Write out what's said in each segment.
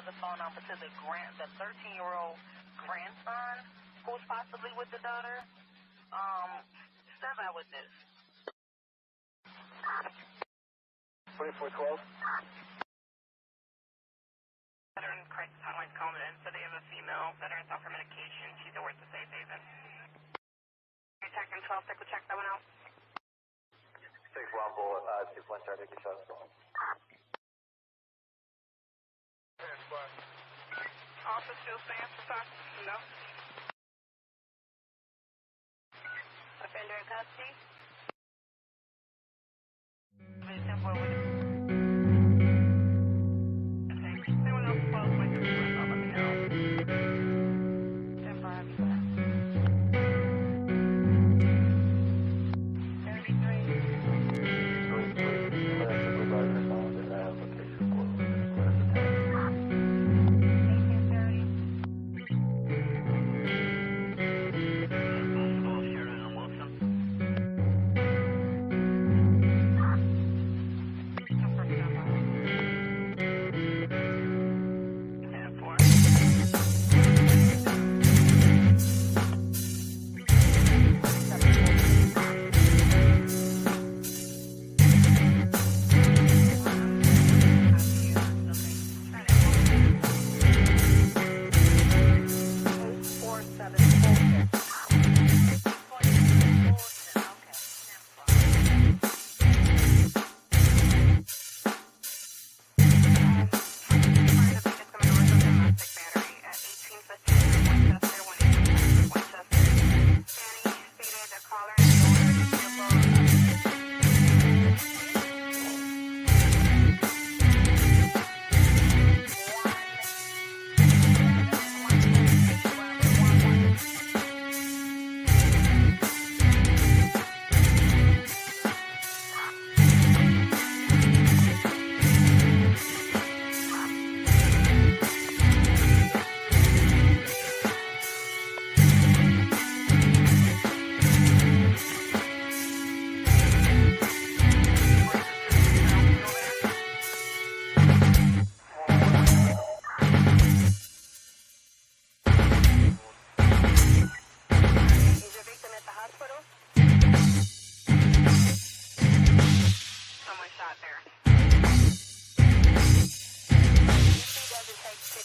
the phone number to the 13-year-old grandson who's possibly with the daughter. Stand by with this. 2412. Veteran crisis hotline's calling in, so they have a female veteran's off her medication. She's at work to Safe Haven. Attacking 12, take a check that one out. 6 Rumble, 2-1 Charlie, take a shot. Officer still stands for time? No. Offender in custody? Anyone else close my system? Let me know. Stand by.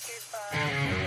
10-5.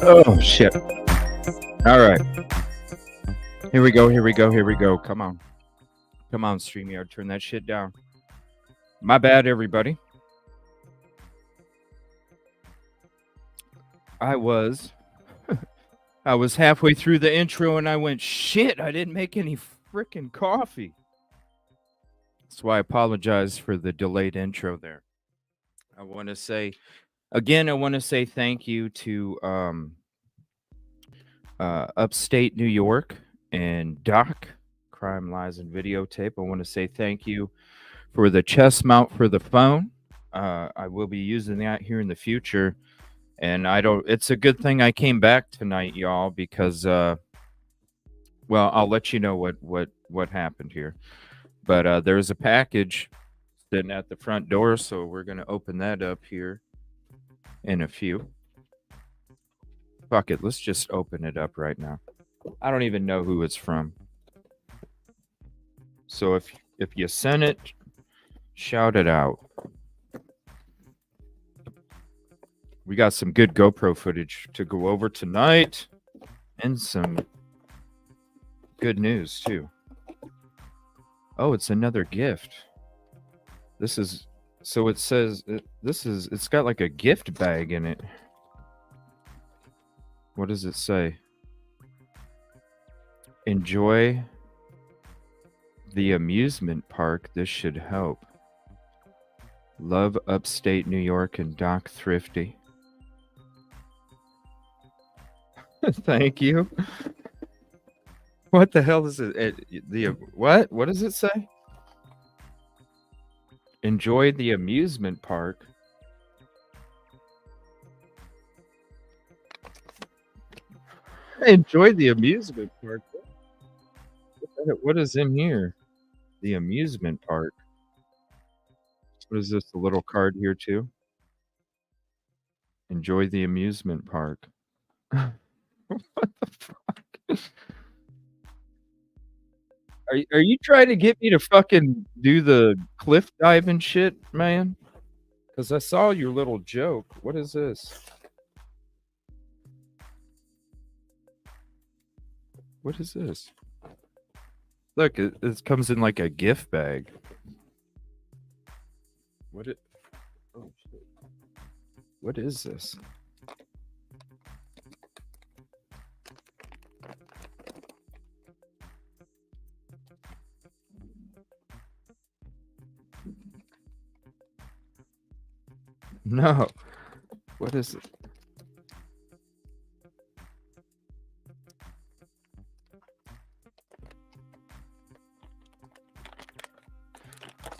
Oh, shit. All right. Here we go. Come on. Come on, StreamYard. Turn that shit down. My bad, everybody. I was halfway through the intro and I went, shit, I didn't make any freaking coffee. That's why I apologize for the delayed intro there. I want to say thank you to Upstate New York and Doc, Crime, Lies, and Videotape. I want to say thank you for the chest mount for the phone. I will be using that here in the future. And it's a good thing I came back tonight, y'all, because, well, I'll let you know what happened here. But there's a package sitting at the front door, so we're going to open that up here in a few. Fuck it, let's just open it up right now. I don't even know who it's from. So if you sent it, shout it out. We got some good GoPro footage to go over tonight and some good news too. Oh, it's another gift. This is, so it says, it's got like a gift bag in it. What does it say? Enjoy the amusement park. This should help. Love Upstate New York and Doc Thrifty. Thank you. What the hell is it? What? What does it say? Enjoy the amusement park. Enjoy the amusement park. What is in here? The amusement park. What is this? A little card here too? Enjoy the amusement park. What the fuck? Are you trying to get me to fucking do the cliff diving shit, man? Because I saw your little joke. What is this? What is this? Look, it comes in like a gift bag. Oh shit. What is this? No. What is it?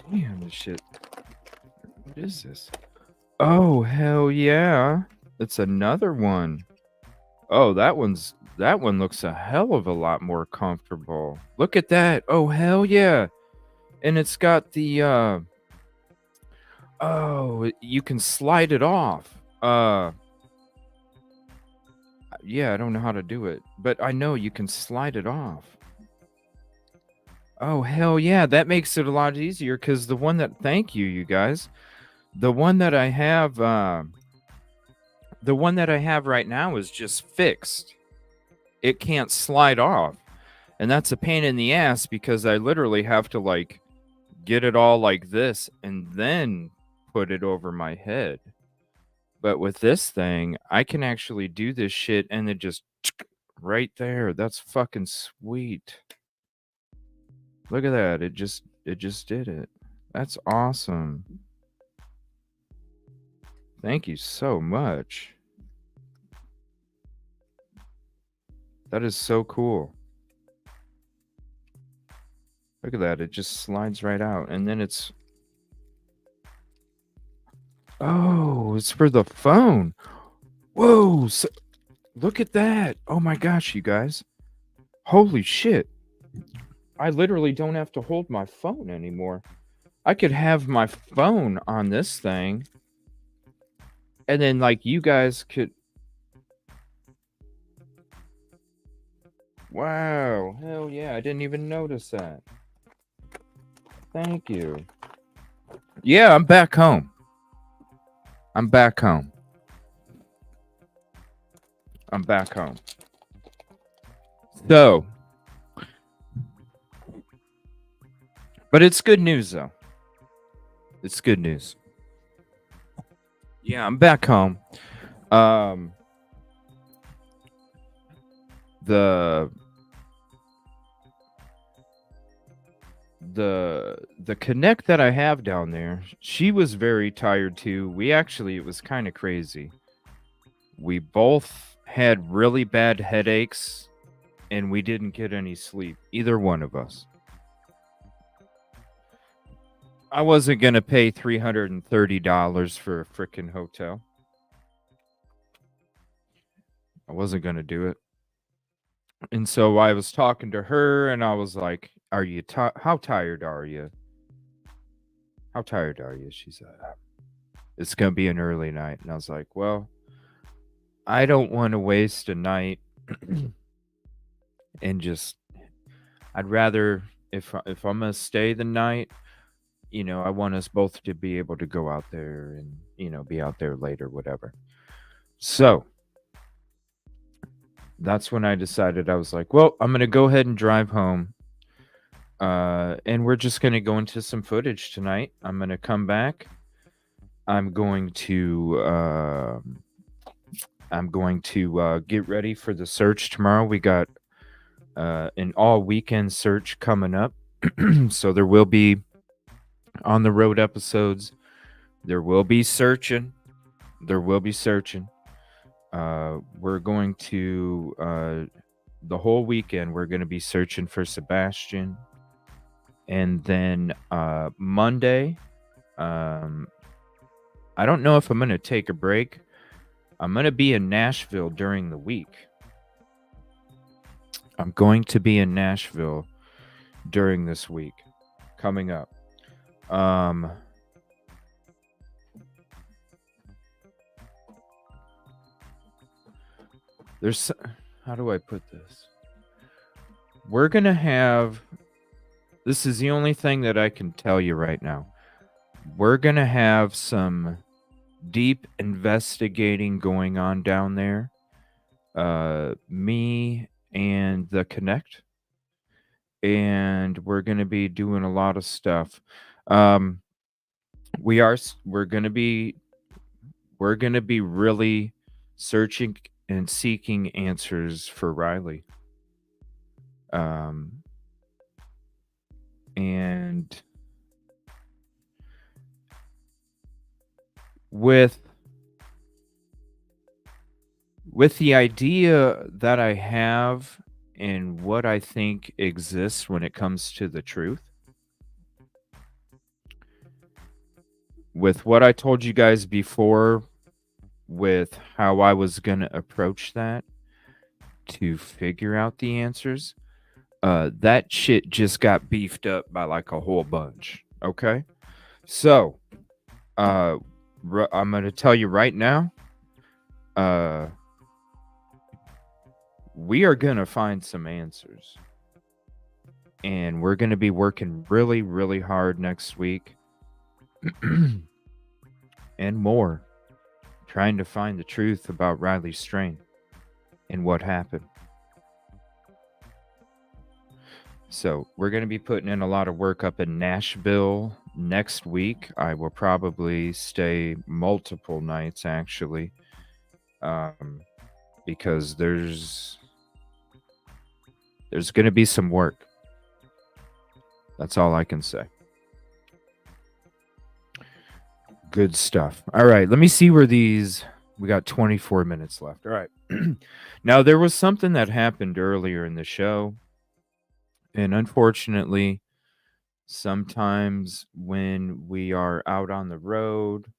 Damn, this shit. What is this? Oh, hell yeah. It's another one. Oh, that one looks a hell of a lot more comfortable. Look at that. Oh, hell yeah. And it's got the you can slide it off. Yeah, I don't know how to do it, but I know you can slide it off. Oh, hell yeah. That makes it a lot easier cuz the one that thank you, you guys. The one that I have right now is just fixed. It can't slide off. And that's a pain in the ass because I literally have to like get it all like this and then put it over my head. But with this thing, I can actually do this shit and it just right there. That's fucking sweet. Look at that. It just did it. That's awesome. Thank you so much. That is so cool. Look at that. It just slides right out. And then it's... Oh, it's for the phone. Whoa. So... Look at that. Oh my gosh, you guys. Holy shit. I literally don't have to hold my phone anymore. I could have my phone on this thing. And then, like, you guys could... Wow. Hell yeah. I didn't even notice that. Thank you. Yeah, I'm back home. I'm back home. So, but it's good news, though. It's good news. Yeah, I'm back home. The connect that I have down there, she was very tired too. It was kind of crazy. We both had really bad headaches and we didn't get any sleep, either one of us. I wasn't going to pay $330 for a freaking hotel. I wasn't going to do it. And so I was talking to her and I was like, "Are you how tired are you? How tired are you?" She said, "It's going to be an early night." And I was like, "Well, I don't want to waste a night and just I'd rather if I'm going to stay the night, I want us both to be able to go out there and, be out there later, whatever." So that's when I decided, I was like, well, I'm going to go ahead and drive home. And we're just going to go into some footage tonight. I'm going to come back. I'm going to get ready for the search tomorrow. We got an all weekend search coming up. So there will be on the road episodes. There will be searching. We're going to the whole weekend. We're going to be searching for Sebastian, and then Monday. I don't know if I'm going to take a break. I'm going to be in Nashville during the week. I'm going to be in Nashville during this week coming up. There's, how do I put this? We're going to have, this is the only thing that I can tell you right now. We're going to have some deep investigating going on down there. Me and the Connect. And we're going to be doing a lot of stuff. We're going to be really searching and seeking answers for Riley. And with the idea that I have and what I think exists when it comes to the truth, with what I told you guys before, with how I was going to approach that to figure out the answers, that shit just got beefed up by like a whole bunch. Okay. So, I'm going to tell you right now, we are going to find some answers. And we're going to be working really, really hard next week and more, trying to find the truth about Riley Strain and what happened. So we're going to be putting in a lot of work up in Nashville next week. I will probably stay multiple nights, actually, because there's going to be some work. That's all I can say. Good stuff. All right, let me see where these... We got 24 minutes left. All right. Now, there was something that happened earlier in the show. And unfortunately, sometimes when we are out on the road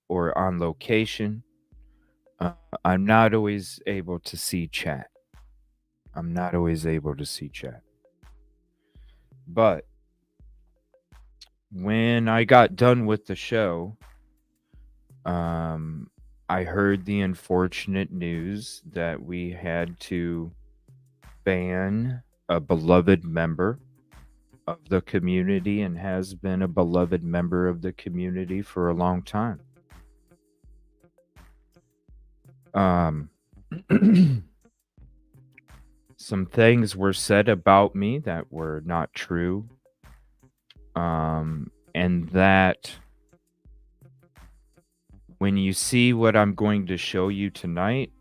or on location, I'm not always able to see chat. But when I got done with the show, I heard the unfortunate news that we had to ban a beloved member of the community and has been a beloved member of the community for a long time. Some things were said about me that were not true. And that when you see what I'm going to show you tonight,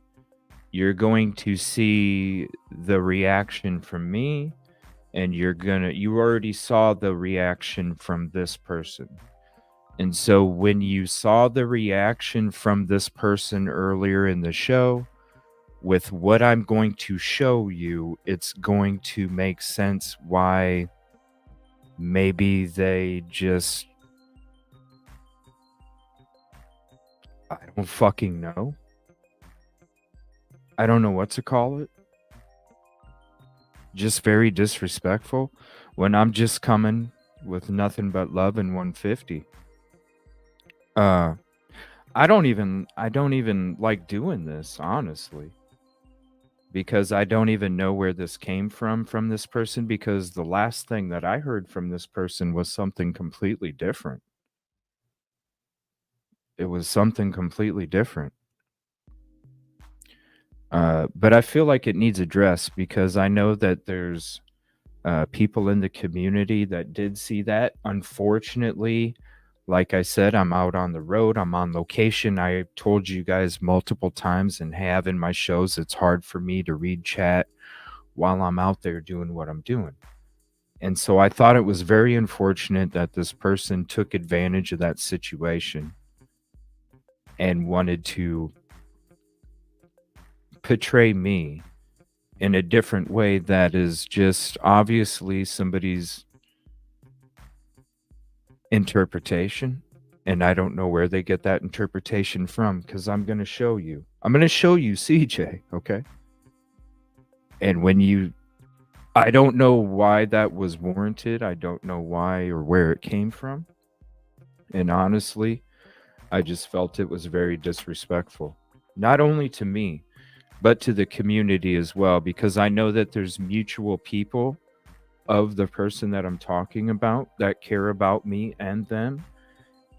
you're going to see the reaction from me, and you already saw the reaction from this person. And so when you saw the reaction from this person earlier in the show, with what I'm going to show you, it's going to make sense why maybe they just... I don't fucking know. I don't know what to call it. Just very disrespectful when I'm just coming with nothing but love and 150. I don't even like doing this, honestly, because I don't even know where this came from this person, because the last thing that I heard from this person was something completely different. It was something completely different. But I feel like it needs addressed, because I know that there's people in the community that did see that. Unfortunately, like I said, I'm out on the road. I'm on location. I told you guys multiple times and have in my shows, it's hard for me to read chat while I'm out there doing what I'm doing. And so I thought it was very unfortunate that this person took advantage of that situation and wanted to portray me in a different way that is just obviously somebody's interpretation. And I don't know where they get that interpretation from, because I'm going to show you. I'm going to show you CJ, okay? And I don't know why that was warranted. I don't know why or where it came from. And honestly, I just felt it was very disrespectful. Not only to me, but to the community as well, because I know that there's mutual people of the person that I'm talking about that care about me and them.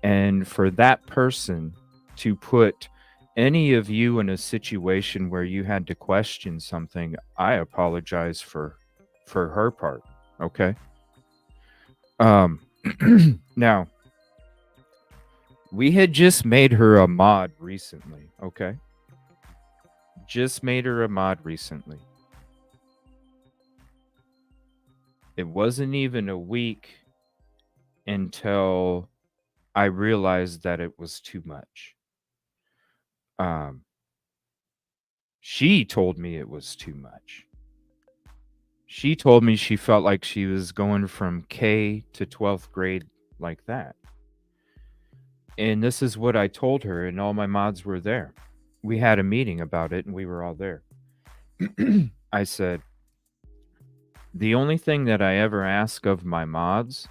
And for that person to put any of you in a situation where you had to question something, I apologize for her part. Okay. Now, we had just made her a mod recently. Okay. Just made her a mod recently. It wasn't even a week until I realized that it was too much. She told me it was too much. She told me she felt like she was going from K to 12th grade like that. And this is what I told her, and all my mods were there. We had a meeting about it, and we were all there. I said, the only thing that I ever ask of my mods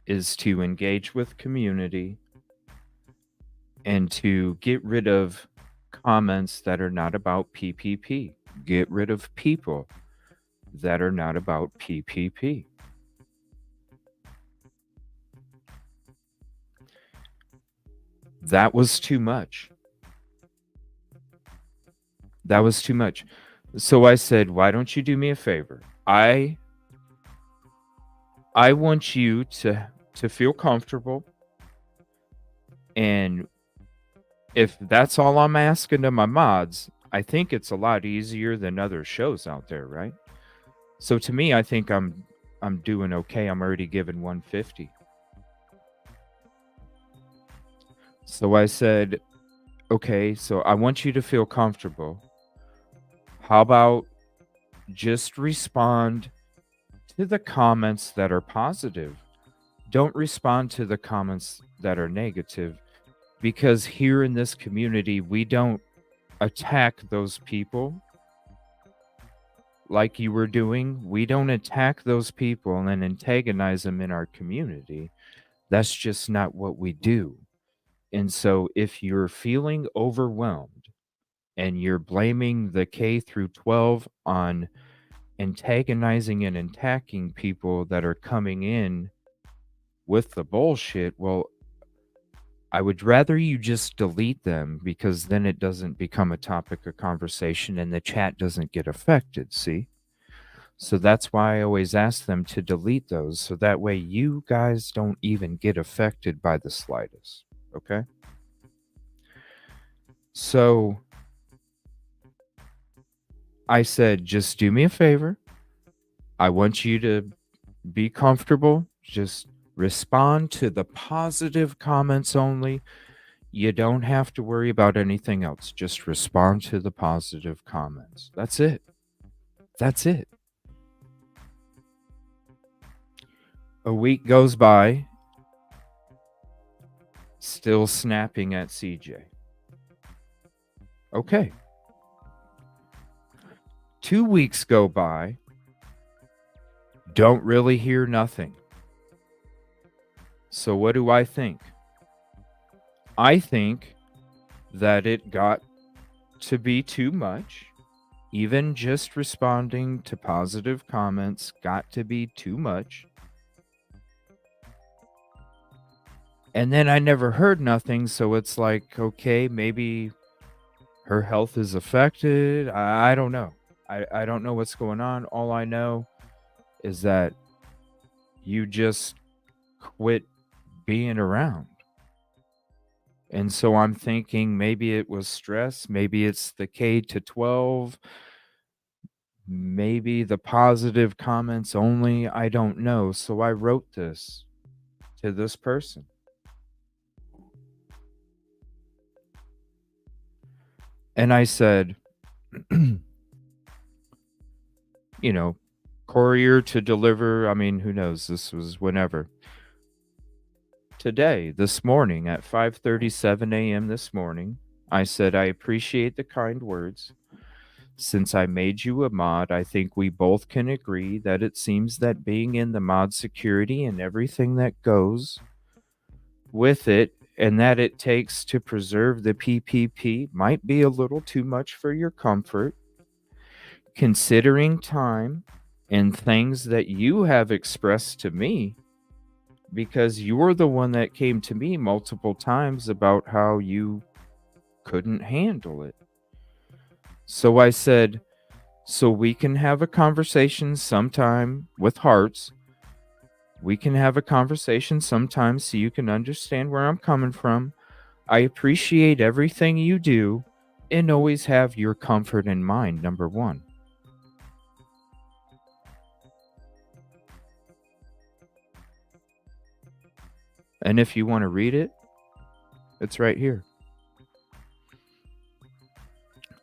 is to engage with community and to get rid of comments that are not about PPP. Get rid of people that are not about PPP. That was too much. That was too much. So I said, why don't you do me a favor? I want you to feel comfortable, and if that's all I'm asking of my mods, I think it's a lot easier than other shows out there, right? So to me, I think I'm doing okay. I'm already given 150. So I said, okay, so I want you to feel comfortable. How about just respond to the comments that are positive? Don't respond to the comments that are negative, because here in this community, we don't attack those people like you were doing. We don't attack those people and antagonize them in our community. That's just not what we do. And so if you're feeling overwhelmed and you're blaming the K through 12 on antagonizing and attacking people that are coming in with the bullshit, well, I would rather you just delete them, because then it doesn't become a topic of conversation and the chat doesn't get affected, see? So that's why I always ask them to delete those, so that way you guys don't even get affected by the slightest, okay? So I said, just do me a favor. I want you to be comfortable. Just respond to the positive comments only. You don't have to worry about anything else. Just respond to the positive comments. That's it. That's it. A week goes by, still snapping at CJ. Okay. 2 weeks go by, don't really hear nothing. So what do I think? I think that it got to be too much. Even just responding to positive comments got to be too much. And then I never heard nothing, so it's like, okay, maybe her health is affected. I don't know. I don't know what's going on. All I know is that you just quit being around. And so I'm thinking maybe it was stress. Maybe it's the K to 12. Maybe the positive comments only. I don't know. So I wrote this to this person. And I said, you know, courier to deliver. I mean, who knows? This was whenever. Today, this morning at 5:37 a.m. this morning, I said, I appreciate the kind words. Since I made you a mod, I think we both can agree that it seems that being in the mod security and everything that goes with it, and that it takes to preserve the PPP, might be a little too much for your comfort. Considering time and things that you have expressed to me, because you're the one that came to me multiple times about how you couldn't handle it. So I said, so we can have a conversation sometime with hearts. We can have a conversation sometime so you can understand where I'm coming from. I appreciate everything you do, and always have your comfort in mind, number one. And if you want to read it, it's right here.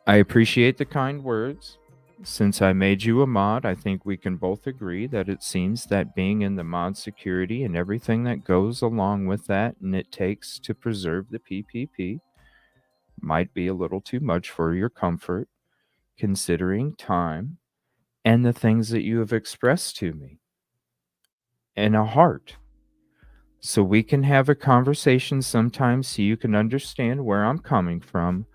I appreciate the kind words. since I made you a mod, I think we can both agree that it seems that being in the mod security and everything that goes along with that and it takes to preserve the PPP might be a little too much for your comfort, considering time and the things that you have expressed to me and a heart. So we can have a conversation sometimes so you can understand where I'm coming from.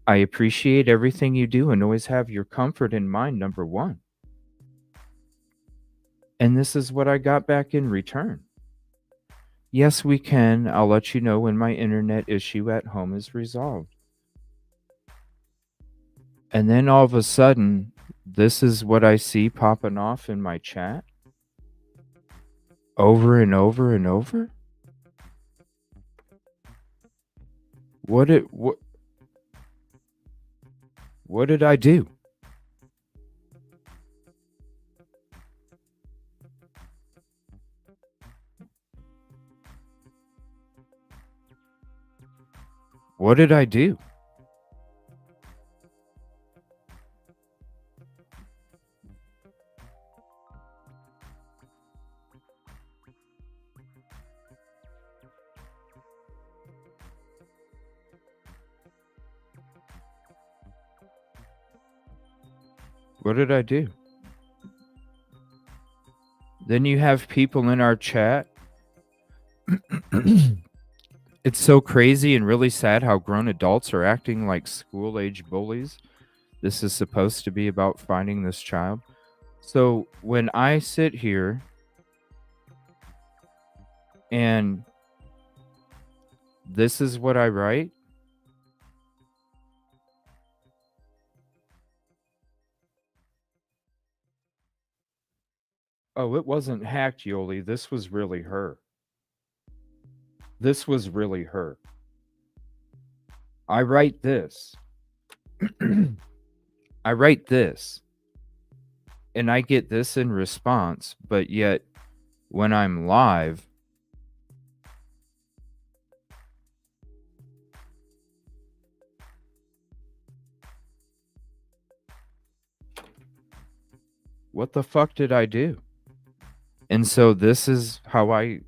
I appreciate everything you do and always have your comfort in mind, number one. And this is what I got back in return. Yes, we can. I'll let you know when my internet issue at home is resolved. And then all of a sudden, this is what I see popping off in my chat over and over and over. What did I do? What did I do? What did I do? Then you have people in our chat. It's so crazy and really sad how grown adults are acting like school-age bullies. This is supposed to be about finding this child. So when I sit here and this is what I write, oh, it wasn't hacked, Yoli. This was really her. This was really her. I write this. I write this. And I get this in response, but yet when I'm live, what the fuck did I do? And so this is how I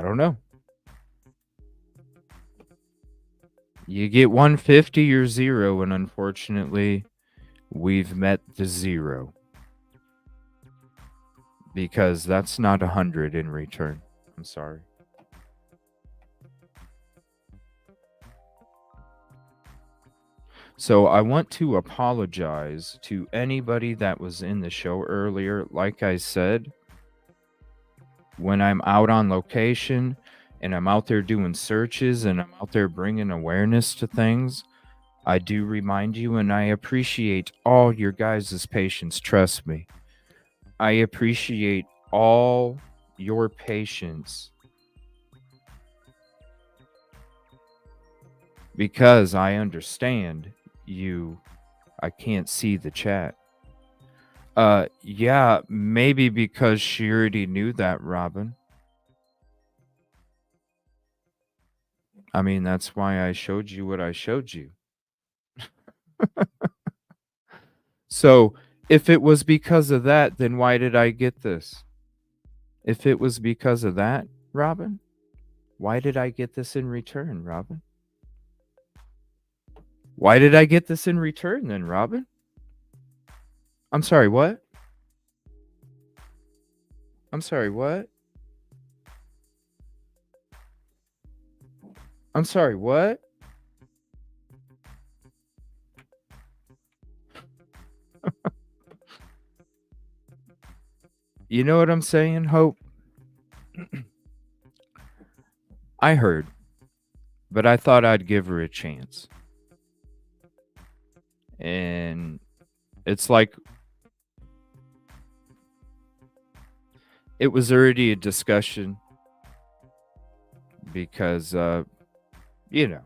don't know. You get 150 or 0, and unfortunately, we've met the 0. Because that's not 100 in return. I'm sorry. So I want to apologize to anybody that was in the show earlier. Like I said, when I'm out on location and I'm out there doing searches and I'm out there bringing awareness to things, I do remind you, and I appreciate all your guys' patience. Trust me. I appreciate all your patience because I understand you. I can't see the chat. Yeah, maybe because she already knew that, Robin. I mean, that's why I showed you what I showed you. So, if it was because of that, then why did I get this? If it was because of that, Robin, why did I get this in return, Robin? Why did I get this in return then, Robin? I'm sorry, what? I'm sorry, what? I'm sorry, what? You know what I'm saying, Hope? I heard, but I thought I'd give her a chance. And it's like it was already a discussion because, you know,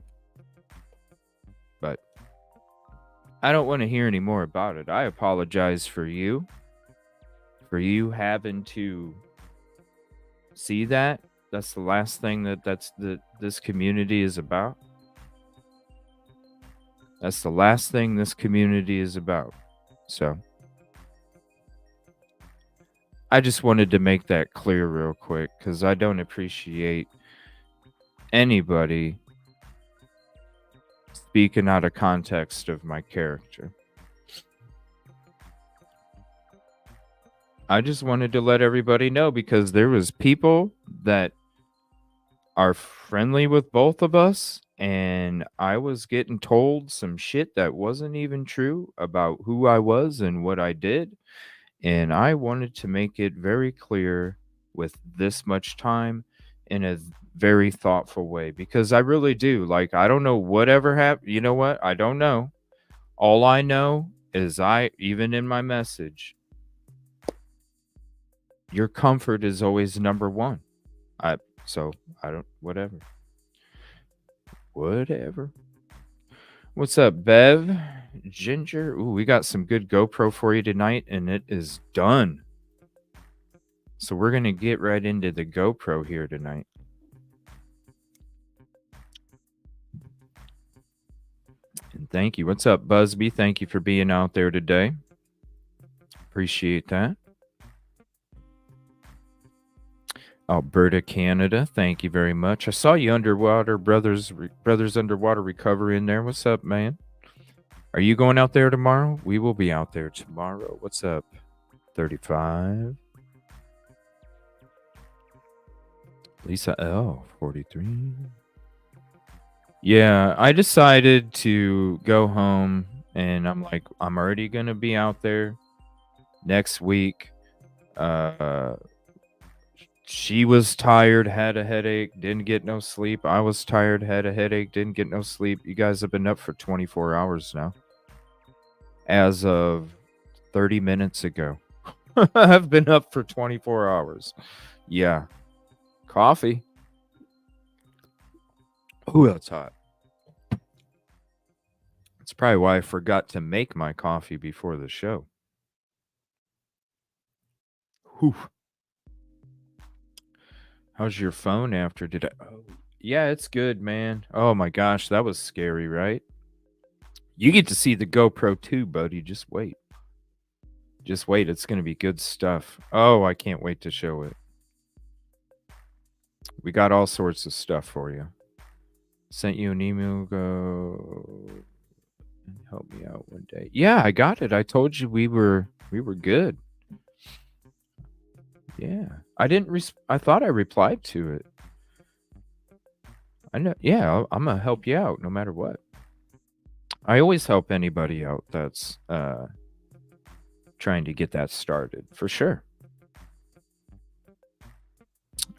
but I don't want to hear any more about it. I apologize for you having to see that That's the last thing this community is about. That's the last thing this community is about. So I just wanted to make that clear real quick because I don't appreciate anybody speaking out of context of my character. I just wanted to let everybody know because there was people that are friendly with both of us, and I was getting told some shit that wasn't even true about who I was and what I did. And I wanted to make it very clear with this much time in a very thoughtful way because I really do. Like, I don't know whatever happened. You know what? I don't know. All I know is even in my message, your comfort is always number one. So I don't, whatever. What's up, Bev? Ginger? Ooh, we got some good GoPro for you tonight, and it is done. So we're going to get right into the GoPro here tonight. And thank you. What's up, Busby? Thank you for being out there today. Appreciate that. Alberta, Canada. Thank you very much. I saw you underwater, brothers underwater recovery in there. What's up, man? Are you going out there tomorrow? We will be out there tomorrow. What's up? 35. Lisa L, 43. Yeah, I decided to go home, and I'm like, I'm already going to be out there next week. She was tired, had a headache, didn't get no sleep. I was tired, had a headache, didn't get no sleep. You guys have been up for 24 hours now. As of 30 minutes ago. I've been up for 24 hours. Yeah. Coffee. Ooh, that's hot. That's probably why I forgot to make my coffee before the show. Whew. How's your phone after today? Oh, yeah, it's good, man. Oh my gosh, that was scary, right? You get to see the GoPro too, buddy. Just wait. Just wait. It's going to be good stuff. Oh, I can't wait to show it. We got all sorts of stuff for you. Sent you an email. Go and help me out one day. Yeah, I got it. I told you we were good. Yeah. I thought I replied to it. I know. Yeah, I'm going to help you out no matter what. I always help anybody out that's trying to get that started, for sure.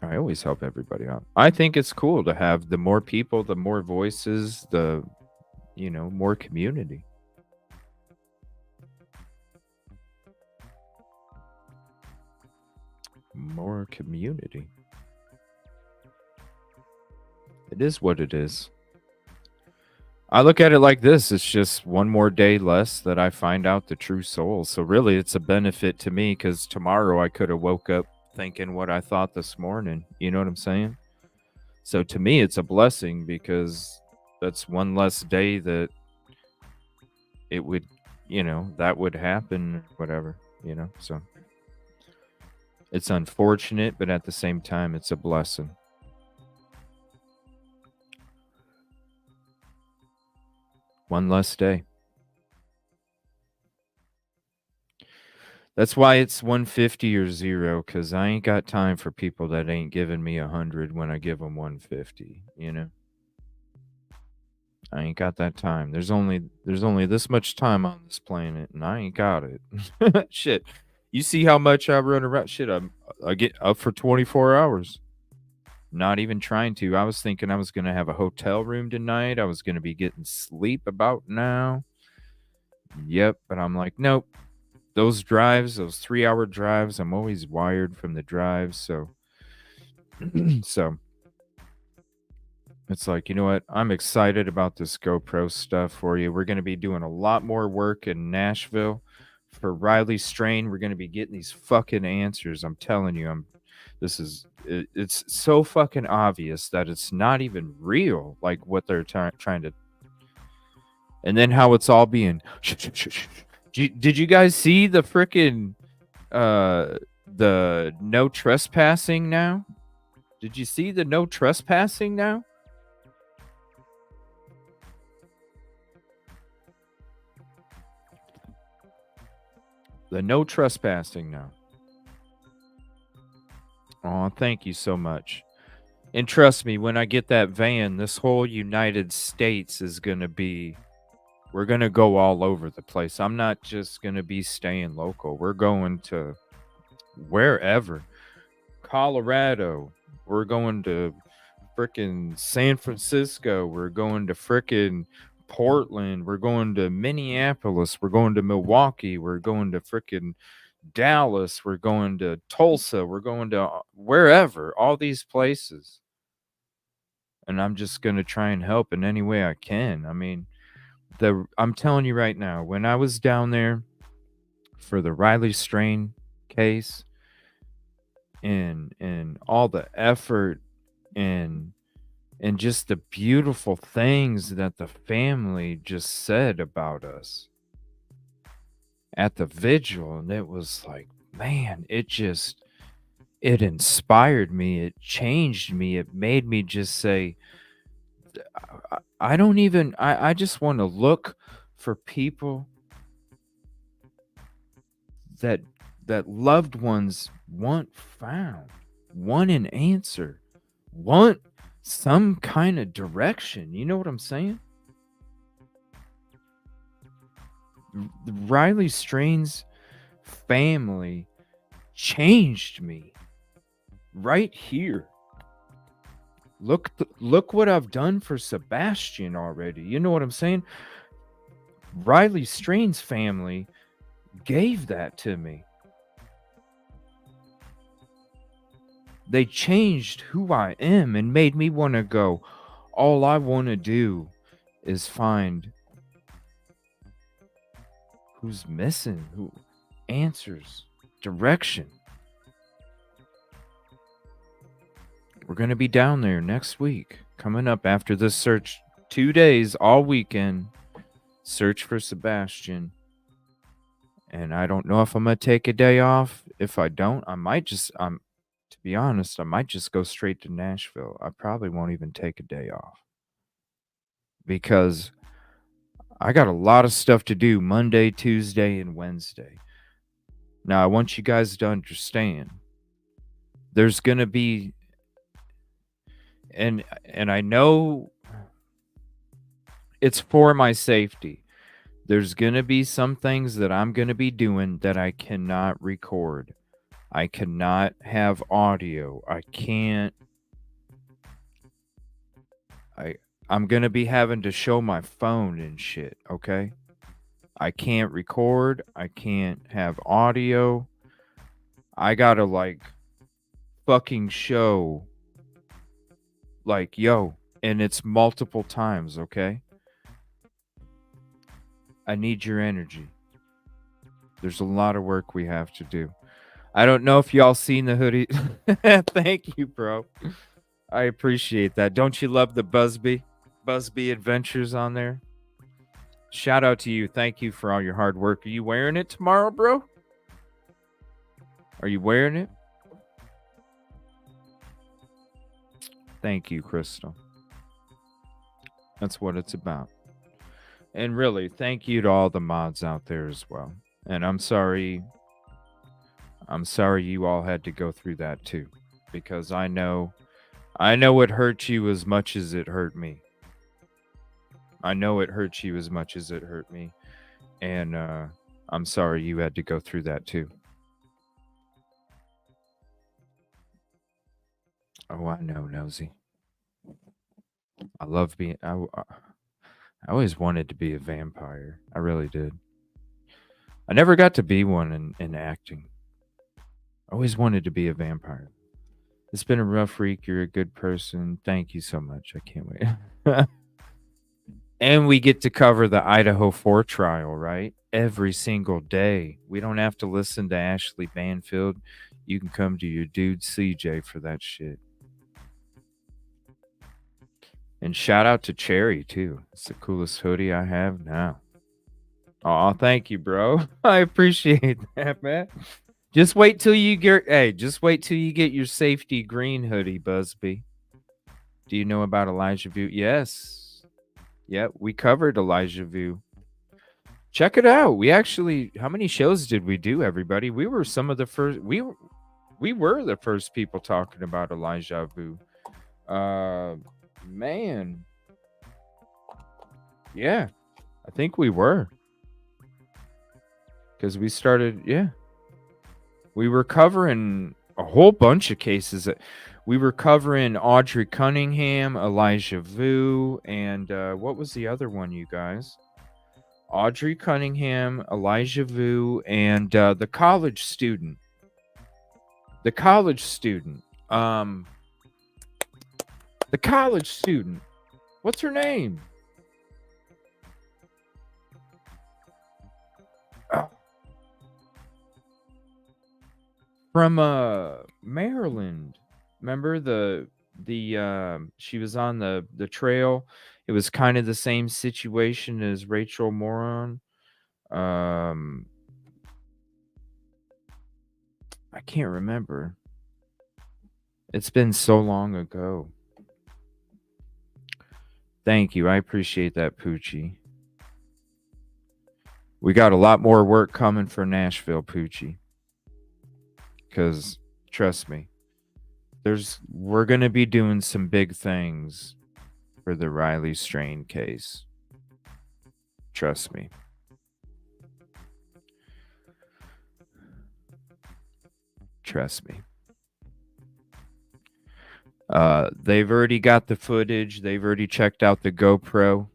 I always help everybody out. I think it's cool to have the more people, the more voices, the, more community. More community. It is what it is. I look at it like this. It's just one more day less that I find out the true soul. So really, it's a benefit to me because tomorrow I could have woke up thinking what I thought this morning. You know what I'm saying? So to me, it's a blessing because that's one less day that it would, that would happen, whatever, so it's unfortunate, but at the same time, it's a blessing. One less day. That's why it's 150 or 0, because I ain't got time for people that ain't giving me 100 when I give them 150, I ain't got that time. There's only this much time on this planet, and I ain't got it. Shit. You see how much I run around? Shit, I get up for 24 hours. Not even trying to. I was thinking I was going to have a hotel room tonight. I was going to be getting sleep about now. Yep, but I'm like, nope. Those 3-hour drives, I'm always wired from the drives. So it's like, you know what? I'm excited about this GoPro stuff for you. We're going to be doing a lot more work in Nashville for Riley Strain. We're going to be getting these fucking answers. I'm telling you, It's so fucking obvious that it's not even real, like what they're trying to. And then how it's all being. Did you guys see the freaking the no trespassing now? Did you see the no trespassing now? The no trespassing now. Oh, thank you so much. And trust me, when I get that van, this whole United States is going to be, we're going to go all over the place. I'm not just going to be staying local. We're going to wherever. Colorado. We're going to frickin' San Francisco. We're going to frickin' Portland. We're going to Minneapolis. We're going to Milwaukee. We're going to frickin' Dallas. We're going to Tulsa. We're going to wherever, all these places. And I'm just going to try and help in any way I can. I mean, I'm telling you right now, when I was down there for the Riley Strain case and all the effort and just the beautiful things that the family just said about us at the vigil, and it was like, man, it inspired me, it changed me, it made me just say, I just want to look for people that loved ones want found, want an answer, want some kind of direction. You know what I'm saying? Riley Strain's family changed me right here. Look what I've done for Sebastian already. You know what I'm saying? Riley Strain's family gave that to me. They changed who I am and made me want to go, all I want to do is find who's missing, who answers, direction. We're going to be down there next week, coming up after this search, 2 days, all weekend, search for Sebastian. And I don't know if I'm going to take a day off. If I don't, I might just, to be honest, I might just go straight to Nashville. I probably won't even take a day off. Because I got a lot of stuff to do Monday, Tuesday, and Wednesday. Now, I want you guys to understand, there's going to be, and I know it's for my safety. There's going to be some things that I'm going to be doing that I cannot record. I cannot have audio. I'm going to be having to show my phone and shit, okay? I can't record. I can't have audio. I got to fucking show yo, and it's multiple times, okay? I need your energy. There's a lot of work we have to do. I don't know if y'all seen the hoodie. Thank you, bro. I appreciate that. Don't you love the Busby Adventures on there? Shout out to you. Thank you for all your hard work. Are you wearing it tomorrow, bro? Are you wearing it? Thank you, Crystal. That's what it's about. And really, thank you to all the mods out there as well. And I'm sorry you all had to go through that too. Because I know it hurt you as much as it hurt me. I know it hurt you as much as it hurt me. And I'm sorry you had to go through that too. Oh, I know, Nosy. I love being... I always wanted to be a vampire. I really did. I never got to be one in acting. I always wanted to be a vampire. It's been a rough week. You're a good person. Thank you so much. I can't wait. And we get to cover the Idaho 4 trial, right? Every single day. We don't have to listen to Ashley Banfield. you can come to your dude CJ for that shit. And shout out to Cherry too. It's the coolest hoodie I have now. Oh, thank you, bro. I appreciate that, man. Just wait till you get your safety green hoodie, Busby. Do you know about Elijah View? Yes. Yep, we covered Elijah View. Check it out. We actually, how many shows did we do, everybody? We were some of the first. We were the first people talking about Elijah Vu. Man. Yeah, I think we were. Because we started, yeah. We were covering a whole bunch of cases. We were covering Audrey Cunningham, Elijah Vu, and what was the other one, you guys? Audrey Cunningham, Elijah Vu, and the college student. The college student. The college student. What's her name? Oh. From Maryland. Remember the she was on the trail. It was kind of the same situation as Rachel Moron. I can't remember. It's been so long ago. Thank you. I appreciate that, Poochie. We got a lot more work coming for Nashville, Poochie. Because trust me, we're gonna be doing some big things for the Riley Strain case. Trust me. Trust me. They've already got the footage. They've already checked out the GoPro.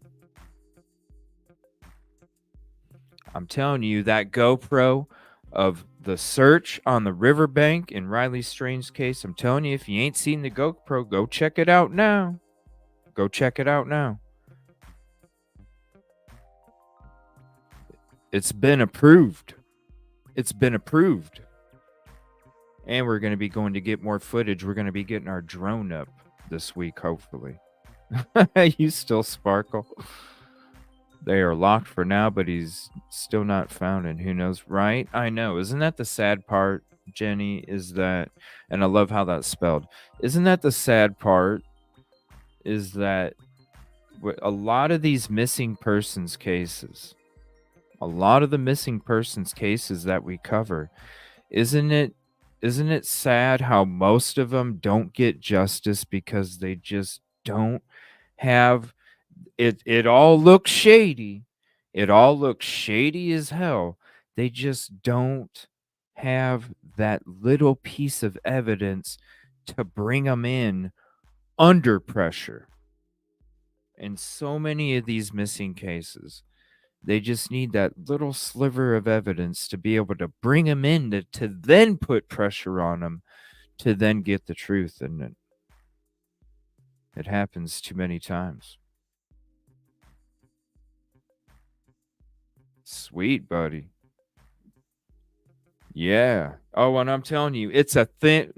I'm telling you, that GoPro of the search on the riverbank in Riley Strain's case, I'm telling you, if you ain't seen the GoPro, go check it out now. Go check it out now. It's been approved. It's been approved. And we're going to be going to get more footage. We're going to be getting our drone up this week, hopefully. You still sparkle. They are locked for now, but he's still not found, and who knows, right? I know. Isn't that the sad part, Jenny? Is that, and I love how that's spelled. Isn't that the sad part? Is that a lot of these missing persons cases, a lot of the missing persons cases that we cover, isn't it sad how most of them don't get justice because they just don't have it all looks shady. It all looks shady as hell. They just don't have that little piece of evidence to bring them in under pressure. In so many of these missing cases, they just need that little sliver of evidence to be able to bring them in to then put pressure on them to then get the truth. And it happens too many times. Sweet, buddy. Yeah. Oh, and I'm telling you, it's a thin.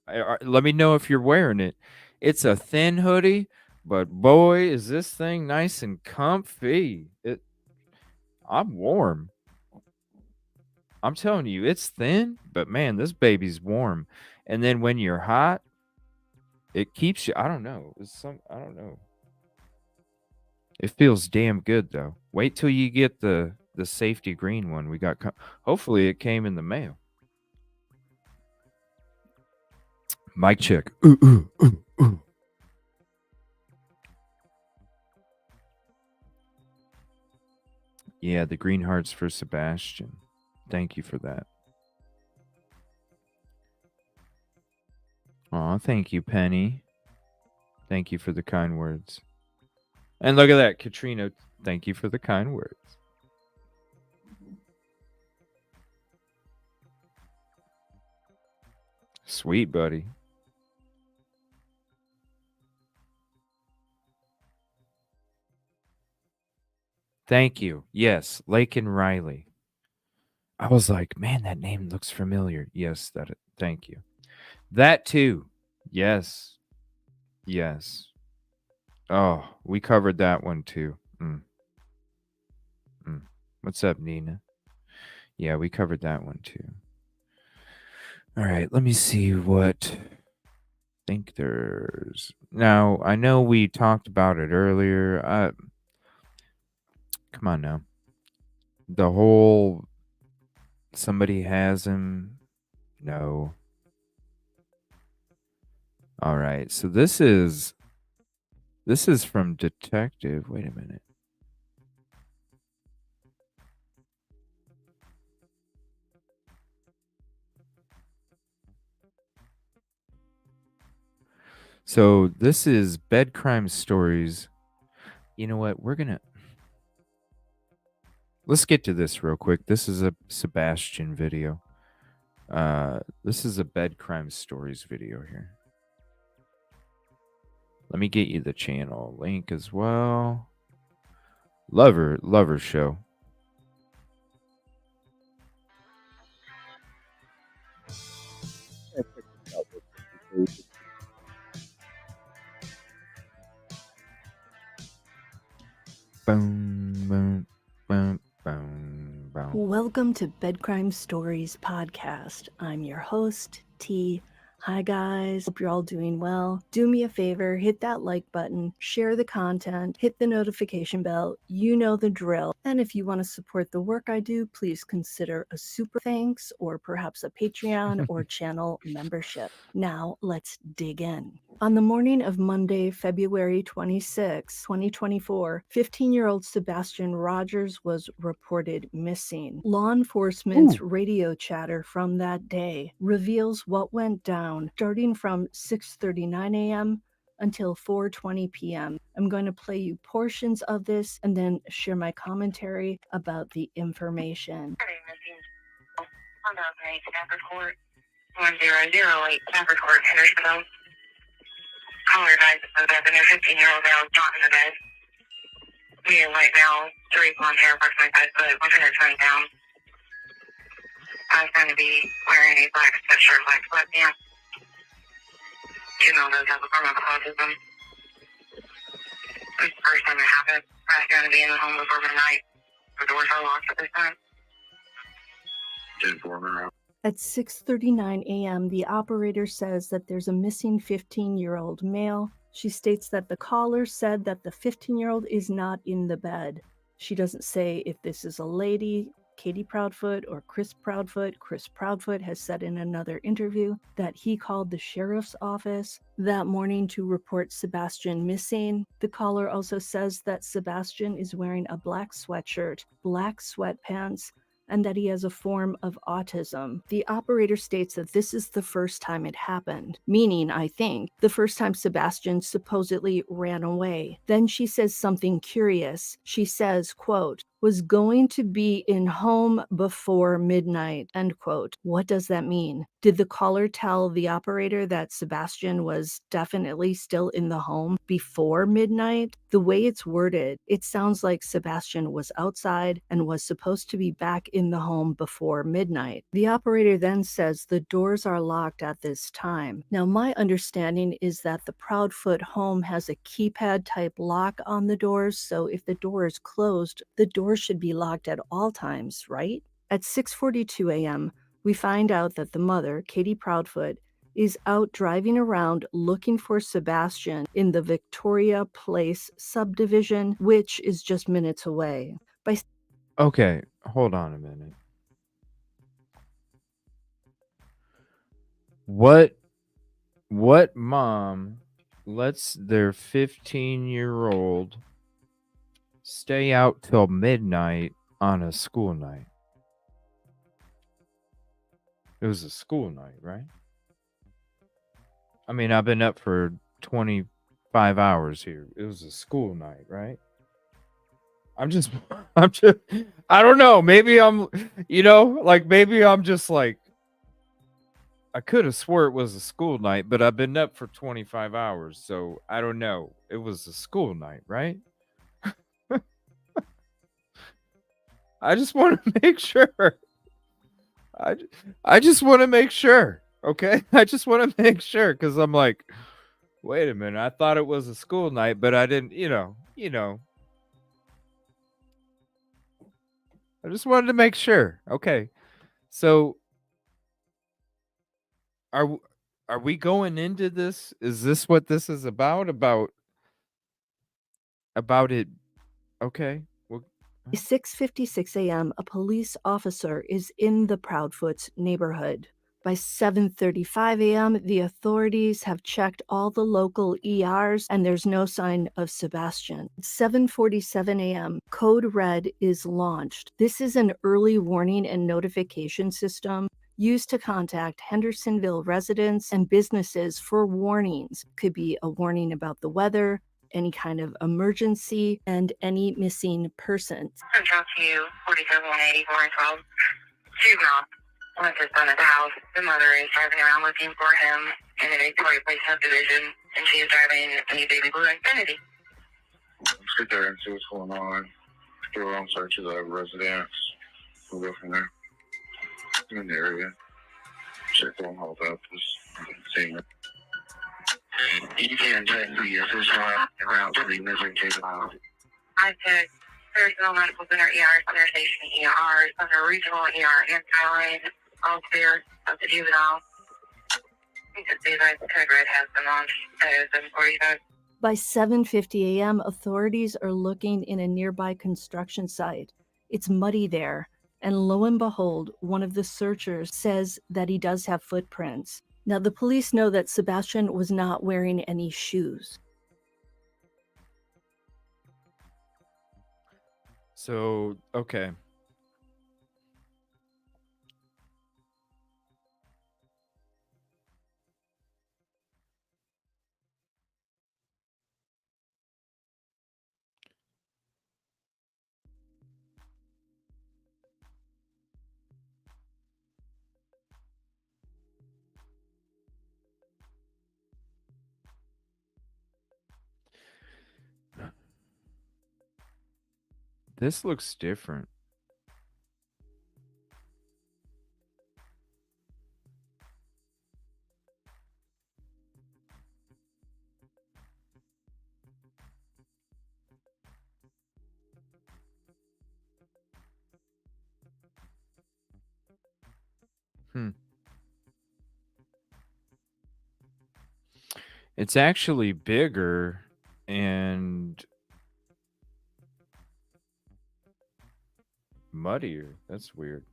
Let me know if you're wearing it. It's a thin hoodie, but boy, is this thing nice and comfy. I'm warm. I'm telling you, it's thin, but man, this baby's warm. And then when you're hot, it keeps you. I don't know. I don't know. It feels damn good though. Wait till you get the safety green one we got. Hopefully, it came in the mail. Mic check. Ooh, ooh, ooh, ooh. Yeah, the green hearts for Sebastian. Thank you for that. Aw, thank you, Penny. Thank you for the kind words. And look at that, Katrina. Thank you for the kind words. Sweet, buddy. Thank you. Yes, Lake and Riley. I was like, man, that name looks familiar. Yes, thank you. That too. Yes. Yes. Oh, we covered that one too. What's up, Nina? Yeah, we covered that one too. All right, let me see what think there's now. I know we talked about it earlier. Come on now. The whole somebody has him. No. All right. So this is from Detective. Wait a minute. So this is Bed Crime Stories. You know what? Let's get to this real quick. This is a Sebastian video. This is a Bed Crime Stories video here. Let me get you the channel link as well. Lover show. Boom, boom, boom, boom, boom. Welcome to Bed Crime Stories podcast. I'm your host, T. Hi guys, hope you're all doing well. Do me a favor, hit that like button, share the content, hit the notification bell, you know the drill. And if you want to support the work I do, please consider a super thanks or perhaps a Patreon or channel membership. Now let's dig in. On the morning of Monday, February 26, 2024, 15-year-old Sebastian Rogers was reported missing. Law enforcement's radio chatter from that day reveals what went down starting from 6:39 a.m. until 4:20 p.m. I'm going to play you portions of this and then share my commentary about the information. On 1008 Stafford Court, Hendersonville. Caller died of death and their 15-year-old male not in the bed. Medium white male, 3 blonde hair, approximately 5 foot, 120 pounds. I was going to be wearing a black sweatshirt, black sweatpants. Female does have a form of autism. This is the first time it happened. I was going to be in the home before midnight. The doors are locked at this time. At 6:39 a.m., the operator says that there's a missing 15-year-old male. She states that the caller said that the 15-year-old is not in the bed. She doesn't say if this is a lady, Katie Proudfoot, or Chris Proudfoot. Chris Proudfoot has said in another interview that he called the sheriff's office that morning to report Sebastian missing. The caller also says that Sebastian is wearing a black sweatshirt, black sweatpants, and that he has a form of autism. The operator states that this is the first time it happened, meaning, I think, the first time Sebastian supposedly ran away. Then she says something curious. She says, quote, was going to be in home before midnight, end quote. What does that mean? Did the caller tell the operator that Sebastian was definitely still in the home before midnight? The way it's worded, it sounds like Sebastian was outside and was supposed to be back in the home before midnight. The operator then says the doors are locked at this time. Now, my understanding is that the Proudfoot home has a keypad type lock on the doors, so if the door is closed, the door should be locked at all times, right? At 6:42 a.m., we find out that the mother, Katie Proudfoot, is out driving around looking for Sebastian in the Victoria Place subdivision, which is just minutes away. Okay, hold on a minute. What mom lets their 15-year-old stay out till midnight on a school night? It was a school night, right? I mean, I've been up for 25 hours here. It was a school night, right? I don't know. Maybe I'm, maybe I'm just like, I could have swore it was a school night, but I've been up for 25 hours. So I don't know. It was a school night, right? I just want to make sure. I just want to make sure. Okay, I just want to make sure because I'm like, wait a minute. I thought it was a school night, but I didn't. I just wanted to make sure. Okay, so are are we going into this? Is this what this is about? About it? Okay. Well, 6:56 a.m., a police officer is in the Proudfoots neighborhood. By 7:35 a.m., the authorities have checked all the local ERs and there's no sign of Sebastian. 7:47 a.m., Code Red is launched. This is an early warning and notification system used to contact Hendersonville residents and businesses for warnings. Could be a warning about the weather, any kind of emergency, and any missing persons. I'm talking to you, 47-184 and 12. Juvenile wants his son at the house. The mother is driving around looking for him in a Victoria Place subdivision, and she is driving a baby blue Infinity. Let's get there and see what's going on. Go on search of the residence. We'll go from there. In the area. Check on hold up. Just seeing it. You can check the official route to the missing case file. I checked personal medical center ERs, center station ERs, under regional ER and Skyline, all clear of the juvenile. You can see that Code Red has been launched at 7:45. By 7:50 a.m., authorities are looking in a nearby construction site. It's muddy there, and lo and behold, one of the searchers says that he does have footprints. Now, the police know that Sebastian was not wearing any shoes. so okay. This looks different. It's actually bigger and muddier. That's weird.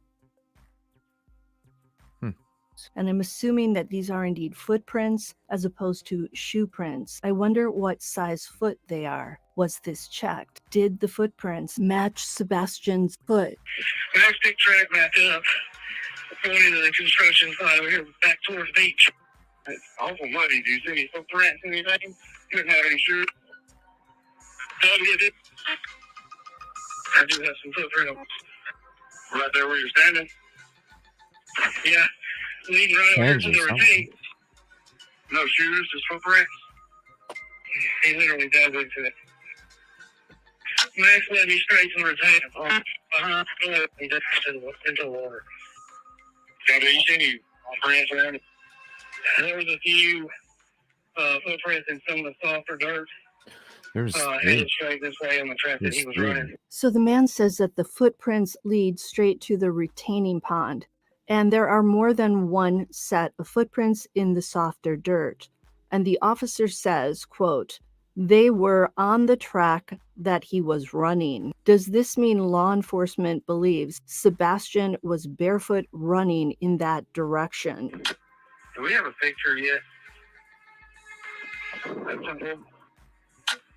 And I'm assuming that these are indeed footprints as opposed to shoe prints. I wonder what size foot they are. Was this checked? Did the footprints match Sebastian's foot? Next big track back up, going into the construction site over here, back towards the beach. It's awful muddy. Do you see any footprints, anything? You don't have any shoes? Doug, get it? I do have some footprints. Right there where you're standing? Yeah. Leading right over here to the retreat. No shoes, just footprints. He literally dug into it. Max led me straight to the retreat. Behind the he just into the water. Have you seen any prints around it? There was a few footprints in some of the softer dirt. There's headed straight this way on the track that he was running. So the man says that the footprints lead straight to the retaining pond, and there are more than one set of footprints in the softer dirt. And the officer says, quote, "They were on the track that he was running." Does this mean law enforcement believes Sebastian was barefoot running in that direction? Do we have a picture yet? That's something.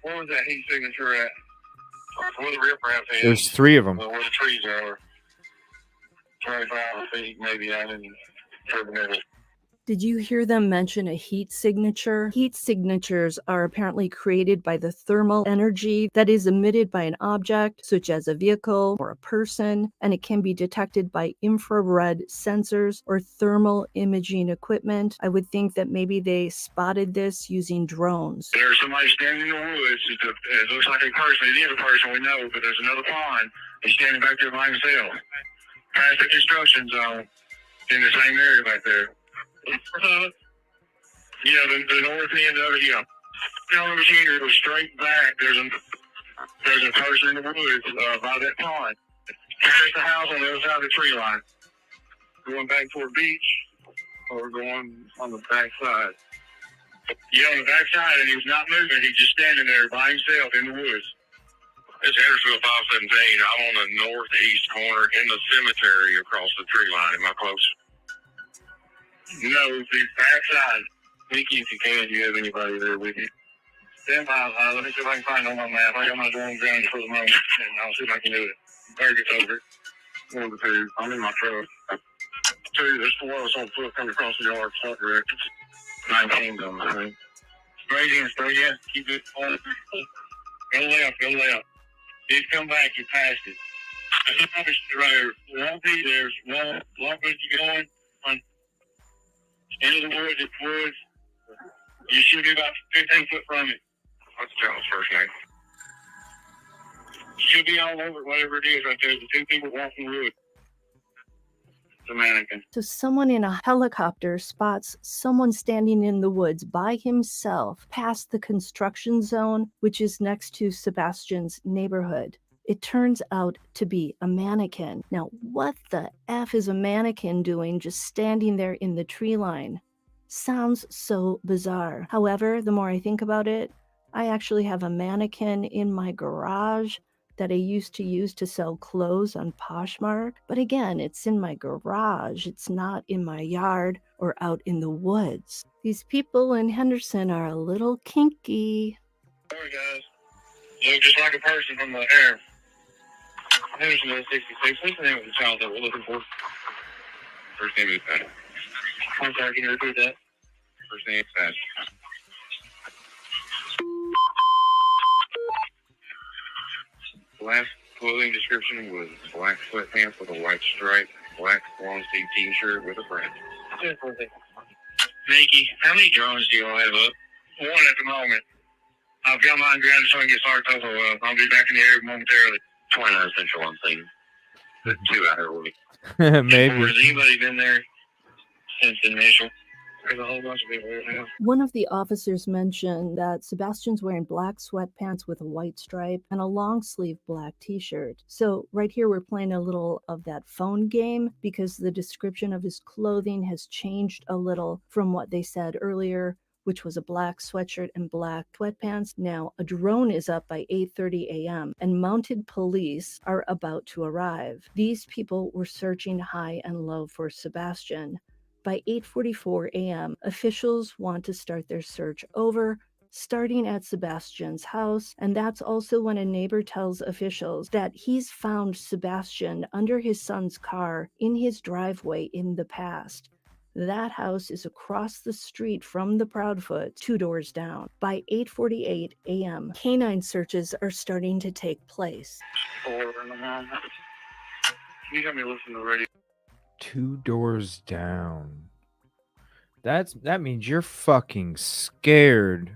What was that heat signature at? Where the riprap is. There's 3 of them. Where the trees are. 25 feet, maybe out in the middle. Did you hear them mention a heat signature? Heat signatures are apparently created by the thermal energy that is emitted by an object, such as a vehicle or a person, and it can be detected by infrared sensors or thermal imaging equipment. I would think that maybe they spotted this using drones. There's somebody standing in the woods. It looks like a person. It is a person, we know, but there's another pond. He's standing back there by himself. Past the construction zone. in the same area back there. Yeah, the north end of it, yeah. Now over here, it was straight back. There's a person in the woods by that pond. There's the house on the other side of the tree line. Going back toward beach, or going on the back side? Yeah, on the back side, and he was not moving. He's just standing there by himself in the woods. It's Hendersonville 517. I'm on the northeast corner in the cemetery across the tree line. Am I close? No, the back side. Mickey, if you can, do you have anybody there with you? Stand by. Let me see if I can find it on my map. I got my drone ground for the moment, and I'll see if I can do it. Target's over. One of the two. I'm in my truck. Two, there's four of us on foot coming across the yard, start directions. 19 on the thing. Straight in. Keep it on. Go left. Did come back, you passed it. There won't be, there's one block as you going on into the woods. You should be about 15 foot from it. What's Charles' first name? Should be all over it, whatever it is right there. The two people walking the wood. The mannequin. So someone in a helicopter spots someone standing in the woods by himself past the construction zone, which is next to Sebastian's neighborhood. It turns out to be a mannequin. Now, what the F is a mannequin doing just standing there in the tree line? Sounds so bizarre. However, the more I think about it, I actually have a mannequin in my garage that I used to use to sell clothes on Poshmark. But again, it's in my garage. It's not in my yard or out in the woods. These people in Henderson are a little kinky. Sorry, guys. Look just like a person from the air. Henderson 66. What's the name of the child that we're looking for? First name is Pat. I'm sorry, can you repeat that? First name is Pat. Last clothing description was black sweatpants with a white stripe, black long sleeve t-shirt with a print. Nikki, how many drones do you all have up? One at the moment. I've got mine grounded so I can get started over. I'll be back in the area momentarily. 29 Central, I'm thinking. 2 out of the Maybe. Has anybody been there since the initial? There's a whole bunch of people right now. One of the officers mentioned that Sebastian's wearing black sweatpants with a white stripe and a long sleeve black t-shirt. So right here we're playing a little of that phone game because the description of his clothing has changed a little from what they said earlier, which was a black sweatshirt and black sweatpants. Now, a drone is up by 8:30 a.m. and mounted police are about to arrive. These people were searching high and low for Sebastian. By 8:44 a.m., officials want to start their search over, starting at Sebastian's house, and that's also when a neighbor tells officials that he's found Sebastian under his son's car in his driveway in the past. That house is across the street from the Proudfoot, 2 doors down. By 8:48 a.m., canine searches are starting to take place. Can you help me listen to the radio? 2 doors down. That means you're fucking scared.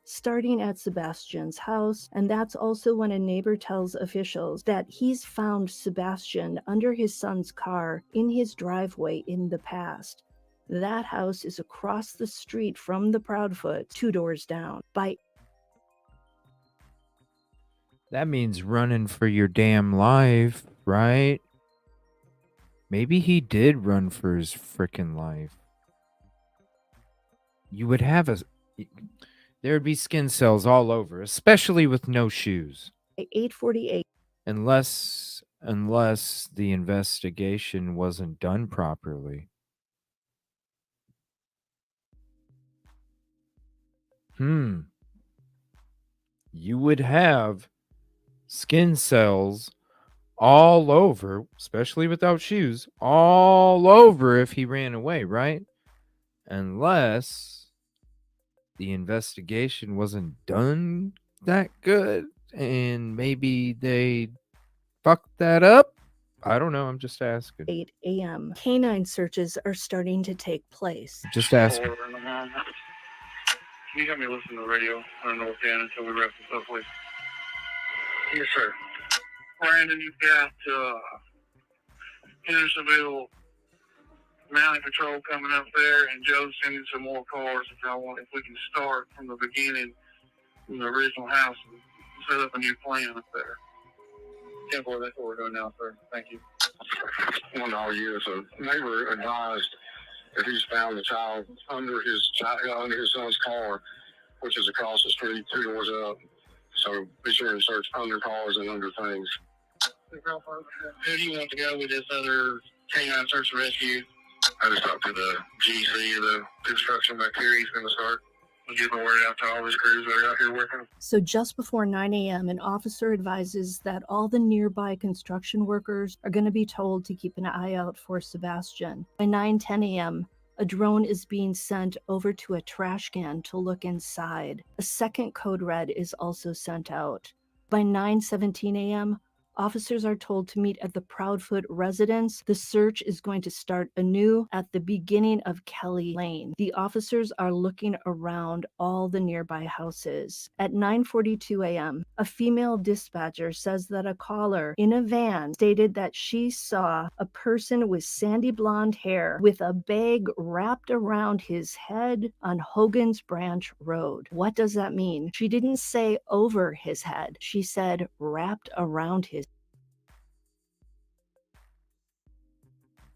Starting at Sebastian's house, and that's also when a neighbor tells officials that he's found Sebastian under his son's car in his driveway in the past. That house is across the street from the Proudfoot, 2 doors down. That means running for your damn life, right? Maybe he did run for his frickin' life. You would have there would be skin cells all over, especially with no shoes. 8:48. Unless the investigation wasn't done properly. You would have skin cells all over, especially without shoes, all over if he ran away, right? Unless the investigation wasn't done that good and maybe they fucked that up. I don't know. I'm just asking. 8 a.m. Canine searches are starting to take place. Just asking. Can you help me listen to the radio? I don't know what can until we wrap this up, please. Yes, sir. Brandon, you've got Hendersonville mountain patrol coming up there, and Joe's sending some more cars if we can start from the beginning, from the original house, and set up a new plan up there. Yeah, boy, that's what we're doing now, sir. Thank you. One all year, so neighbor advised that he's found the child under his son's car, which is across the street, 2 doors up. So be sure and search under cars and under things. Who do you want to go with this other canine search and rescue? I just talked to the GC of the construction back here. He's going to start getting the word out to all his crews that are out here working. So just before 9 a.m., an officer advises that all the nearby construction workers are going to be told to keep an eye out for Sebastian. By 9:10 a.m., a drone is being sent over to a trash can to look inside. A second code red is also sent out. By 9:17 a.m., officers are told to meet at the Proudfoot residence. The search is going to start anew at the beginning of Kelly Lane. The officers are looking around all the nearby houses. At 9:42 a.m., a female dispatcher says that a caller in a van stated that she saw a person with sandy blonde hair with a bag wrapped around his head on Hogan's Branch Road. What does that mean? She didn't say over his head. She said wrapped around his.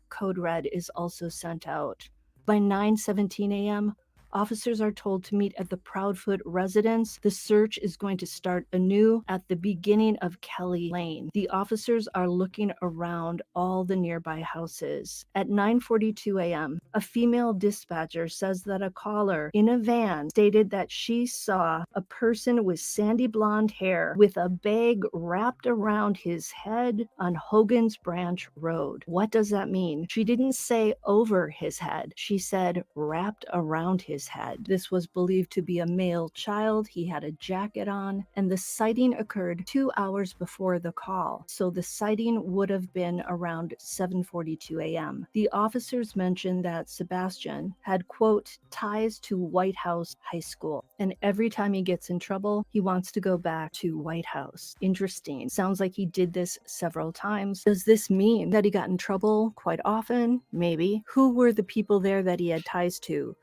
Code red is also sent out. By 9:17 a.m., officers are told to meet at the Proudfoot residence. The search is going to start anew at the beginning of Kelly Lane. The officers are looking around all the nearby houses. At 9:42 a.m., a female dispatcher says that a caller in a van stated that she saw a person with sandy blonde hair with a bag wrapped around his head on Hogan's Branch Road. What does that mean? She didn't say over his head. She said wrapped around his head. This was believed to be a male child. He had a jacket on, and the sighting occurred 2 hours before the call. So the sighting would have been around 7:42 a.m. The officers mentioned that Sebastian had, quote, ties to White House High School, and every time he gets in trouble, he wants to go back to White House. Interesting. Sounds like he did this several times. Does this mean that he got in trouble quite often? Maybe. Who were the people there that he had ties to?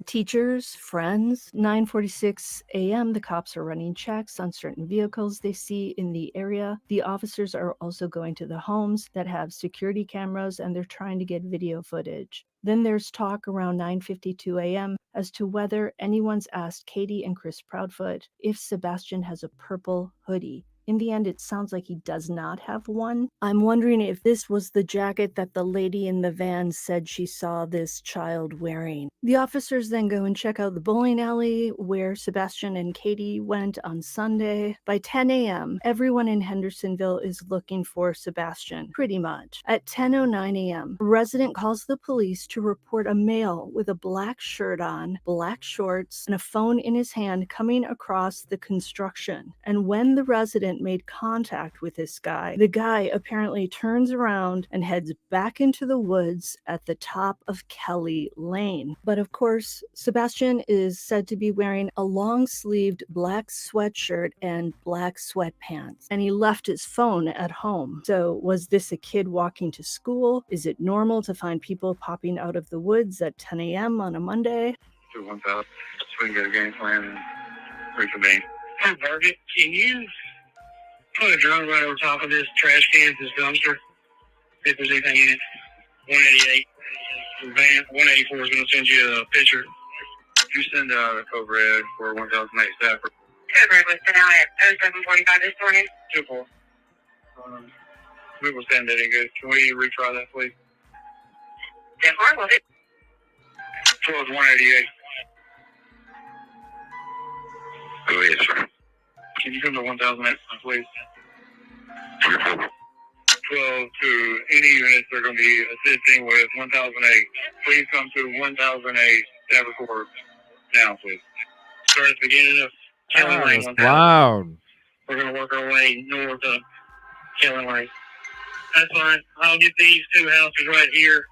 Teachers, friends. 9:46 a.m., the cops are running checks on certain vehicles they see in the area. The officers are also going to the homes that have security cameras, and they're trying to get video footage. Then there's talk around 9:52 a.m. as to whether anyone's asked Katie and Chris Proudfoot if Sebastian has a purple hoodie. In the end, it sounds like he does not have one. I'm wondering if this was the jacket that the lady in the van said she saw this child wearing. The officers then go and check out the bowling alley where Sebastian and Katie went on Sunday. By 10 a.m., everyone in Hendersonville is looking for Sebastian, pretty much. At 10:09 a.m., a resident calls the police to report a male with a black shirt on, black shorts, and a phone in his hand coming across the construction. And when the resident made contact with this guy, the guy apparently turns around and heads back into the woods at the top of Kelly Lane. But of course, Sebastian is said to be wearing a long-sleeved black sweatshirt and black sweatpants, and he left his phone at home. So was this a kid walking to school? Is it normal to find people popping out of the woods at 10 a.m. on a Monday? Do 1,000, so we can get a game plan and reconvene. Hey, Target, can you put a drone right over top of this trash can, this dumpster, if there's anything in it? 188. The van, 184 is going to send you a picture. You send out a code red for 1008 staff. Code red was sent out at 07:45 this morning. 2-4. We will send it in good. Can we retry that, please? 10-4, will do. 12 is 188. Go ahead, sir. Can you come to 1008, please? 12 to any units that are going to be assisting with 1008. Please come to 1008 staff report now, please. Start at the beginning of Kelly Lane. That's loud. We're going to work our way north of Kelly Lane. That's fine. I'll get these 2 houses right here,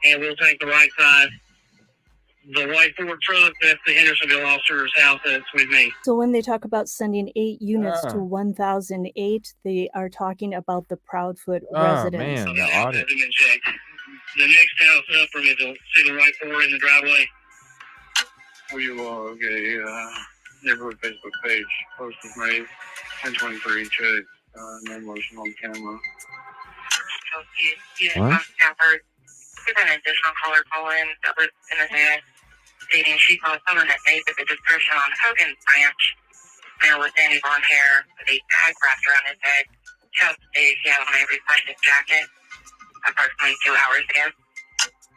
and we'll take the right side. The white Ford truck, that's the Hendersonville officer's house that's with me. So when they talk about sending 8 units to 1008, they are talking about the Proudfoot residence. Man, the audio. Hasn't been checked. The next house up from is see the white four in the driveway. We log a neighborhood Facebook page. Post was made 1023 check. No motion on camera. So you discovered with an additional caller call in that was in the head stating she called someone that made the description on Hogan's Branch. Male with sandy blonde hair with a bag wrapped around his head. Chest stated he had on a reflective jacket approximately 2 hours ago.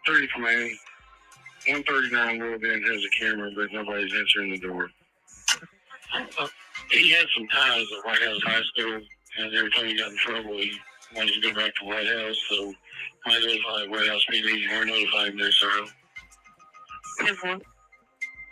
30 from A. 139 World End has a camera, but nobody's answering the door. He had some ties at White House High School, and every time he got in trouble, he wanted to go back to White House, so I notified White House PD, and we're notifying their sorrow.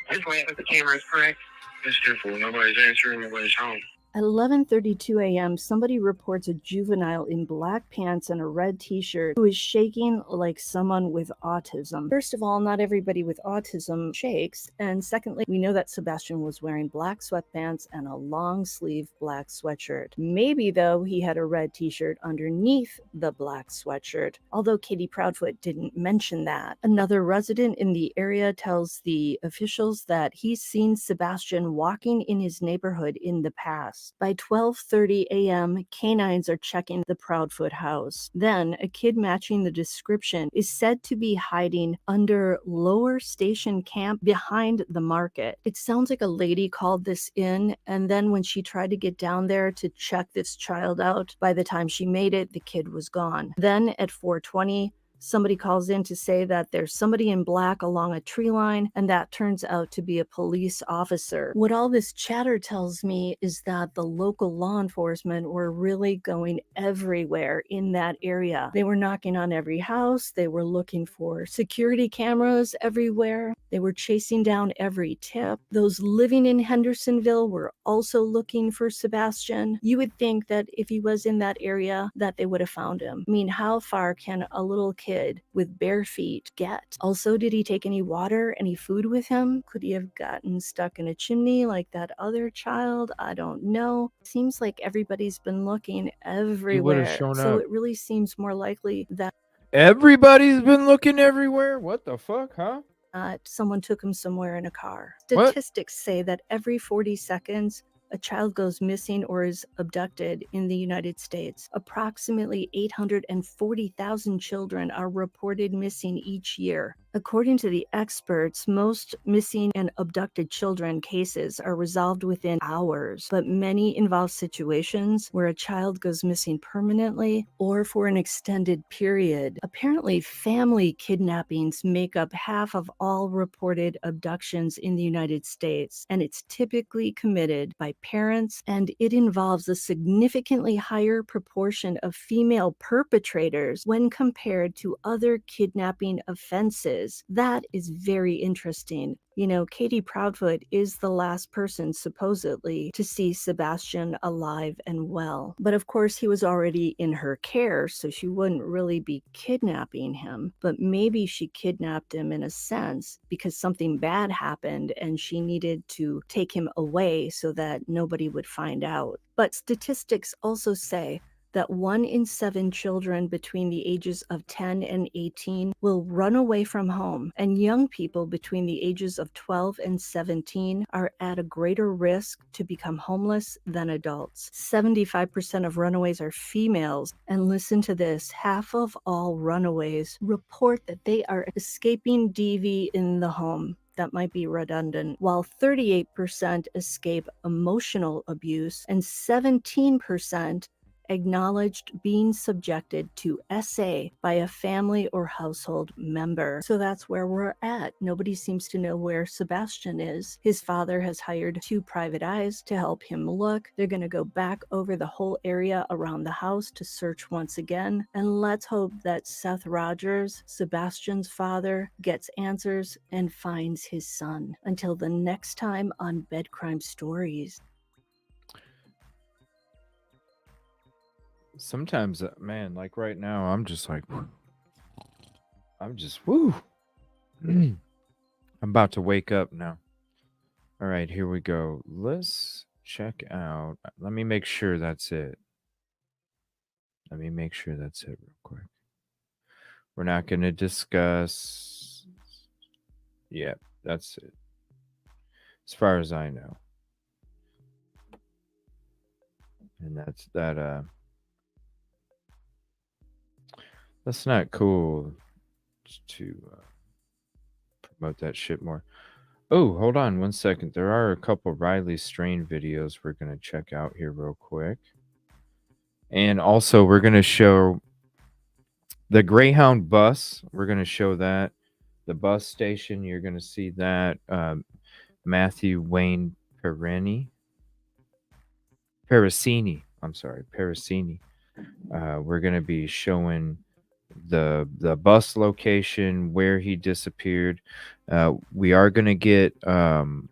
His way with the camera is correct. It's careful. Nobody's answering. Nobody's home. At 11:32 a.m., somebody reports a juvenile in black pants and a red t-shirt who is shaking like someone with autism. First of all, not everybody with autism shakes. And secondly, we know that Sebastian was wearing black sweatpants and a long sleeve black sweatshirt. Maybe, though, he had a red t-shirt underneath the black sweatshirt, although Katie Proudfoot didn't mention that. Another resident in the area tells the officials that he's seen Sebastian walking in his neighborhood in the past. By 12:30 a.m., canines are checking the Proudfoot house. Then, a kid matching the description is said to be hiding under Lower Station Camp behind the market. It sounds like a lady called this in, and then when she tried to get down there to check this child out, by the time she made it, the kid was gone. Then, at 4:20, somebody calls in to say that there's somebody in black along a tree line, and that turns out to be a police officer. What all this chatter tells me is that the local law enforcement were really going everywhere in that area. They were knocking on every house. They were looking for security cameras everywhere. They were chasing down every tip. Those living in Hendersonville were also looking for Sebastian. You would think that if he was in that area, that they would have found him. I mean, how far can a little kid with bare feet get? Also, did he take any water, any food with him? Could he have gotten stuck in a chimney like that other child? I don't know. Seems like everybody's been looking everywhere. shown So up. it really seems more likely that Everybody's been looking everywhere. What the fuck, huh? someone took him somewhere in a car. What? Statistics say that every 40 seconds, a child goes missing or is abducted in the United States. Approximately 840,000 children are reported missing each year. According to the experts, most missing and abducted children cases are resolved within hours, but many involve situations where a child goes missing permanently or for an extended period. Apparently, family kidnappings make up half of all reported abductions in the United States, and it's typically committed by parents, and it involves a significantly higher proportion of female perpetrators when compared to other kidnapping offenses. That is very interesting. You know, Katie Proudfoot is the last person, supposedly, to see Sebastian alive and well. But of course, he was already in her care, so she wouldn't really be kidnapping him. But maybe she kidnapped him in a sense because something bad happened and she needed to take him away so that nobody would find out. But statistics also say that 1 in 7 children between the ages of 10 and 18 will run away from home, and young people between the ages of 12 and 17 are at a greater risk to become homeless than adults. 75% of runaways are females, and listen to this, half of all runaways report that they are escaping DV in the home. That might be redundant, while 38% escape emotional abuse and 17% acknowledged being subjected to SA by a family or household member. So that's where we're at. Nobody seems to know where Sebastian is. His father has hired 2 private eyes to help him look. They're going to go back over the whole area around the house to search once again. And let's hope that Seth Rogers, Sebastian's father, gets answers and finds his son. Until the next time on Bed Crime Stories. Sometimes, man, like right now, I'm just woo. I'm about to wake up now. All right, here we go. Let's check out. Let me make sure that's it. Real quick. We're not going to discuss. Yeah, that's it. As far as I know. And that's not cool to promote that shit more. Oh, hold on 1 second. There are a couple Riley Strain videos we're going to check out here real quick. And also, we're going to show the Greyhound bus. We're going to show that. The bus station, you're going to see that. MatthewWaynePeressini. I'm sorry, Peressini. We're going to be showing the bus location, where he disappeared. We are going to get I'm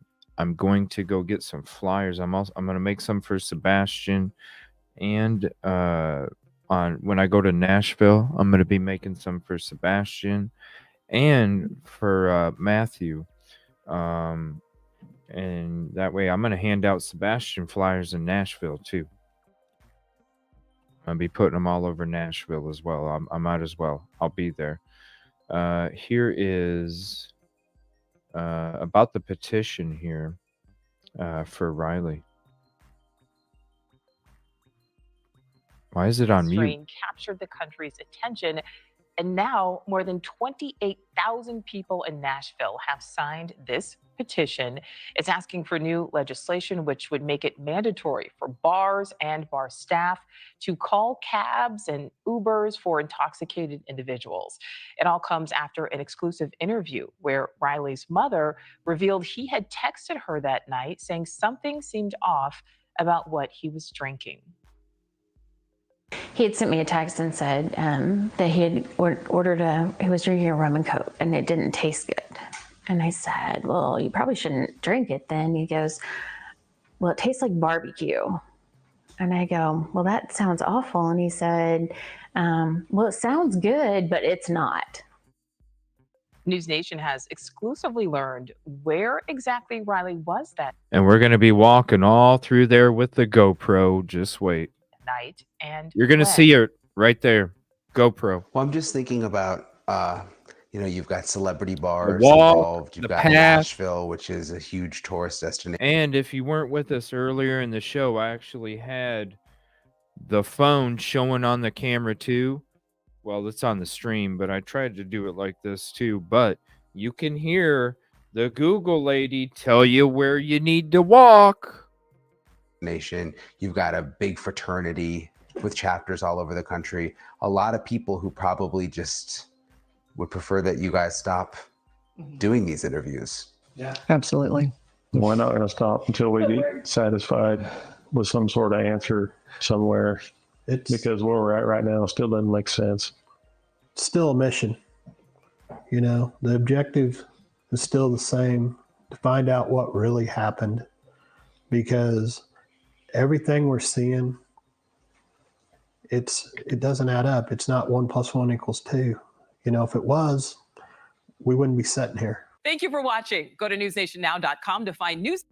going to go get some flyers. I'm going to make some for Sebastian, and when I go to Nashville, I'm going to be making some for Sebastian and for Matthew. And that way I'm going to hand out Sebastian flyers in Nashville too. I'll be putting them all over Nashville as well. I might as well. I'll be there. Here is about the petition here for Riley. Why is it on mute? Captured the country's attention, and now more than 28,000 people in Nashville have signed this petition. It's asking for new legislation which would make it mandatory for bars and bar staff to call cabs and Ubers for intoxicated individuals. It all comes after an exclusive interview where Riley's mother revealed he had texted her that night saying something seemed off about what he was drinking. He had sent me a text and said that he had he was drinking a rum and coke and it didn't taste good. And I said, well, you probably shouldn't drink it then. He goes, well, it tastes like barbecue. And I go, well, that sounds awful. And he said, well, it sounds good, but it's not. News Nation has exclusively learned where exactly Riley was that And we're going to be walking all through there with the GoPro. Just wait. night. And You're going to see it right there. GoPro. Well, I'm just thinking about, you've got celebrity bars wall, involved. You've the got path. Nashville, which is a huge tourist destination. And if you weren't with us earlier in the show, I actually had the phone showing on the camera too. Well, it's on the stream, but I tried to do it like this too. But you can hear the Google lady tell you where you need to walk. Nation. You've got a big fraternity with chapters all over the country. A lot of people who probably just would prefer that you guys stop doing these interviews. Yeah, absolutely. We're not going to stop until we get satisfied with some sort of answer somewhere. Because where we're at right now still doesn't make sense. Still a mission. The objective is still the same, to find out what really happened, because everything we're seeing, it doesn't add up. It's not 1 + 1 = 2. If it was, we wouldn't be sitting here. Thank you for watching. Go to newsnationnow.com to find news.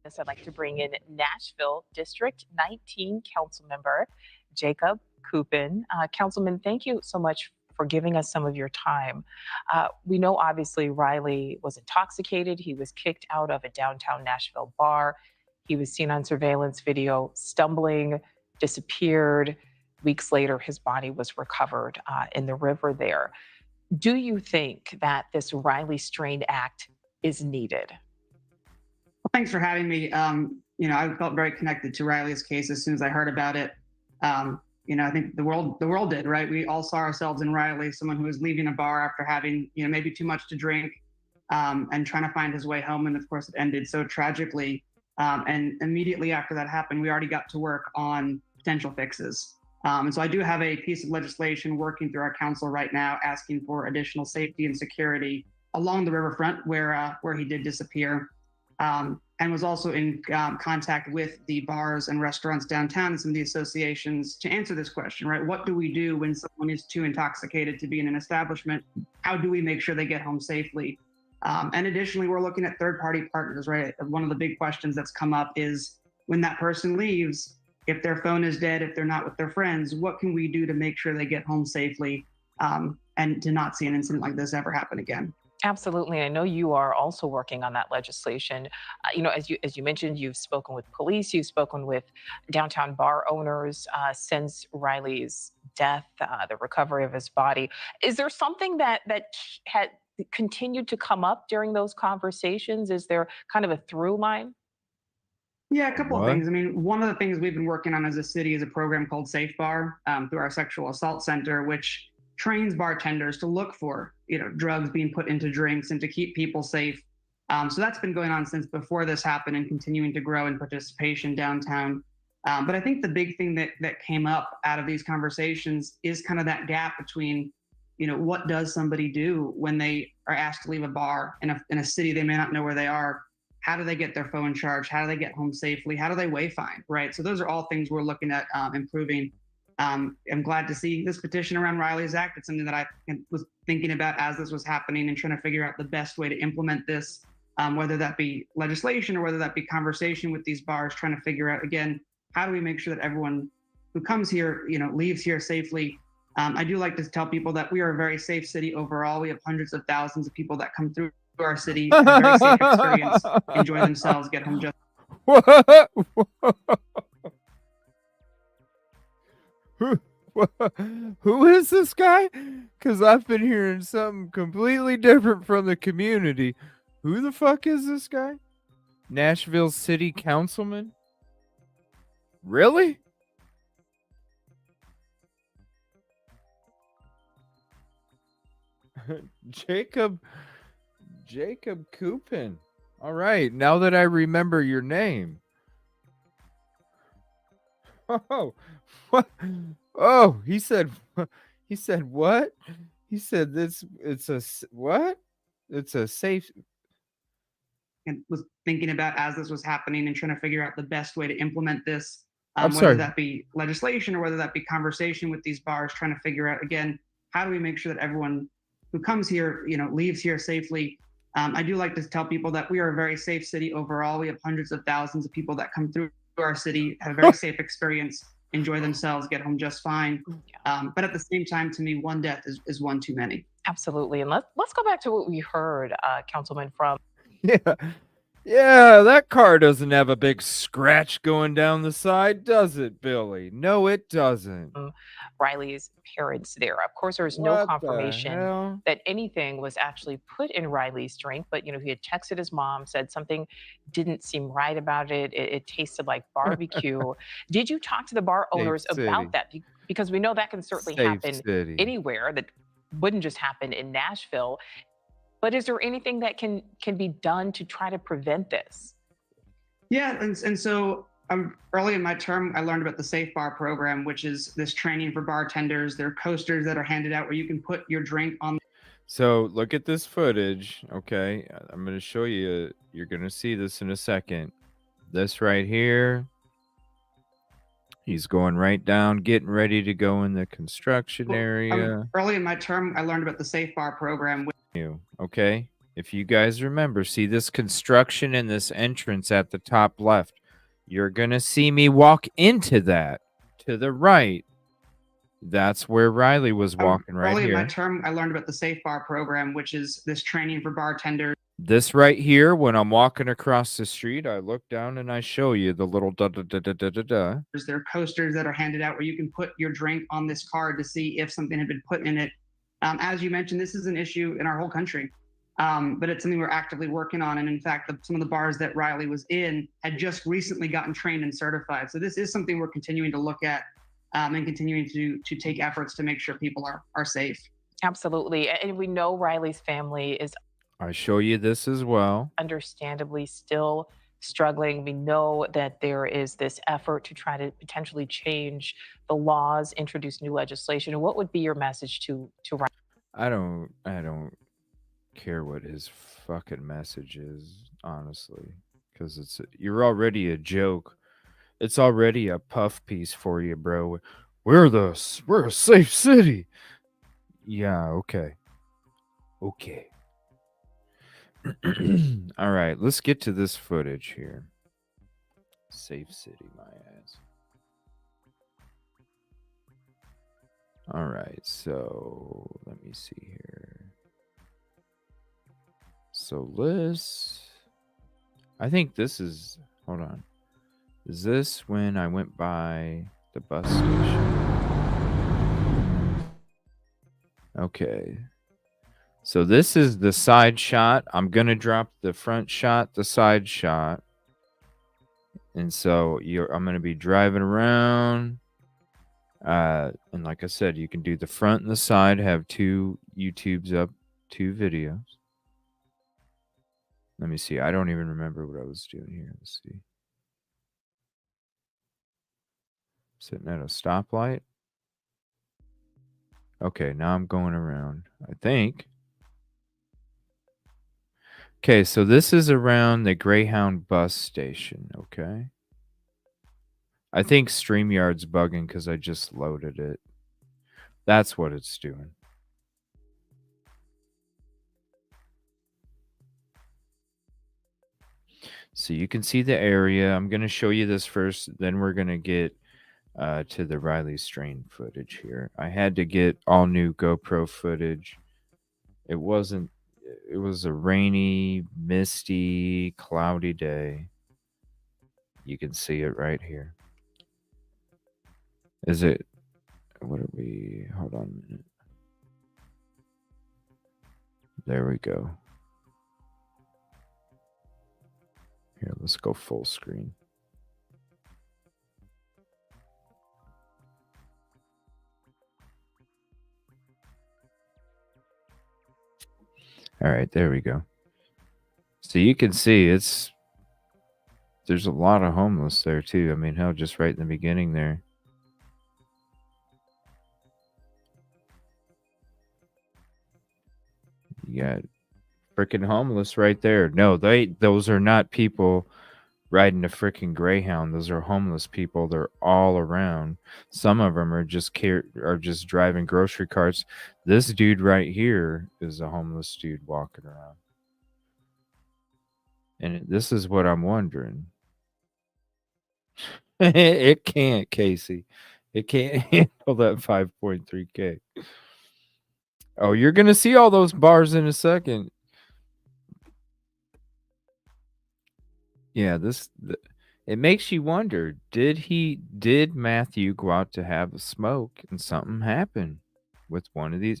I'd like to bring in Nashville District 19 Council Member Jacob Coupin. Councilman, thank you so much for giving us some of your time. We know obviously Riley was intoxicated. He was kicked out of a downtown Nashville bar. He was seen on surveillance video stumbling, disappeared. Weeks later, his body was recovered in the river there. Do you think that this Riley Strain Act is needed? Well, thanks for having me. I felt very connected to Riley's case as soon as I heard about it. I think the world did, right? We all saw ourselves in Riley, someone who was leaving a bar after having, maybe too much to drink, and trying to find his way home. And of course, it ended so tragically. And immediately after that happened, we already got to work on potential fixes. And so I do have a piece of legislation working through our council right now, asking for additional safety and security along the riverfront where he did disappear, and was also in contact with the bars and restaurants downtown and some of the associations to answer this question, right? What do we do when someone is too intoxicated to be in an establishment? How do we make sure they get home safely? And additionally, we're looking at third-party partners, right? One of the big questions that's come up is when that person leaves, if their phone is dead, if they're not with their friends, what can we do to make sure they get home safely? and to not see an incident like this ever happen again. Absolutely. I know you are also working on that legislation. As you mentioned, you've spoken with police, you've spoken with downtown bar owners since Riley's death, the recovery of his body. Is there something that had continued to come up during those conversations? Is there kind of a through line? Yeah, a couple of What? things. I mean, one of the things we've been working on as a city is a program called Safe Bar through our sexual assault center, which trains bartenders to look for, drugs being put into drinks and to keep people safe. So that's been going on since before this happened and continuing to grow in participation downtown. But I think the big thing that came up out of these conversations is kind of that gap between, what does somebody do when they are asked to leave a bar in a city they may not know where they are? How do they get their phone charged? How do they get home safely? How do they wayfind, right? So those are all things we're looking at improving. I'm glad to see this petition around Riley's Act. It's something that I was thinking about as this was happening and trying to figure out the best way to implement this, whether that be legislation or whether that be conversation with these bars, trying to figure out, again, how do we make sure that everyone who comes here, leaves here safely? I do like to tell people that we are a very safe city overall. We have hundreds of thousands of people that come through our city, have a very safe experience, enjoy themselves, get home just. What? Who is this guy? Because I've been hearing something completely different from the community. Who the fuck is this guy? Nashville City Councilman? Really? Jacob Coupin. All right, now that I remember your name. Oh, what? Oh, he said what? He said what? It's a safe. And was thinking about as this was happening and trying to figure out the best way to implement this, I'm whether sorry. that be legislation or whether that be conversation with these bars, trying to figure out, again, how do we make sure that everyone who comes here, leaves here safely? I do like to tell people that we are a very safe city overall. We have hundreds of thousands of people that come through our city, have a very safe experience, enjoy themselves, get home just fine. But at the same time, to me, one death is one too many. Absolutely. And let's go back to what we heard, Councilman, from. Yeah, that car doesn't have a big scratch going down the side, does it, Billy? No, it doesn't. Riley's parents there. Of course, there was no What the confirmation hell? that anything was actually put in Riley's drink, but he had texted his mom, said something didn't seem right about it. It tasted like barbecue. Did you talk to the bar owners City. about that? Because we know that can certainly Safe happen city. anywhere. That wouldn't just happen in Nashville. But is there anything that can be done to try to prevent this? Yeah, and so early in my term, I learned about the Safe Bar program, which is this training for bartenders. There are coasters that are handed out where you can put your drink on. So look at this footage. Okay, I'm going to show you. You're going to see this in a second. This right here. He's going right down, getting ready to go in the construction area. Early in my term, I learned about the Safe Bar program. Okay, if you guys remember, see this construction and this entrance at the top left. You're going to see me walk into that to the right. That's where Riley was walking right early here. In my term, I learned about the Safe Bar program, which is this training for bartenders. This right here, when I'm walking across the street, I look down and I show you the little da-da-da-da-da-da-da. There are coasters that are handed out where you can put your drink on this card to see if something had been put in it. As you mentioned, this is an issue in our whole country, but it's something we're actively working on. And in fact, some of the bars that Riley was in had just recently gotten trained and certified. So this is something we're continuing to look at and continuing to take efforts to make sure people are safe. Absolutely. And we know Riley's family is. I show you this as well. Understandably still struggling. We know that there is this effort to try to potentially change the laws, introduce new legislation. What would be your message to Riley? I don't care what his fucking message is, honestly, because you're already a joke. It's already a puff piece for you, bro. We're a safe city. Yeah, okay. All right, let's get to this footage here. Safe city, my ass. All right, so let me see here. So I think this is, hold on. Is this when I went by the bus station? Okay. So this is the side shot. I'm going to drop the front shot, the side shot. And so I'm going to be driving around. And like I said, you can do the front and the side, have 2 YouTubes up, 2 videos. Let me see. I don't even remember what I was doing here. Let's see. Sitting at a stoplight. Okay, now I'm going around, I think. Okay, so this is around the Greyhound bus station, okay? I think StreamYard's bugging because I just loaded it. That's what it's doing. So you can see the area. I'm going to show you this first, then we're going to get to the Riley Strain footage here. I had to get all new GoPro footage. It was a rainy, misty, cloudy day. You can see it right here. What are we? Hold on a minute. There we go. Here, let's go full screen. All right, there we go. So you can see there's a lot of homeless there too. I mean, hell, just right in the beginning there. You got freaking homeless right there. No, those are not people riding a freaking Greyhound. Those are homeless people. They're all around. Some of them are just driving grocery carts. This dude right here is a homeless dude walking around. And this is what I'm wondering. It can't, Casey. It can't handle that 5.3K. Oh, you're going to see all those bars in a second. Yeah, it makes you wonder, did Matthew go out to have a smoke and something happened with one of these?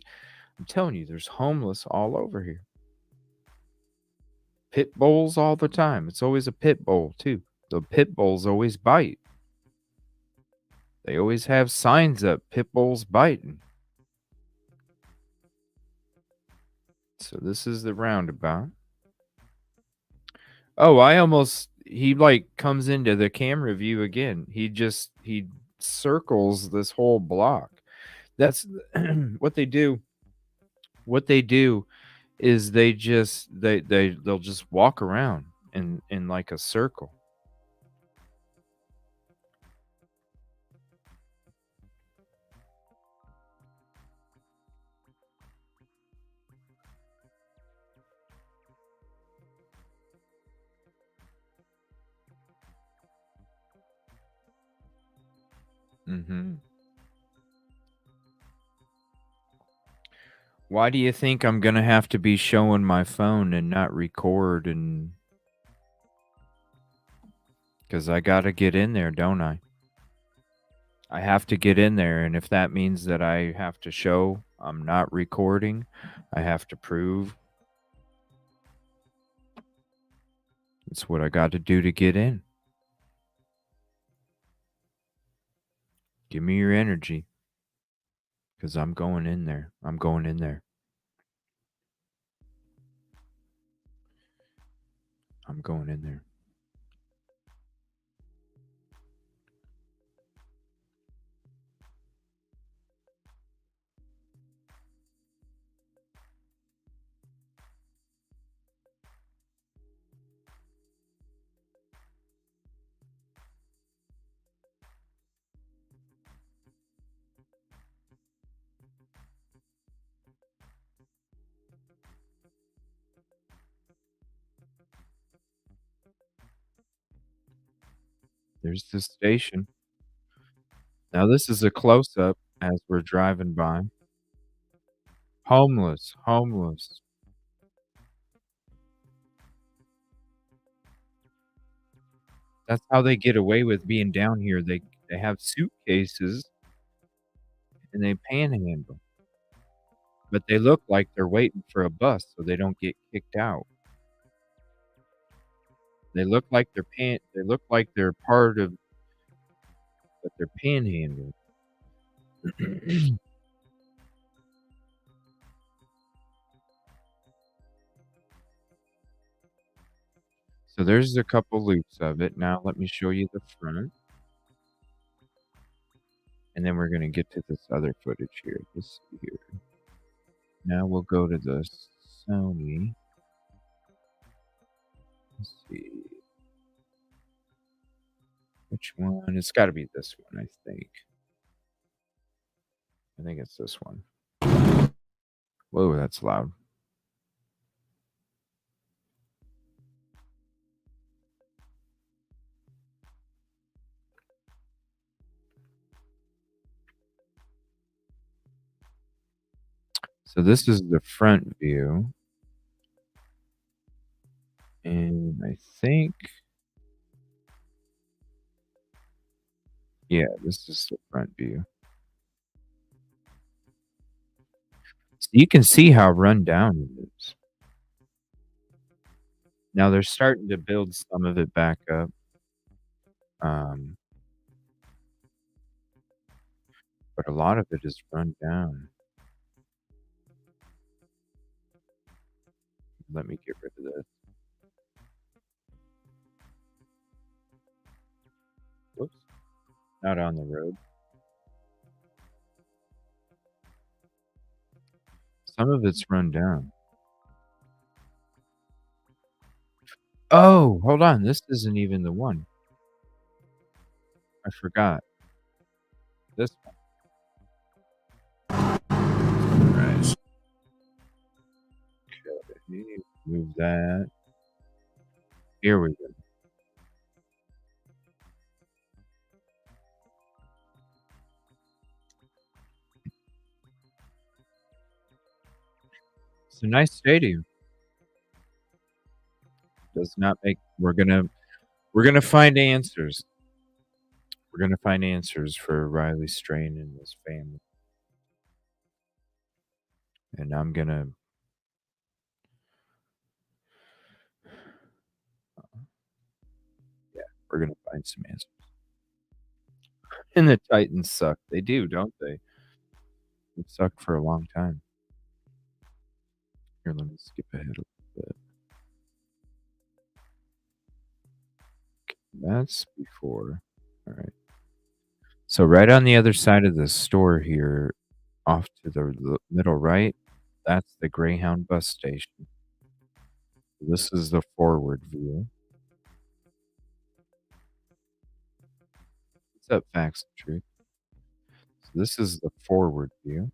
I'm telling you, there's homeless all over here. Pit bulls all the time. It's always a pit bull, too. The pit bulls always bite. They always have signs up, pit bulls biting. So this is the roundabout. Oh, he like comes into the camera view again. He circles this whole block. That's what they do. What they do is they'll just walk around in like a circle. Mm-hmm. Why do you think I'm going to have to be showing my phone and not record? And because I got to get in there, don't I? I have to get in there. And if that means that I have to show I'm not recording, I have to prove. It's what I got to do to get in. Give me your energy. Because I'm going in there. I'm going in there. I'm going in there. There's the station. Now this is a close-up. as we're driving by. Homeless. That's how they get away with being down here. They have suitcases and they panhandle. But they look like they're waiting for a bus so they don't get kicked out. They look like they're part of, but they're panhandling. So there's a couple loops of it. Now let me show you the front. And then we're going to get to this other footage here. Let's see here. Now we'll go to the Sony. Let's see. Which one? It's got to be this one, I think. I think it's this one. Whoa, that's loud. So this is the front view. And I think, yeah, this is the front view. So you can see how run down it is. Now they're starting to build some of it back up. But a lot of it is run down. Let me get rid of this. Whoops. Not on the road. Some of it's run down. Oh, hold on. This isn't even the one. I forgot. This one. Right. Okay. Move that. Here we go. It's a nice stadium. Does not make. We're gonna find answers. We're gonna find answers for Riley Strain and his family, and I'm gonna. Yeah, we're gonna find some answers. And the Titans suck. They do, don't they? They've sucked for a long time. Here, let me skip ahead a little bit. That's before. All right. So right on the other side of the store here, off to the middle right, that's the Greyhound bus station. This is the forward view. What's up, Facts and Truth? So this is the forward view.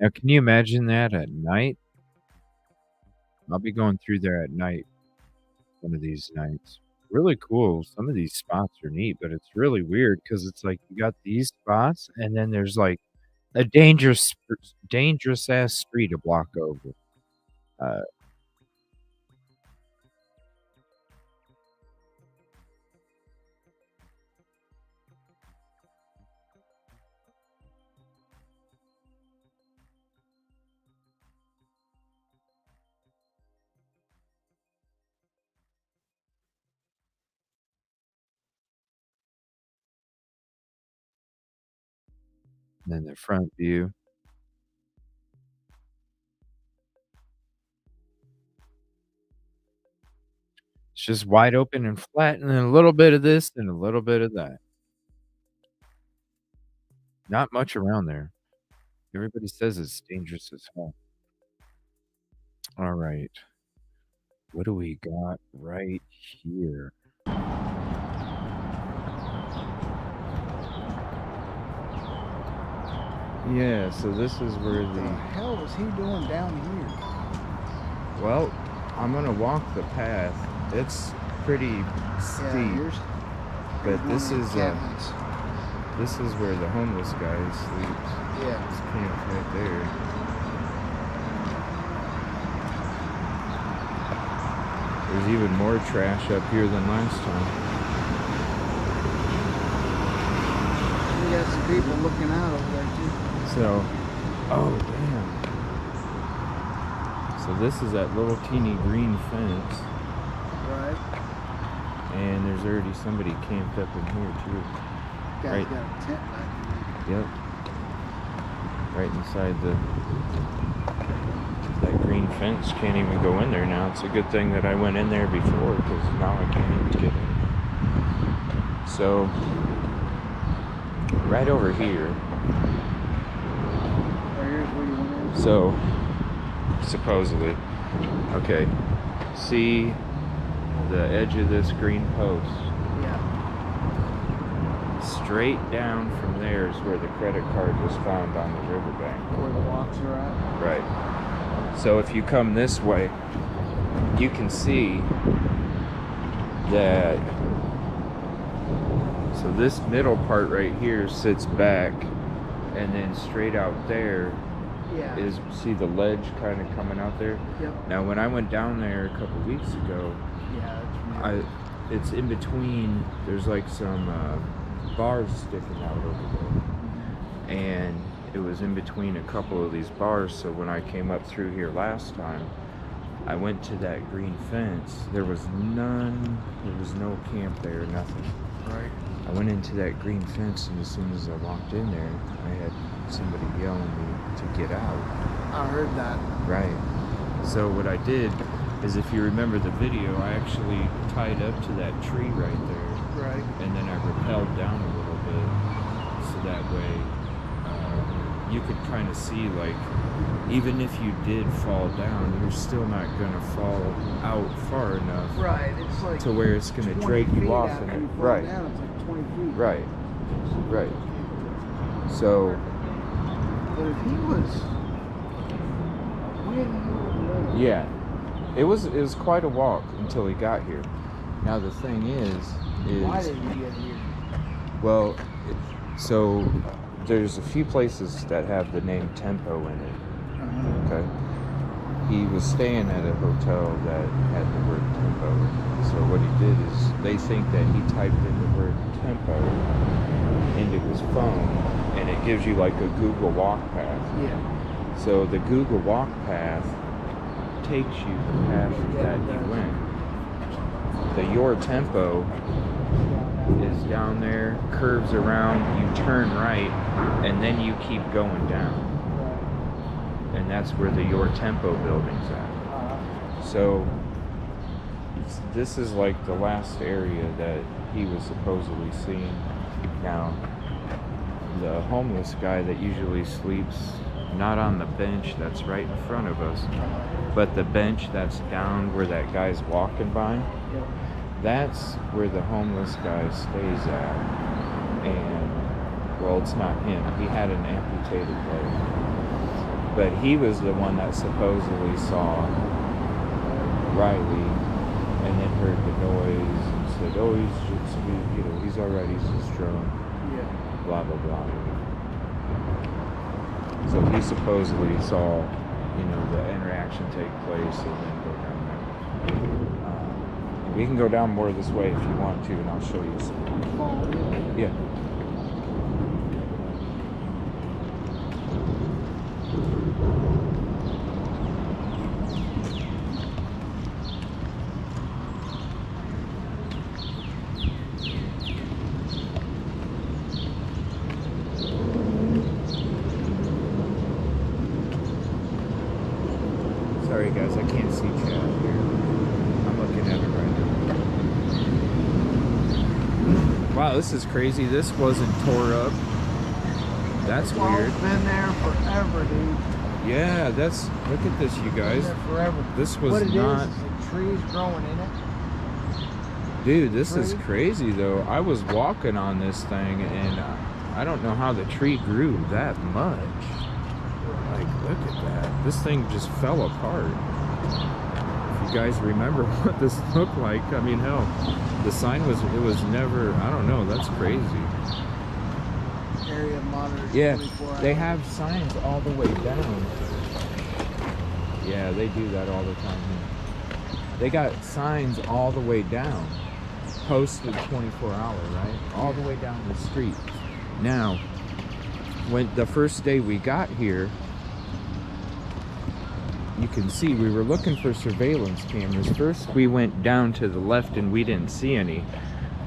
Now, can you imagine that at night? I'll be going through there at night one of these nights. Really cool. Some of these spots are neat, but it's really weird because it's like you got these spots and then there's like a dangerous ass street a block over. And then the front view. It's just wide open and flat, and then a little bit of this and a little bit of that. Not much around there. Everybody says it's dangerous as hell. All right. What do we got right here? Yeah, so this is where What the hell is he doing down here? Well, I'm gonna walk the path. It's pretty steep, but this is where the homeless guy sleeps. Yeah. It's camped right there. There's even more trash up here than last time. We got some people looking out over there too. So, oh damn. So this is that little teeny green fence. Right. And there's already somebody camped up in here too. Guy's Right. got a tent back here. Yep. Right inside that green fence. Can't even go in there now. It's a good thing that I went in there before, because now I can't even get in. So, right over here. Here's where you went in. So, supposedly, okay, see the edge of this green post? Yeah. Straight down from there is where the credit card was found on the riverbank. Where the locks are at. Right. So if you come this way, you can see that. So this middle part right here sits back, and then straight out there is, see the ledge kind of coming out there? Yep. Now when I went down there a couple weeks ago, it's in between, there's like some bars sticking out over there. And it was in between a couple of these bars, so when I came up through here last time, I went to that green fence. There was no camp there, nothing. Right. I went into that green fence, and as soon as I walked in there, I had somebody yelling at me to get out. I heard that. Right. So what I did is, if you remember the video, I actually tied up to that tree right there. Right. And then I rappelled down a little bit, so that way you could kind of see, like, even if you did fall down, you're still not going to fall out far enough. Right. It's like to where it's going to drag you off in it. Right. Down, it's like 20 feet. Right. Right. So. But if he was way in the middle of the road. Yeah. It was quite a walk until he got here. Now the thing is Why did he get here? well, so there's a few places that have the name Tempo in it. Okay. He was staying at a hotel that had the word Tempo in it. So what he did is, they think that he typed in the word Tempo into his phone, and it gives you like a Google walk path. Yeah. So the Google walk path takes you the path that you went. The Your Tempo is down there, curves around, you turn right, and then you keep going down. And that's where the Your Tempo building's at. So this is like the last area that he was supposedly seen. Now, the homeless guy that usually sleeps not on the bench that's right in front of us, but the bench that's down where that guy's walking by, that's where the homeless guy stays at. And, well, it's not him. He had an amputated leg. But he was the one that supposedly saw Riley and then heard the noise and said, oh, he's all right, he's just drunk. Blah, blah, blah. So he supposedly saw, the interaction take place and then go down there. We can go down more this way if you want to, and I'll show you some. Yeah. Sorry guys, I can't see chat here. I'm looking at it right now. Wow, this is crazy. This wasn't tore up. That's weird. It's been there forever, dude. Yeah, that's, look at this, you guys. Been there forever. This was what it not. is the trees growing in it. Dude, this is crazy though. I was walking on this thing and I don't know how the tree grew that much. Like, look at that. This thing just fell apart. If you guys remember what this looked like, I mean, hell, the sign was, it was never, I don't know, that's crazy. Area monitored. Yeah, 24 they hours. have signs all the way down. Yeah, they do that all the time here. They got signs all the way down, posted 24-hour, right? All the way down the street. Now, when the first day we got here, you can see we were looking for surveillance cameras. First, we went down to the left and we didn't see any.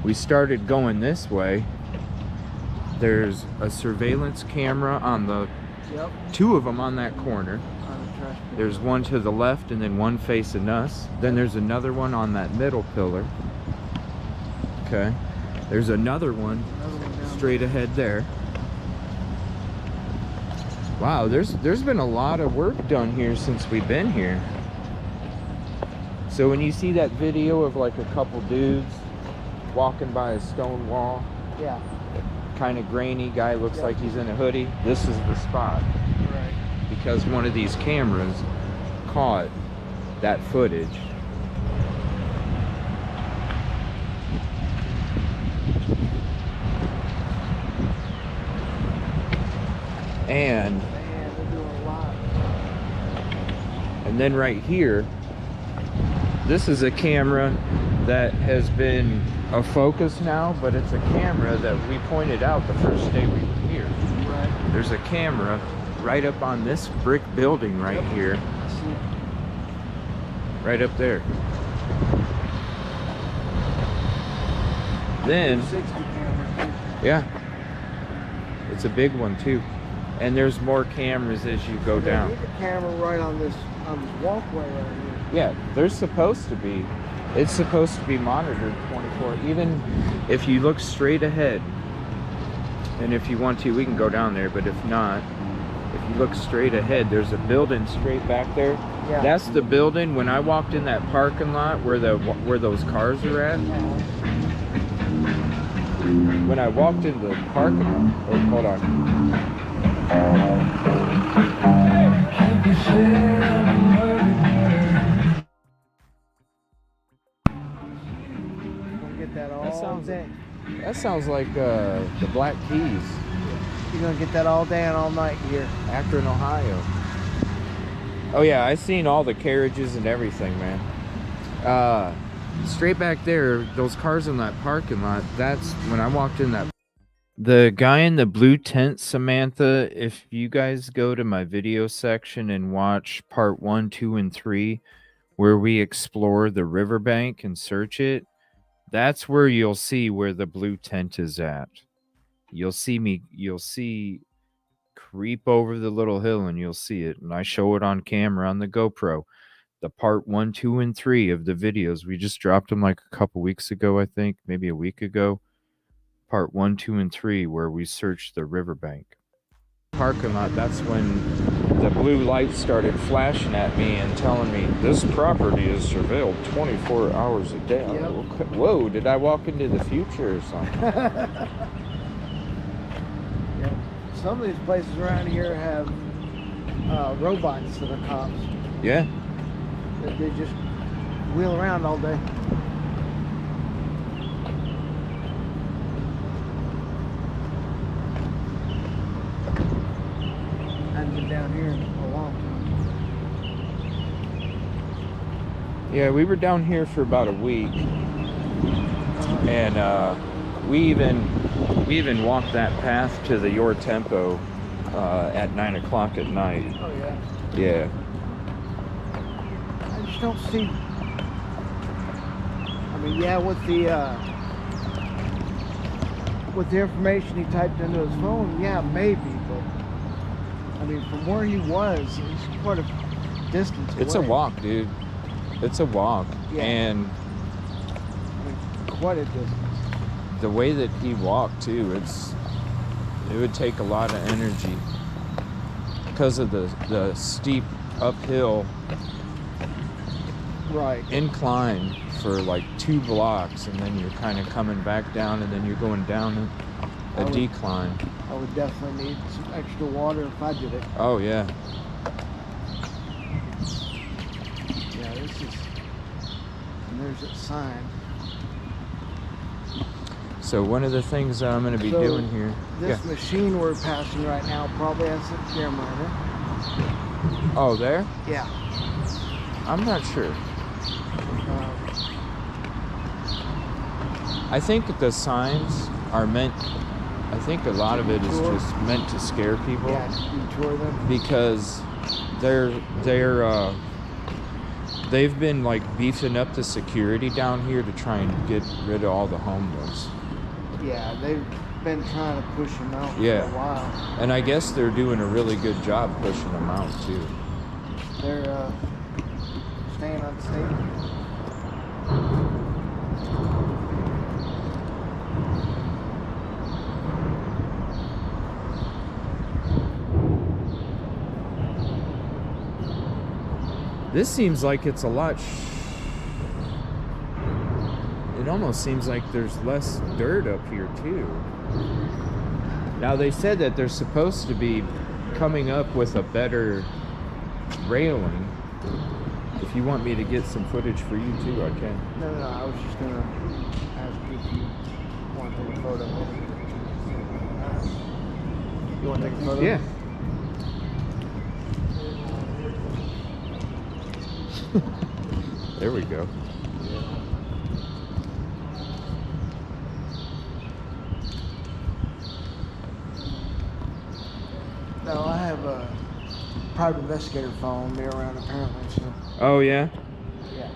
We started going this way. There's a surveillance camera on the, two of them on that corner. There's one to the left and then one facing us. Then there's another one on that middle pillar. Okay. There's another one straight ahead there. Wow, there's been a lot of work done here since we've been here. So when you see that video of like a couple dudes walking by a stone wall, Yeah. kind of grainy, guy looks like he's in a hoodie, this is the spot. Right. Because one of these cameras caught that footage. And Man, they're doing a lot. and then right here, this is a camera that has been a focus now, but it's a camera that we pointed out the first day we were here. Right. There's a camera right up on this brick building right here. I see it. Right up there. Then, 60 camera. yeah, it's a big one too. And there's more cameras as you go down. There's a camera right on this walkway right here. Yeah, there's supposed to be. It's supposed to be monitored 24. Even if you look straight ahead, and if you want to, we can go down there, but if not, if you look straight ahead, there's a building straight back there. Yeah. That's the building. When I walked in that parking lot where those cars are at, when I walked in the parking lot, oh, hold on. Gonna get that all day. That sounds like the Black Keys, You're gonna get that all day and all night here. Akron, Ohio. Oh yeah, I seen all the carriages and everything, man. Straight back there, those cars in that parking lot, that's when I walked in that. The guy in the blue tent, Samantha, if you guys go to my video section and watch part 1, 2, and 3, where we explore the riverbank and search it, that's where you'll see where the blue tent is at. You'll see creep over the little hill and you'll see it. And I show it on camera on the GoPro. The part 1, 2, and 3 of the videos. We just dropped them like a couple weeks ago, I think, maybe a week ago. Part 1, 2, and 3, where we searched the riverbank. Parking lot, that's when the blue lights started flashing at me and telling me, this property is surveilled 24 hours a day. Yep. Whoa, did I walk into the future or something? Yeah. Some of these places around here have robots that are cops. Yeah. They just wheel around all day. I haven't been down here in a long time. Yeah, we were down here for about a week. And we even walked that path to the Your Tempo at 9 o'clock at night. Oh yeah. Yeah. I just don't see. I mean, yeah, with the information he typed into his phone, yeah, maybe, but I mean, from where he was, it's quite a distance away. It's a walk, dude. It's a walk. Yeah. And I mean, quite a distance. the way that he walked too, it would take a lot of energy. because of the steep uphill incline for like 2 blocks, and then you're kind of coming back down, and then you're going down a decline. I would definitely need some extra water if I did it. Oh yeah. Yeah, this is, and there's a sign. So one of the things that I'm going to be doing here. This machine we're passing right now probably has a camera in it. Oh, there? Yeah. I'm not sure. I think the signs are meant, I think a lot of it is just meant to scare people. Yeah, deter them. Because they've been like beefing up the security down here to try and get rid of all the homeless. Yeah, they've been trying to push them out for Yeah. a while. And I guess they're doing a really good job pushing them out too. They're staying unsafe. This seems like it's a lot. It almost seems like there's less dirt up here too. Now they said that they're supposed to be coming up with a better railing. If you want me to get some footage for you too, I can. No, I was just gonna ask if you want to take a photo. You want to take a photo? Yeah. There we go. No, I have a private investigator following me around apparently, so. Oh yeah? Yeah.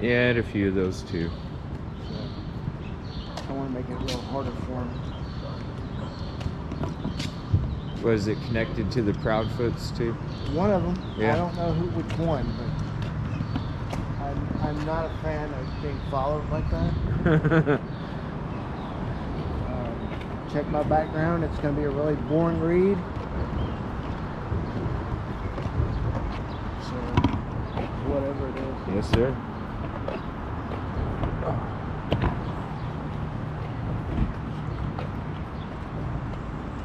Yeah, I had a few of those too. I want to make it a little harder for him. Was it connected to the Proudfoots too? One of them. Yeah. I don't know which one, but I'm not a fan of being followed like that. Check my background. It's going to be a really boring read. So, whatever it is. Yes, sir.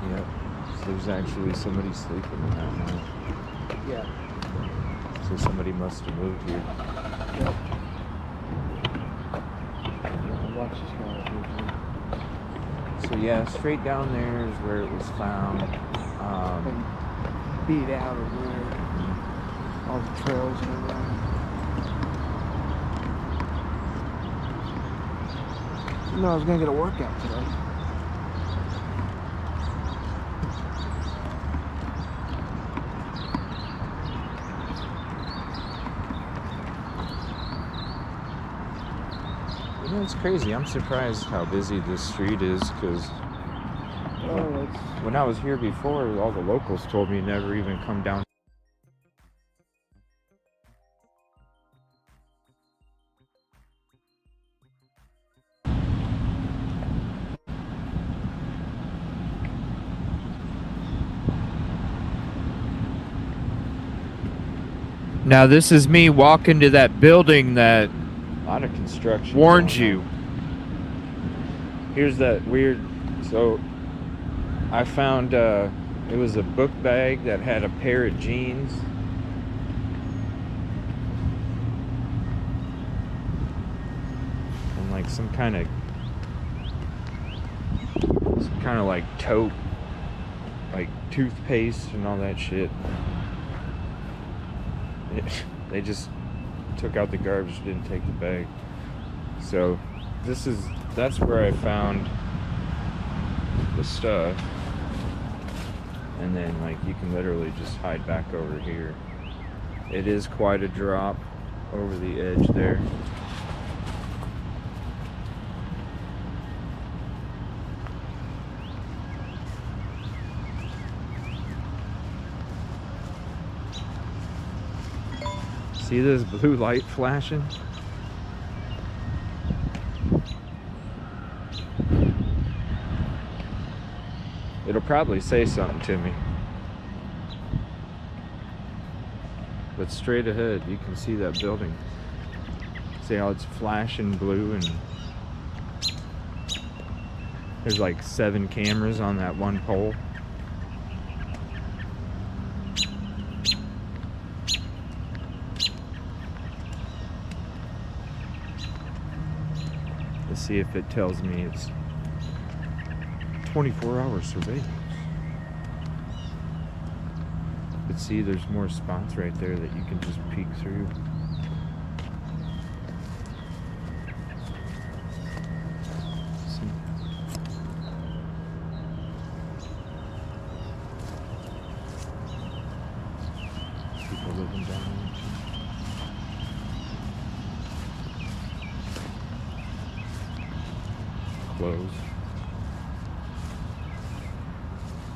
Yep. So there's actually somebody sleeping in that night. Yeah. So somebody must have moved here. Yep. Watch this guy up here too. So yeah, straight down there is where it was found. And beat out over there. All the trails and everything. No, I was gonna get a workout today. You know, it's crazy. I'm surprised how busy this street is because when I was here before, all the locals told me never even come down. Now this is me walking to that building that A lot of construction. warned going you. Here's that weird. So I found it was a book bag that had a pair of jeans. And like some kind of like tote, like toothpaste and all that shit. They just took out the garbage, didn't take the bag. So that's where I found the stuff. And then like you can literally just hide back over here. It is quite a drop over the edge there. See this blue light flashing? It'll probably say something to me. but straight ahead, you can see that building. See how it's flashing blue, and there's like 7 cameras on that one pole. Let's see if it tells me it's 24-hour surveillance. But see, there's more spots right there that you can just peek through. See? People living down there. Clothes.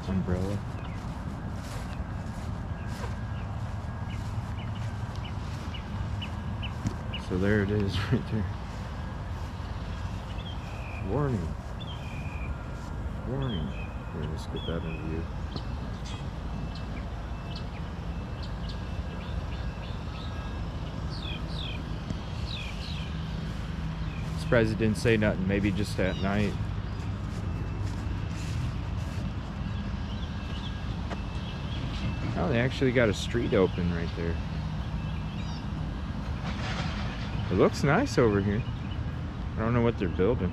Umbrella. So there it is right there. Warning. Warning. Here, let's get that in view. Surprised it didn't say nothing. Maybe just at night. Oh, they actually got a street open right there. It looks nice over here. I don't know what they're building.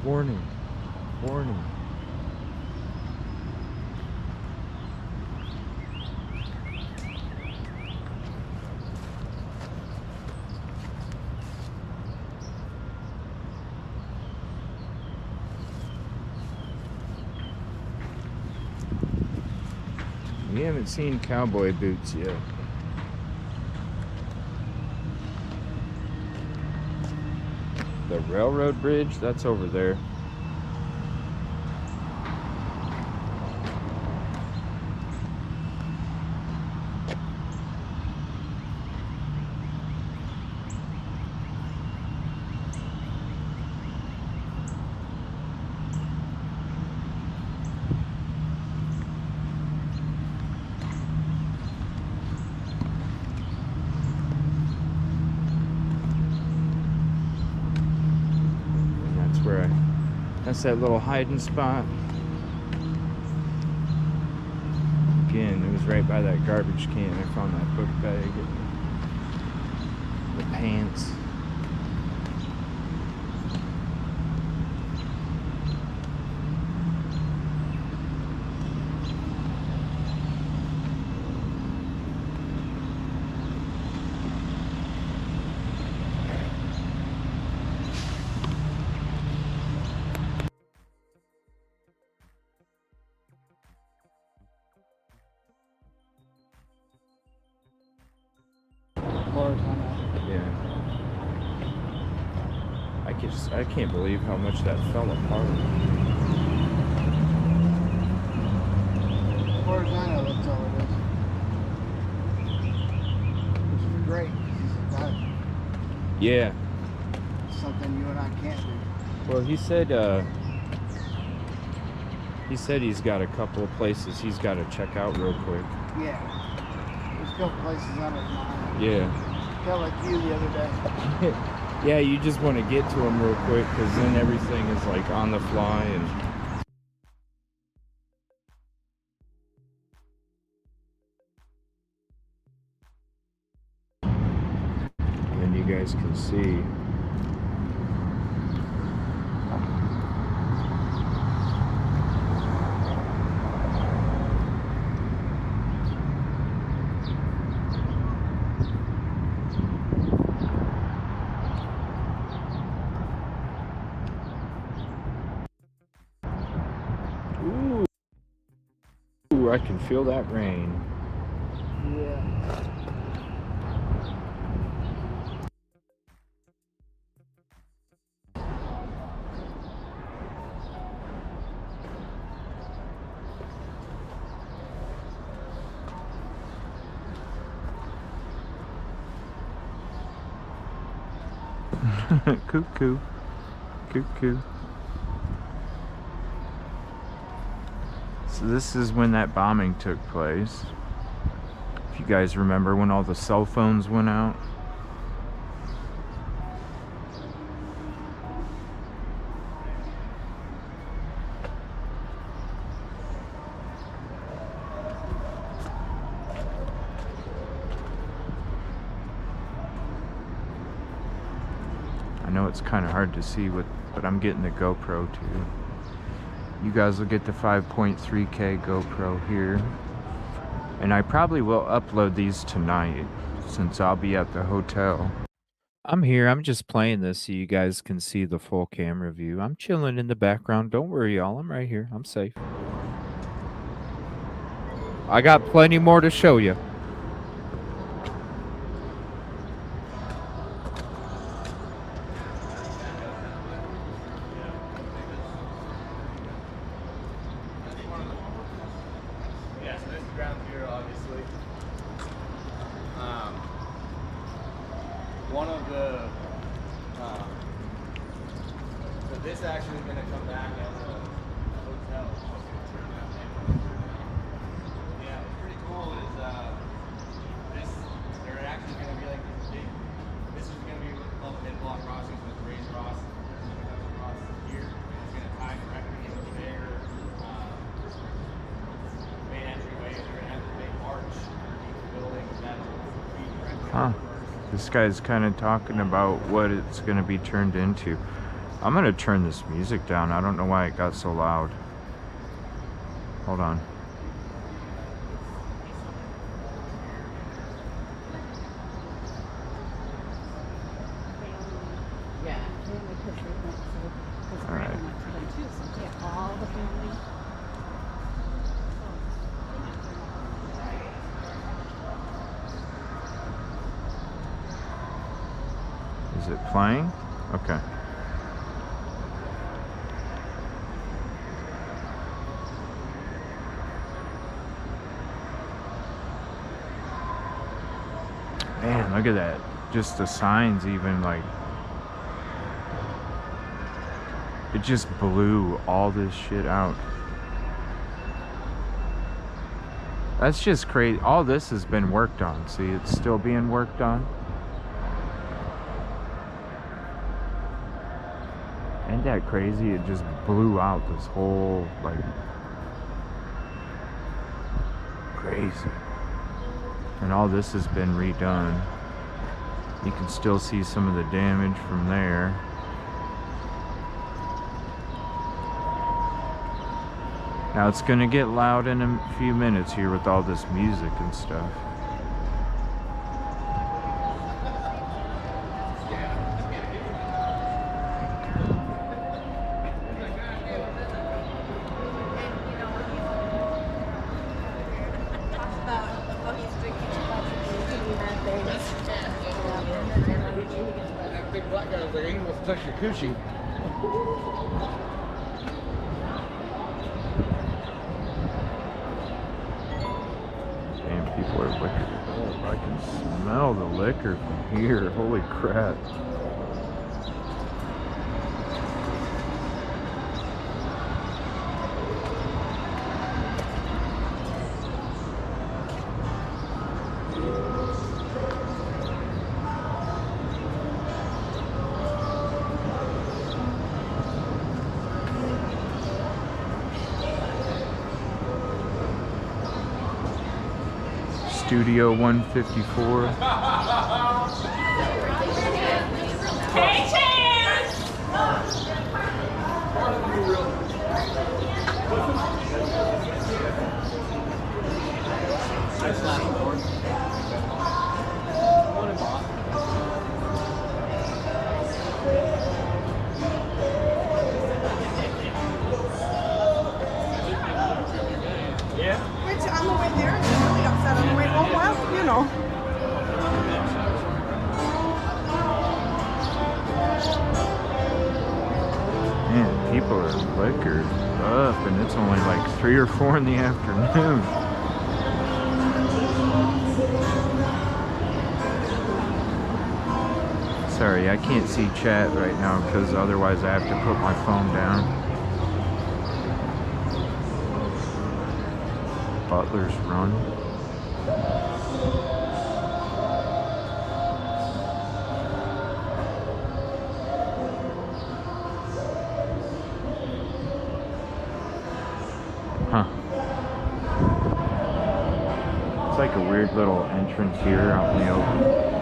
Warning. Warning. We haven't seen cowboy boots yet. The railroad bridge, that's over there. That's that little hiding spot. Again, it was right by that garbage can. I found that book bag, the pants. Yeah. I can't believe how much that fell apart. As far as I know, that's all it is. Which is great. Yeah. It's something you and I can't do. Well, he said he's got a couple of places he's got to check out real quick. Yeah. There's a couple places on his mind. Yeah. Kind of like you the other day. Yeah, you just want to get to them real quick because then everything is like on the fly and you guys can see. Ooh, I can feel that rain. Yeah. Cuckoo. Cuckoo. So this is when that bombing took place. If you guys remember when all the cell phones went out. I know it's kind of hard to see but I'm getting the GoPro too. You guys will get the 5.3K GoPro here. And I probably will upload these tonight since I'll be at the hotel. I'm here. I'm just playing this so you guys can see the full camera view. I'm chilling in the background. Don't worry, y'all. I'm right here. I'm safe. I got plenty more to show you. One of the, so this actually is going to come back as a hotel. Yeah, what's pretty cool is this, they're actually going to be like this big, this is going to be what they call the mid-block crossings with raised cross. Across here, it's going to tie directly into their main entryway. They're going to have this big arch underneath the building that will be directly This guy's kind of talking about what it's going to be turned into. I'm going to turn this music down. I don't know why it got so loud. Hold on. All right. Is it playing? Okay. Man, look at that. Just the signs even like... It just blew all this shit out. That's just crazy. All this has been worked on. See, it's still being worked on. Ain't that crazy? It just blew out this whole, like, crazy. And all this has been redone. You can still see some of the damage from there. Now it's gonna get loud in a few minutes here with all this music and stuff. That big black guy was like, he wants to touch your coochie. Damn, people are liquored up. I can smell the liquor from here. Holy crap. Studio 154. Hey, Chance! Yeah? Which on the way there, he's really upset on the way home. Well, you know. Man, people are liquored up, and it's only like 3 or 4 in the afternoon. Sorry, I can't see chat right now because otherwise I have to put my phone down. Butler's Run. Huh. It's like a weird little entrance here out in the open.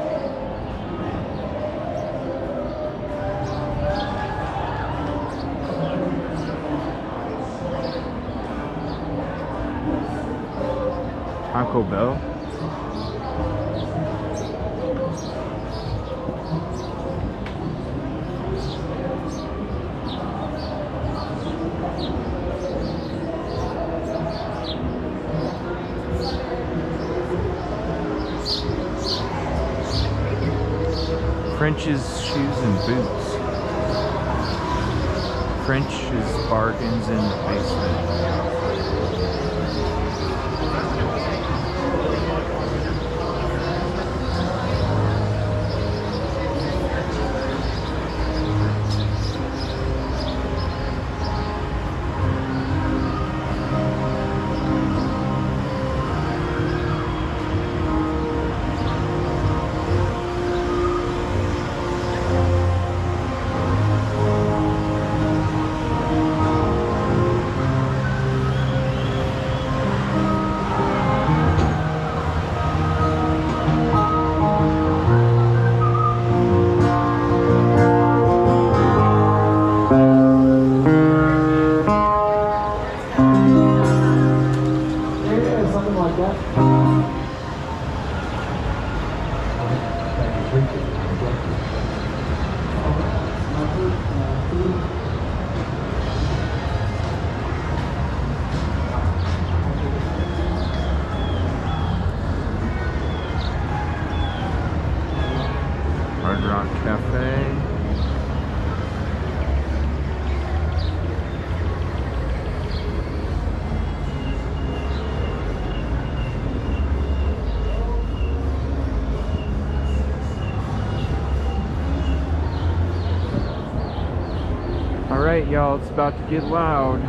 Taco Bell. French's Shoes and Boots. French's Bargains in the Basement. Hard Rock Cafe. All right, y'all, it's about to get loud.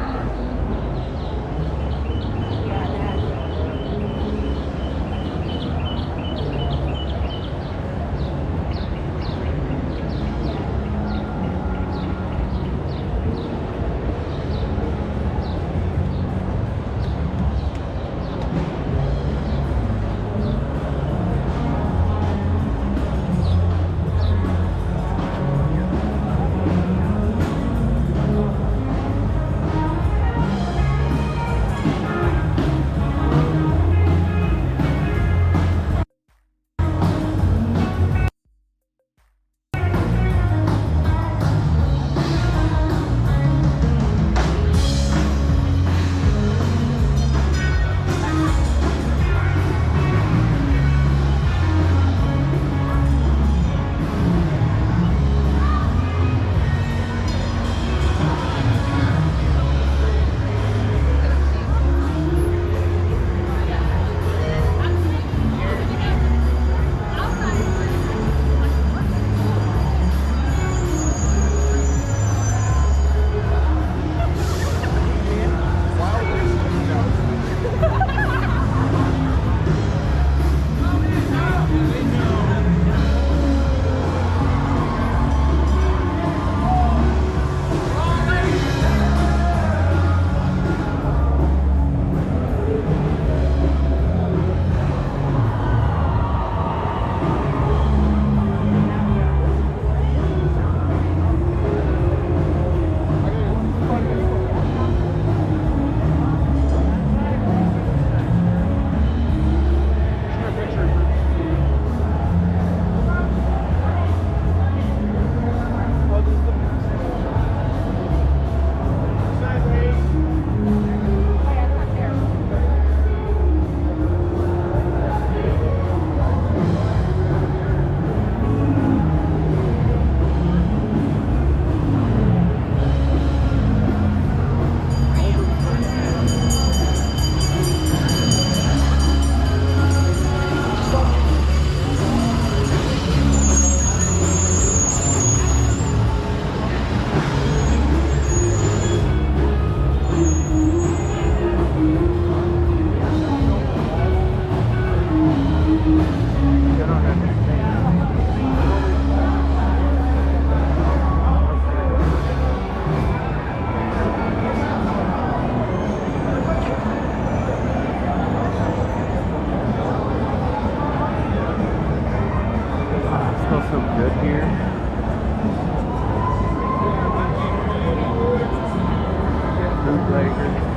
Baker.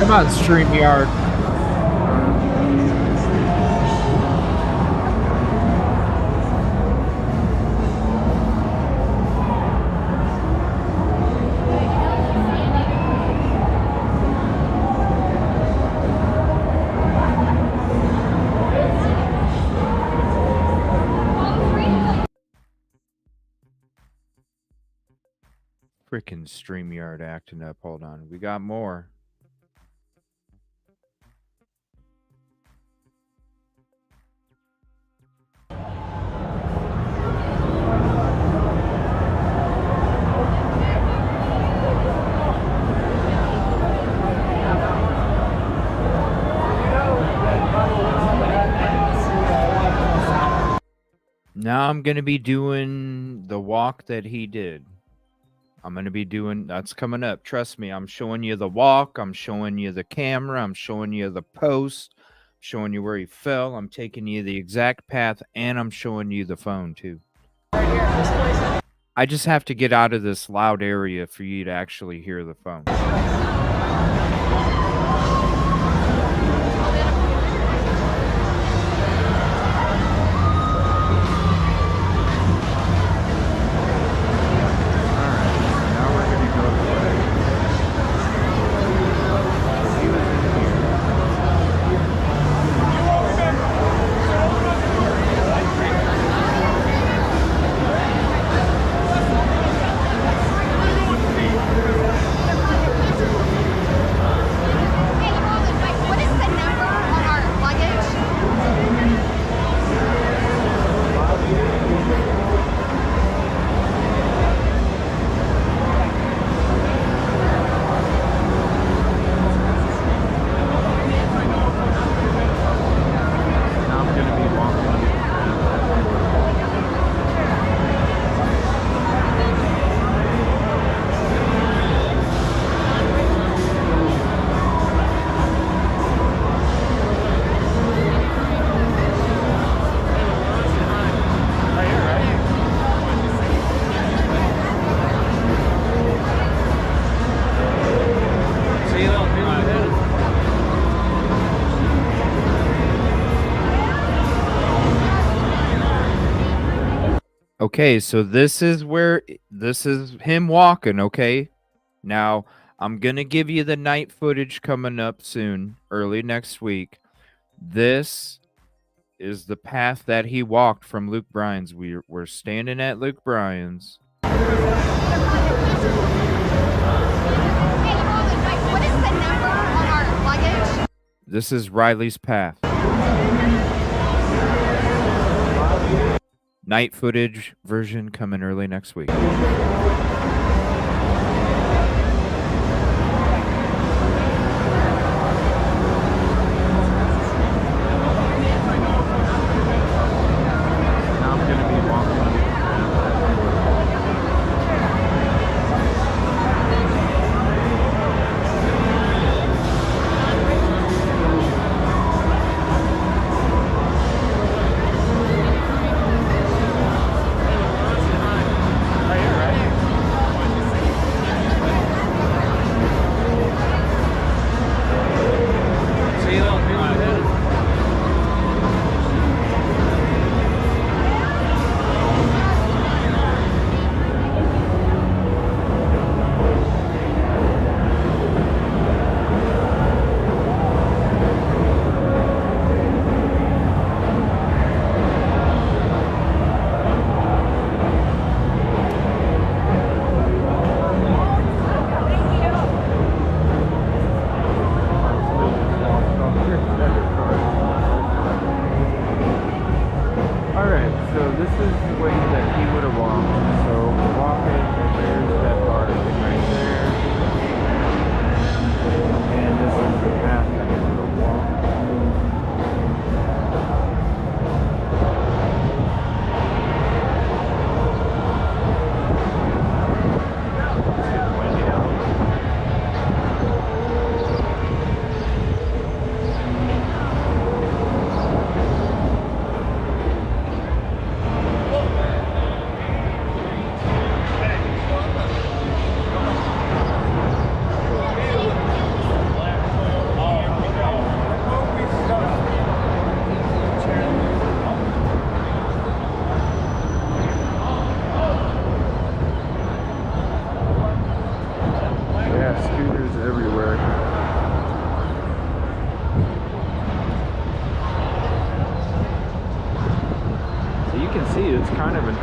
Come on, StreamYard. Freaking StreamYard acting up. Hold on. We got more. Now I'm going to be doing the walk that he did. I'm going to be doing, that's coming up. Trust me, I'm showing you the walk. I'm showing you the camera. I'm showing you the post. Showing you where he fell. I'm taking you the exact path, and I'm showing you the phone too. I just have to get out of this loud area for you to actually hear the phone. Okay, so this is him walking, okay? Now, I'm going to give you the night footage coming up soon, early next week. This is the path that he walked from Luke Bryan's. We're standing at Luke Bryan's. What is the number on our luggage? This is Riley's path. Night footage version coming early next week.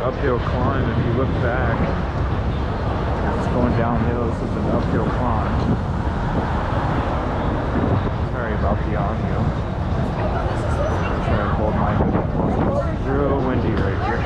uphill climb. If you look back, it's going downhill. This is an uphill climb. Sorry about the audio. Try to hold my hoodie close. It's real windy right here.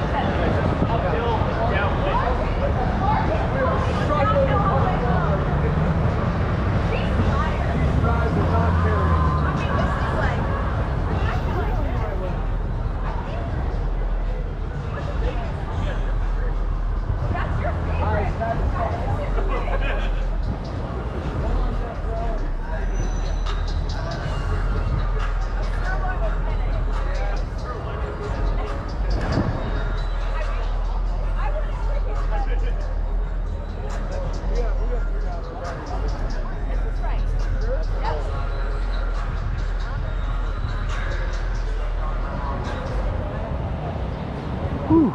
Whew.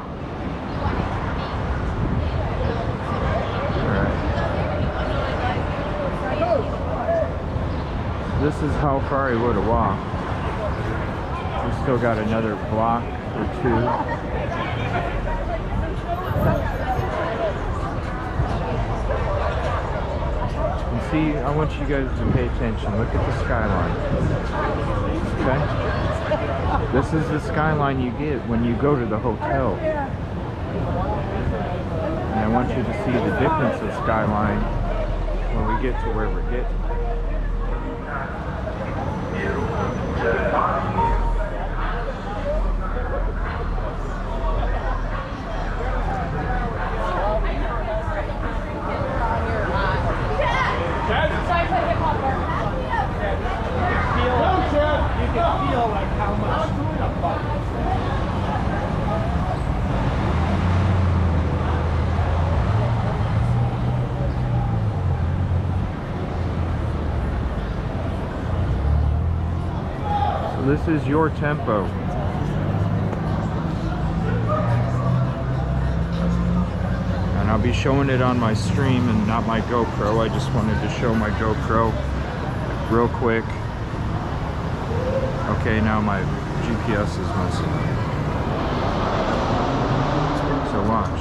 This is how far he would have walked. We still got another block or two. And see, I want you guys to pay attention. Look at the skyline. Okay? This is the skyline you get when you go to the hotel. And I want you to see the difference of skyline when we get to where we're getting. You can feel like how much. So this is your tempo. And I'll be showing it on my stream and not my GoPro. I just wanted to show my GoPro real quick. Okay, now my GPS is missing. So watch.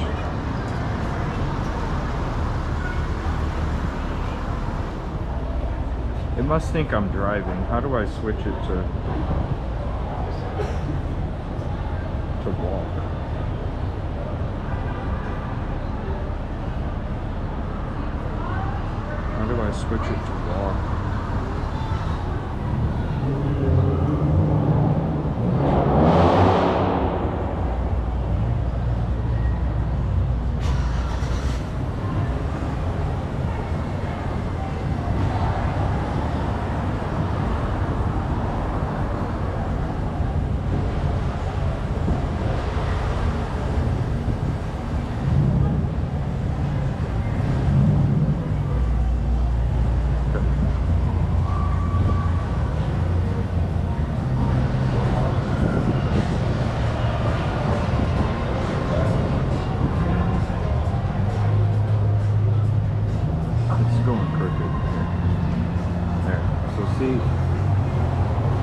It must think I'm driving. How do I switch it to walk? How do I switch it to walk?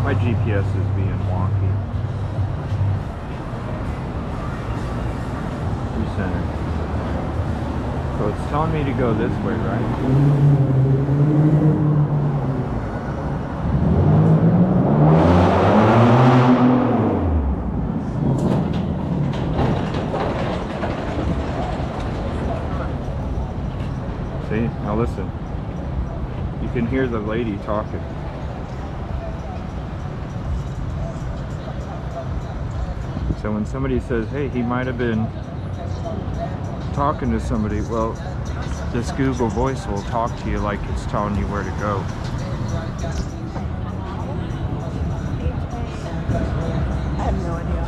My GPS is being wonky. Recenter. So it's telling me to go this way, right? See? Now listen. You can hear the lady talking. So when somebody says, hey, he might have been talking to somebody, well, this Google Voice will talk to you like it's telling you where to go. I have no idea.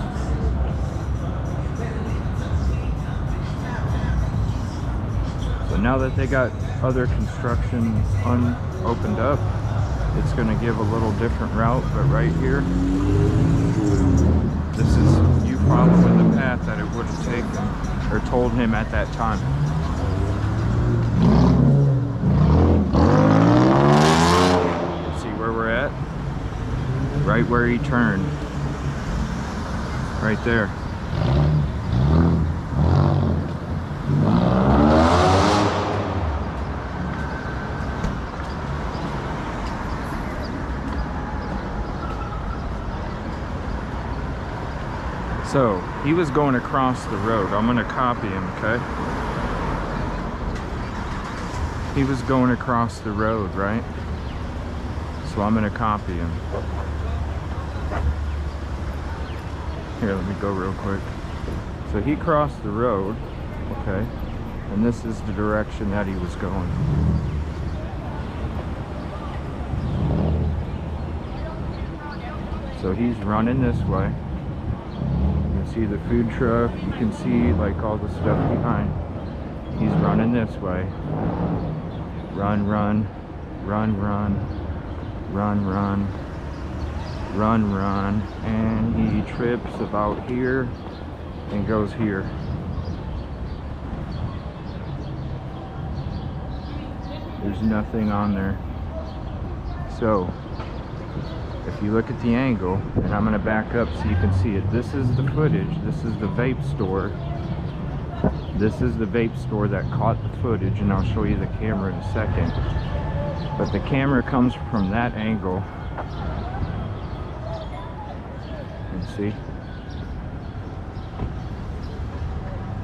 So now that they got other construction opened up, it's going to give a little different route, but right here, this is you following the path that it would have taken, or told him at that time. See where we're at? Right where he turned. Right there. So he was going across the road. I'm gonna copy him, okay? He was going across the road, right? So I'm gonna copy him. Here, let me go real quick. So he crossed the road, okay? And this is the direction that he was going. So he's running this way. You can see the food truck. You can see like all the stuff behind. He's running this way. Run, run, run, run, run, run, run, run. And he trips about here and goes here. There's nothing on there. So if you look at the angle, and I'm going to back up so you can see it. This is the footage. This is the vape store. This is the vape store that caught the footage, and I'll show you the camera in a second. But the camera comes from that angle. And see?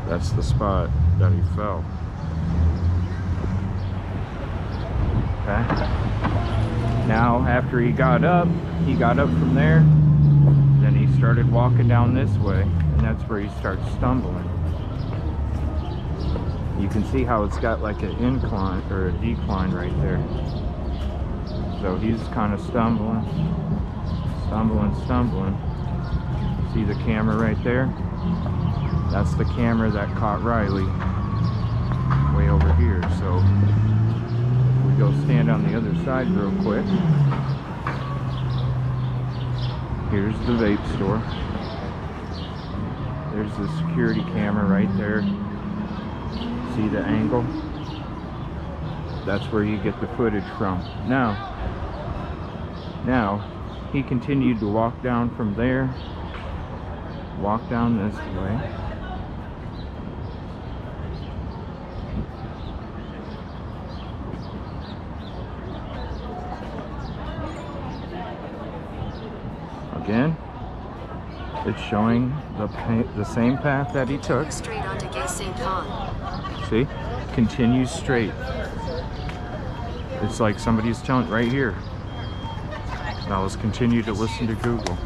That's the spot that he fell. Okay. Now, after he got up from there, then he started walking down this way, and that's where he starts stumbling. You can see how it's got like an incline or a decline right there. So he's kind of stumbling. See the camera right there? That's the camera that caught Riley way over here. So we go stand on the other side real quick. Here's the vape store. There's the security camera right there. See the angle? That's where you get the footage from. Now he continued to walk down from there, walk down this way. Again, it's showing the same path that he took. Straight onto Gay St. Con. See? Continues straight. It's like somebody's telling right here. Now let's continue to listen to Google.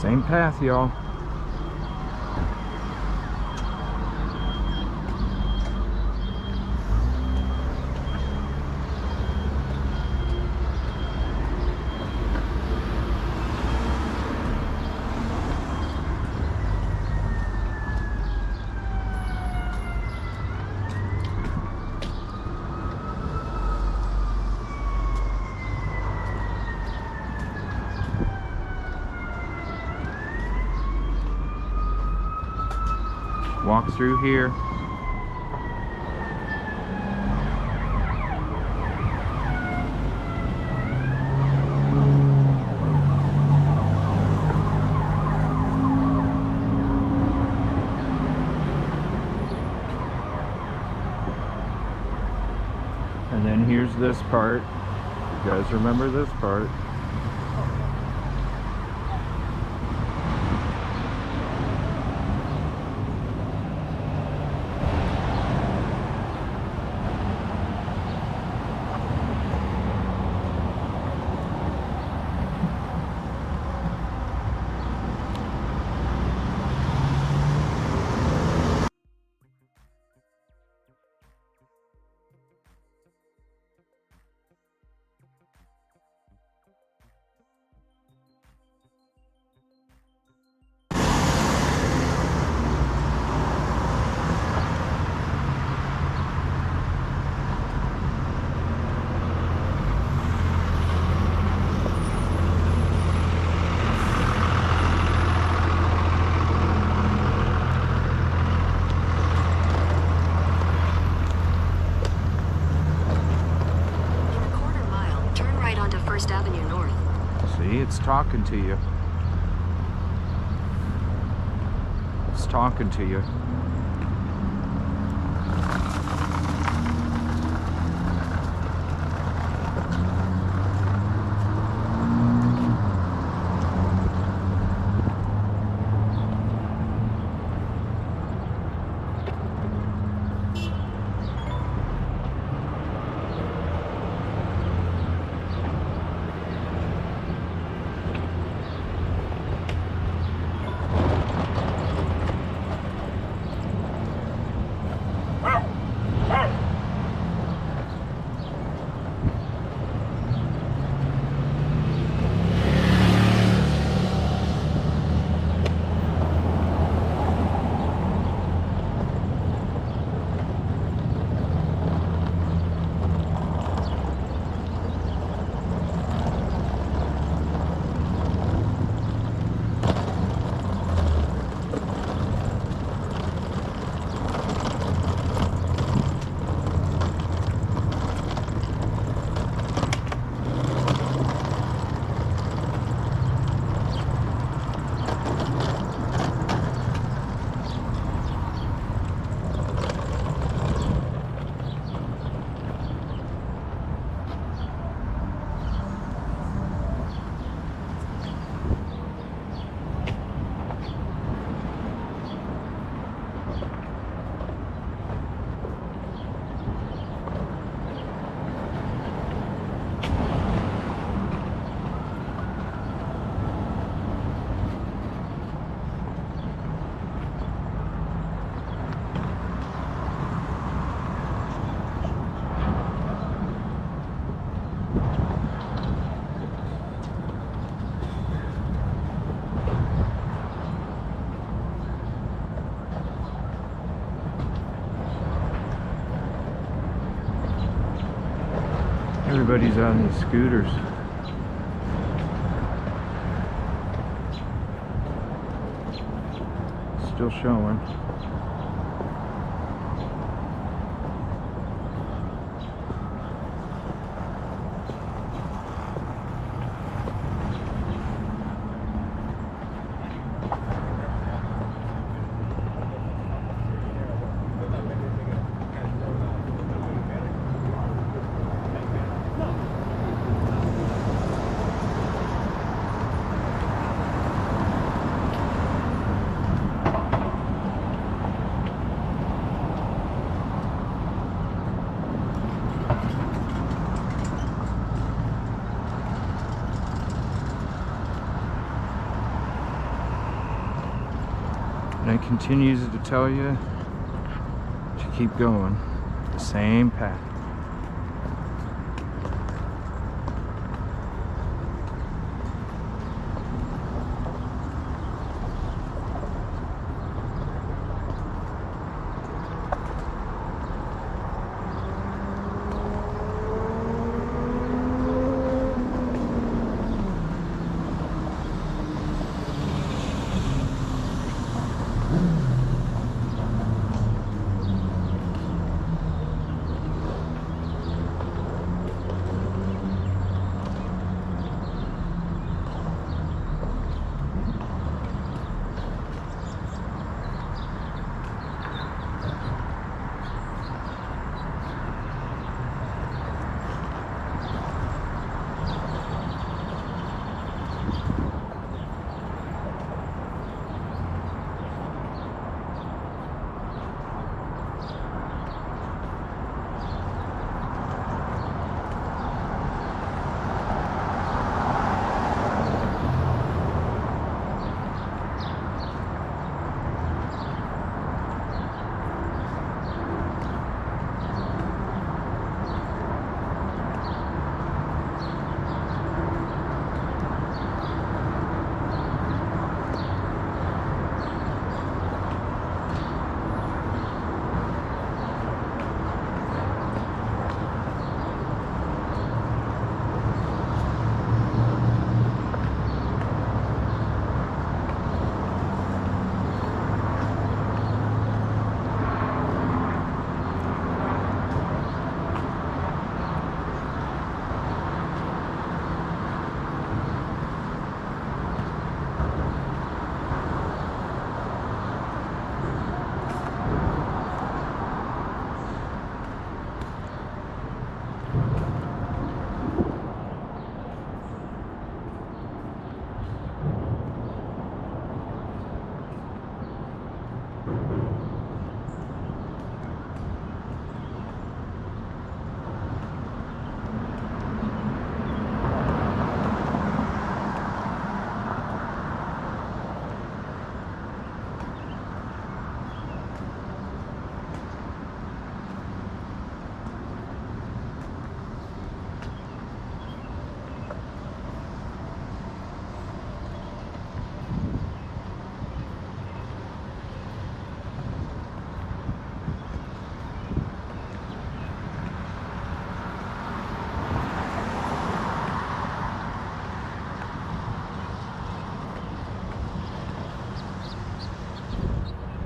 Same path, y'all. Walk through here. And then here's this part. You guys remember this part? it's talking to you. It's talking to you. Everybody's on the scooters. Still showing. And it continues to tell you to keep going the same path.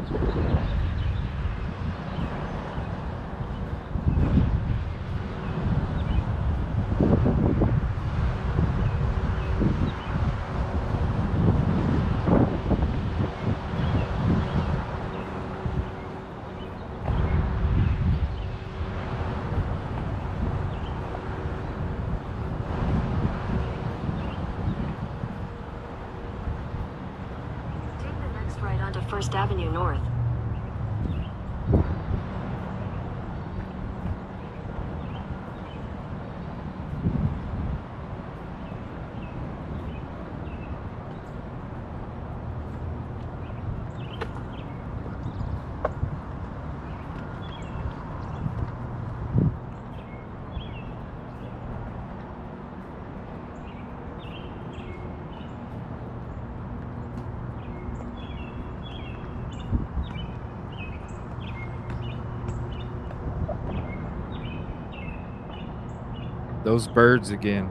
Take the next right onto First Avenue North. Those birds again.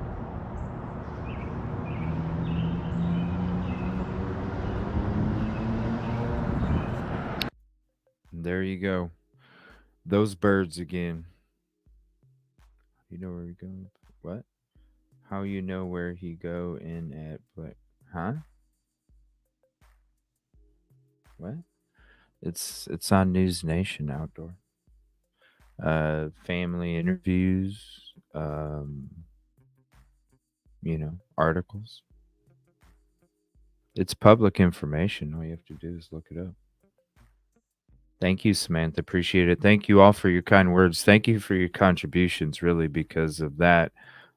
There you go. Those birds again. You know where he go? What? How you know where he go in at? But huh? What? It's on News Nation Outdoor. Family interviews. Articles. It's public information. All you have to do is look it up. Thank you, Samantha. Appreciate it. Thank you all for your kind words. Thank you for your contributions. Really, because of that,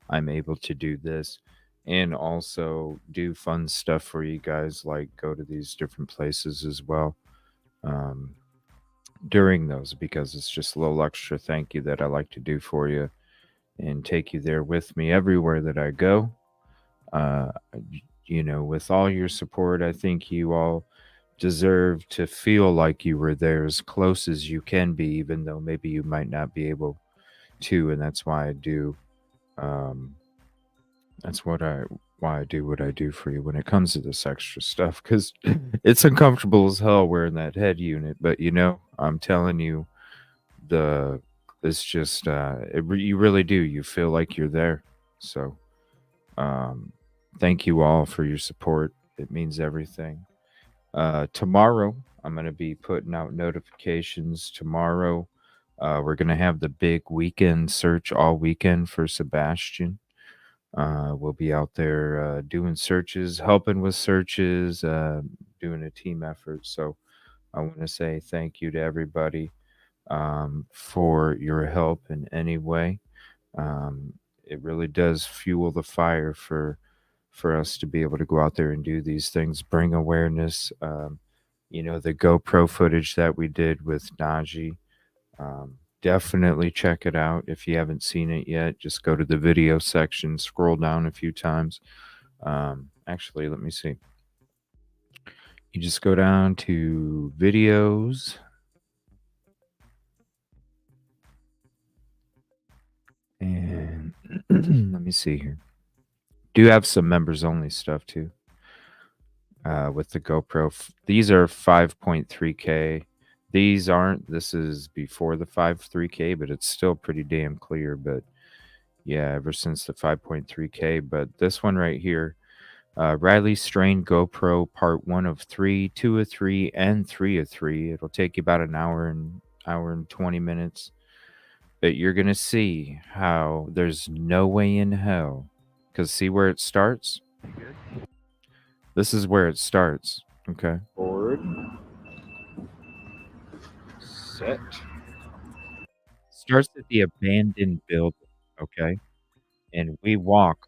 I'm able to do this and also do fun stuff for you guys, like go to these different places as well during those, because it's just a little extra thank you that I like to do for you and take you there with me everywhere that I go. With all your support, I think you all deserve to feel like you were there as close as you can be, even though maybe you might not be able to. And that's why I do. That's why I do what I do for you when it comes to this extra stuff, because it's uncomfortable as hell wearing that head unit. But I'm telling you, it's just you really do. You feel like you're there. So thank you all for your support. It means everything. Tomorrow, I'm going to be putting out notifications. Tomorrow, we're going to have the big weekend search all weekend for Sebastian. We'll be out there doing searches, helping with searches, doing a team effort. So I want to say thank you to everybody for your help in any way. It really does fuel the fire for us to be able to go out there and do these things, bring awareness. The GoPro footage that we did with Najee, definitely check it out. If you haven't seen it yet, just go to the video section, scroll down a few times. Actually, let me see. You just go down to videos. And let me see here. Do have some members only stuff too. With the GoPro. These are 5.3K. These aren't. This is before the 5.3K, but it's still pretty damn clear. But yeah, ever since the 5.3K. But this one right here, Riley Strain GoPro Part 1 of 3, 2 of 3, and 3 of 3. It'll take you about an hour and 20 minutes. But you're gonna see how there's no way in hell. Because see where it starts? This is where it starts. Okay. Forward. Set. Starts at the abandoned building. Okay. And we walk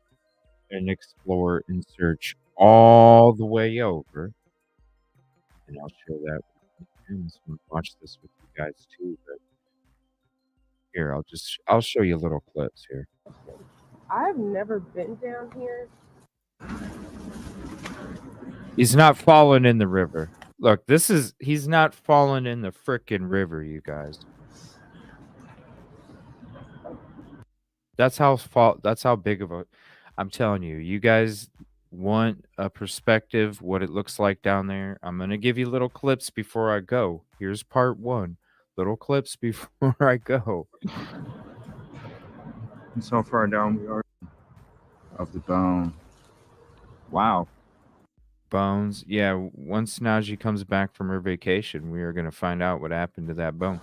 and explore and search all the way over. And I'll show that. I'm just gonna watch this with you guys too. But here, I'll show you little clips here. I've never been down here. He's not falling in the river. Look, he's not falling in the frickin' river, you guys. That's how big of a, I'm telling you, you guys, want a perspective what it looks like down there, I'm going to give you little clips before I go. Here's part 1. Little clips before I go. That's how far down we are of the bone. Wow. Bones. Yeah, once Najee comes back from her vacation, we are going to find out what happened to that bone.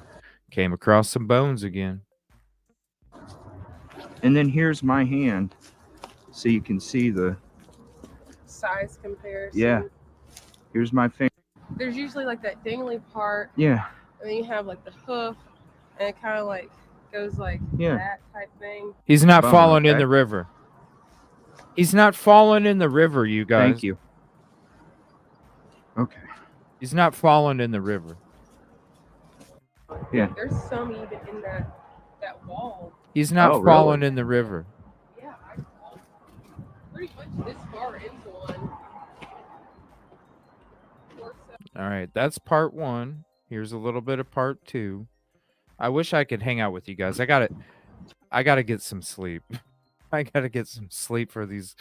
Came across some bones again. And then here's my hand, so you can see the Size comparison. Yeah. Here's my finger. There's usually like that dangly part. Yeah. And then you have like the hoof, and it kind of like goes like that type thing. He's not Bone, falling in okay. the river. He's not falling in the river, you guys. Thank you. Okay. He's not falling in the river. Yeah. There's some even in that wall. He's not falling in the river. Yeah, I pretty much this far into one. All right, that's part 1. Here's a little bit of part 2. I wish I could hang out with you guys. I gotta get some sleep. I gotta get some sleep for these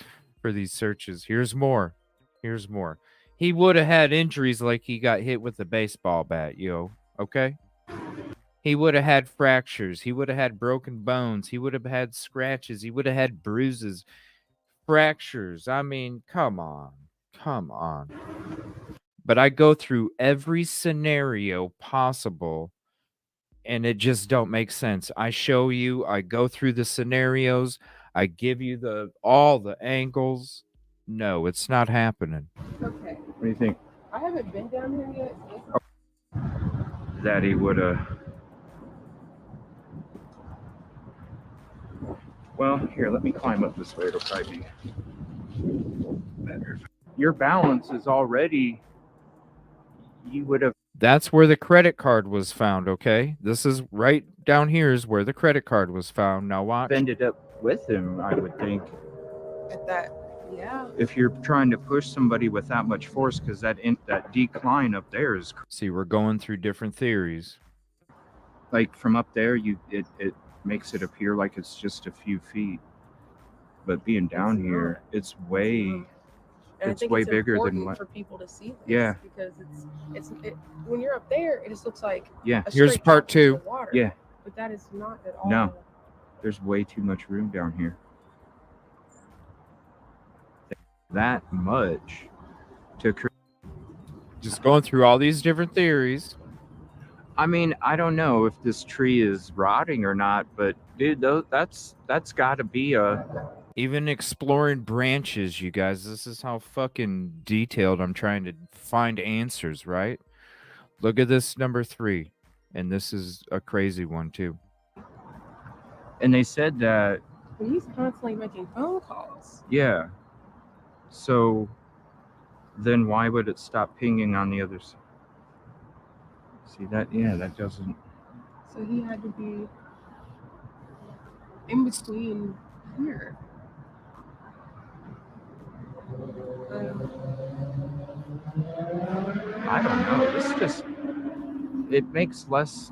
searches. Here's more. Here's more. He would have had injuries like he got hit with a baseball bat, yo. Okay? He would have had fractures. He would have had broken bones. He would have had scratches. He would have had bruises, fractures. I mean, come on. Come on. But I go through every scenario possible, and it just don't make sense. I show you, I go through the scenarios, I give you all the angles. No, it's not happening. Okay. What do you think? I haven't been down here yet. That he would have. Well, here, let me climb up this way. It'll probably be better. Your balance is already. You would have. That's where the credit card was found, okay? This is right down here is where the credit card was found. Now watch. Ended up with him, I would think. At that, yeah. If you're trying to push somebody with that much force, because that decline up there is. See, we're going through different theories. Like from up there, it makes it appear like it's just a few feet, but being down here, it's way. And it's I think way it's bigger than important what. For people to see this, Yeah. Because when you're up there, it just looks like Yeah. a Here's straight part drop into 2. the water. Yeah. But that is not at all. No, there's way too much room down here. That much to create. Just going through all these different theories. I mean, I don't know if this tree is rotting or not, but dude, that's got to be a. Even exploring branches, you guys. This is how fucking detailed I'm trying to find answers, right? Look at this number 3. And this is a crazy one, too. And they said that. And he's constantly making phone calls. Yeah. So then why would it stop pinging on the other side? See that? Yeah, that doesn't. So he had to be in between here. I don't know. This just it makes less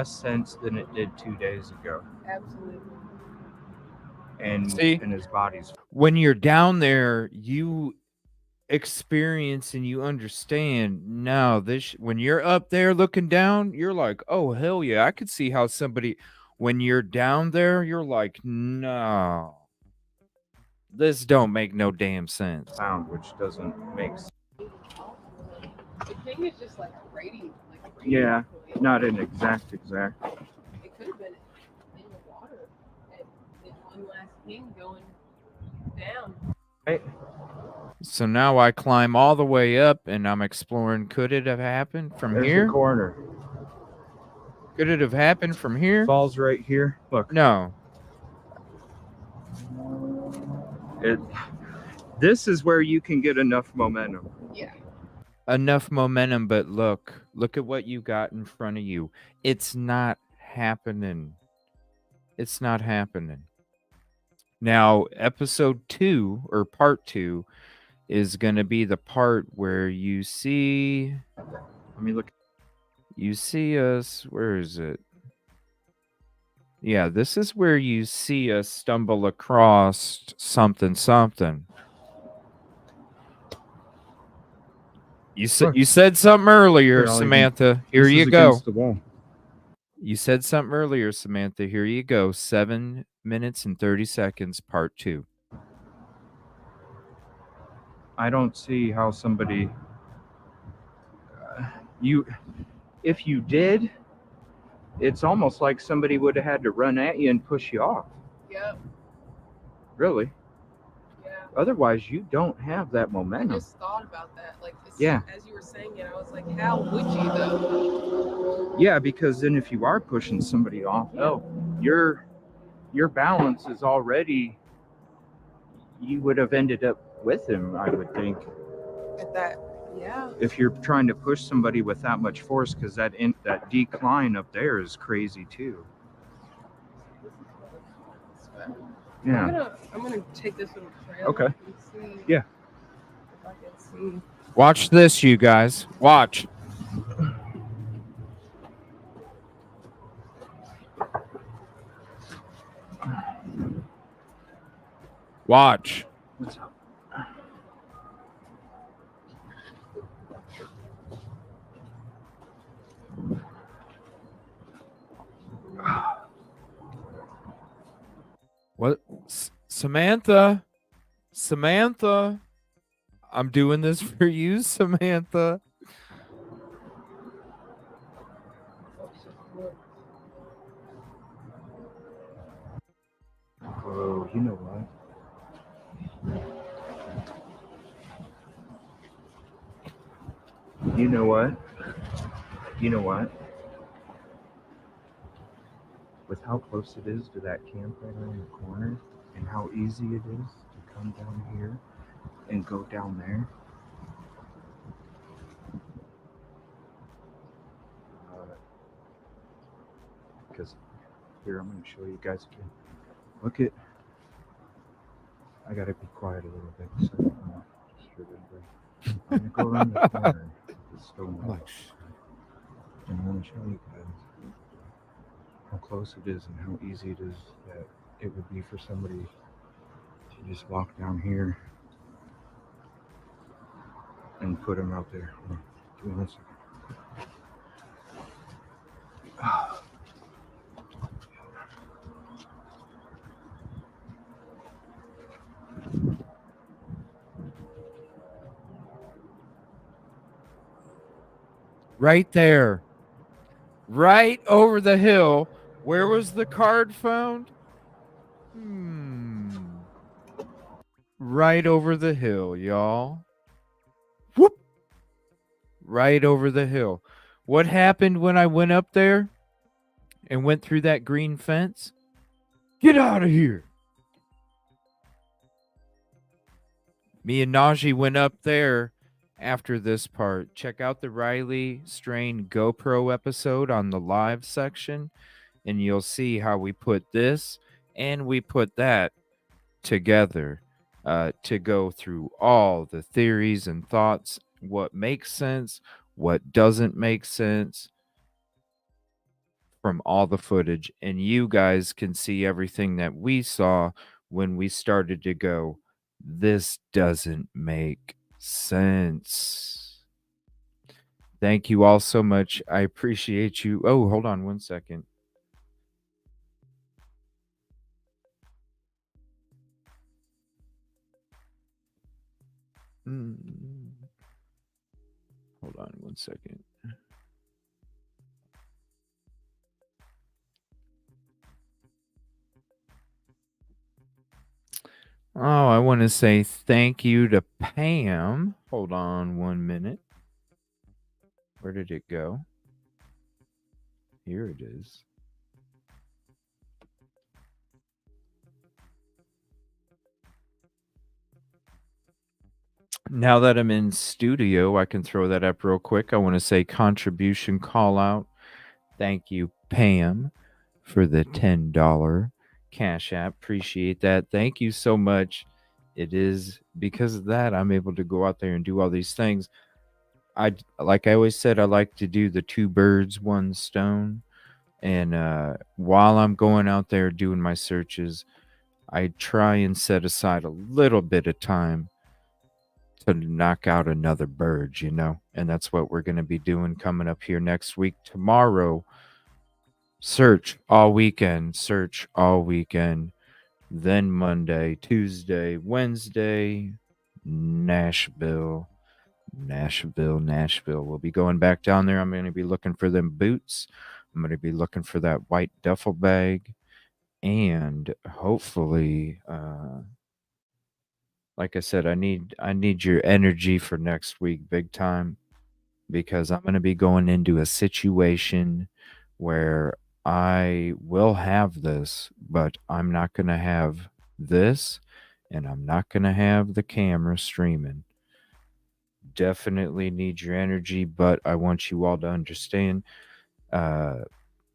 sense than it did 2 days ago. Absolutely. And See? and his body's. When you're down there, you experience and you understand. Now, when you're up there looking down, you're like, oh hell yeah, I could see how somebody. When you're down there, you're like, no, this don't make no damn sense. Sound, which doesn't make sense. The ping is just like a radiant. Yeah, not an exact. It could have been in the water and one last ping going down. Right. So now I climb all the way up and I'm exploring. Could it have happened from There's here? the corner. Could it have happened from here? Falls right here. Look. No. This is where you can get enough momentum. Yeah. Enough momentum, but look at what you got in front of you. It's not happening. It's not happening. Now, episode 2 or part 2 is going to be the part where you see. Let me look. You see us. Where is it? Yeah, this is where you see us stumble across something. You said something earlier, Here, I'll even- Samantha. Here this you is go. against the wall. You said something earlier, Samantha. Here you go. 7 minutes and 30 seconds, part 2. I don't see how somebody if you did, it's almost like somebody would have had to run at you and push you off. Yep. Really. Yeah. Otherwise, you don't have that I momentum. just thought about that. Like, Yeah. as you were saying it, I was like, how would you though? Yeah, because then if you are pushing somebody off, your balance is already. You would have ended up with him, I would think. At that, yeah. If you're trying to push somebody with that much force, because that decline up there is crazy too. Yeah. I'm gonna take this one to trail. Okay. And see Yeah. if I can see. Watch this, you guys. Watch. Watch. What's up? What? Samantha? Samantha? I'm doing this for you, Samantha. Oh, you know what? You know what? You know what? With how close it is to that camp right around the corner and how easy it is to come down here and go down there. Because here, I'm going to show you guys again. Look at, I got to be quiet a little bit. So, I'm going to go around the corner. The stone wall. And I want to show you guys how close it is and how easy it is that it would be for somebody to just walk down here and put them out there. Hold on. Give me 1 second. Right there. Right over the hill. Where was the card found? Right over the hill, y'all. Whoop. Right over the hill. What happened when I went up there and went through that green fence? Get out of here. Me and Najee went up there after this part. Check out the Riley Strain GoPro episode on the live section, and you'll see how we put this and we put that together to go through all the theories and thoughts, what makes sense, what doesn't make sense from all the footage. And you guys can see everything that we saw when we started to go, this doesn't make sense. Thank you all so much. I appreciate you. Oh, hold on 1 second. Hold on 1 second. Oh, I want to say thank you to Pam. Hold on 1 minute. Where did it go? Here it is. Now that I'm in studio, I can throw that up real quick. I want to say contribution call out. Thank you, Pam, for the $10 Cash App. Appreciate that. Thank you so much. It is because of that I'm able to go out there and do all these things. Like I always said, I like to do the 2 birds, 1 stone. And while I'm going out there doing my searches, I try and set aside a little bit of time to knock out another bird, you know? And that's what we're going to be doing coming up here next week. Tomorrow, search all weekend, then Monday, Tuesday, Wednesday, Nashville. We'll be going back down there. I'm going to be looking for them boots. I'm going to be looking for that white duffel bag. And hopefully, like I said, I need your energy for next week big time, because I'm going to be going into a situation where I will have this, but I'm not going to have this, and I'm not going to have the camera streaming. Definitely need your energy, but I want you all to understand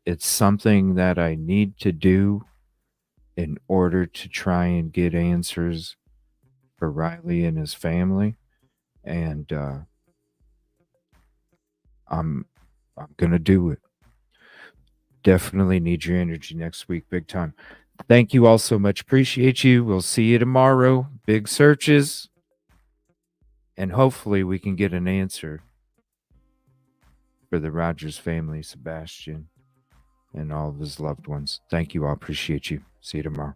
it's something that I need to do in order to try and get answers for Riley and his family. And I'm going to do it. Definitely need your energy next week big time. Thank you all so much. Appreciate you. We'll see you tomorrow. Big searches. And hopefully we can get an answer for the Rogers family, Sebastian, and all of his loved ones. Thank you all. Appreciate you. See you tomorrow.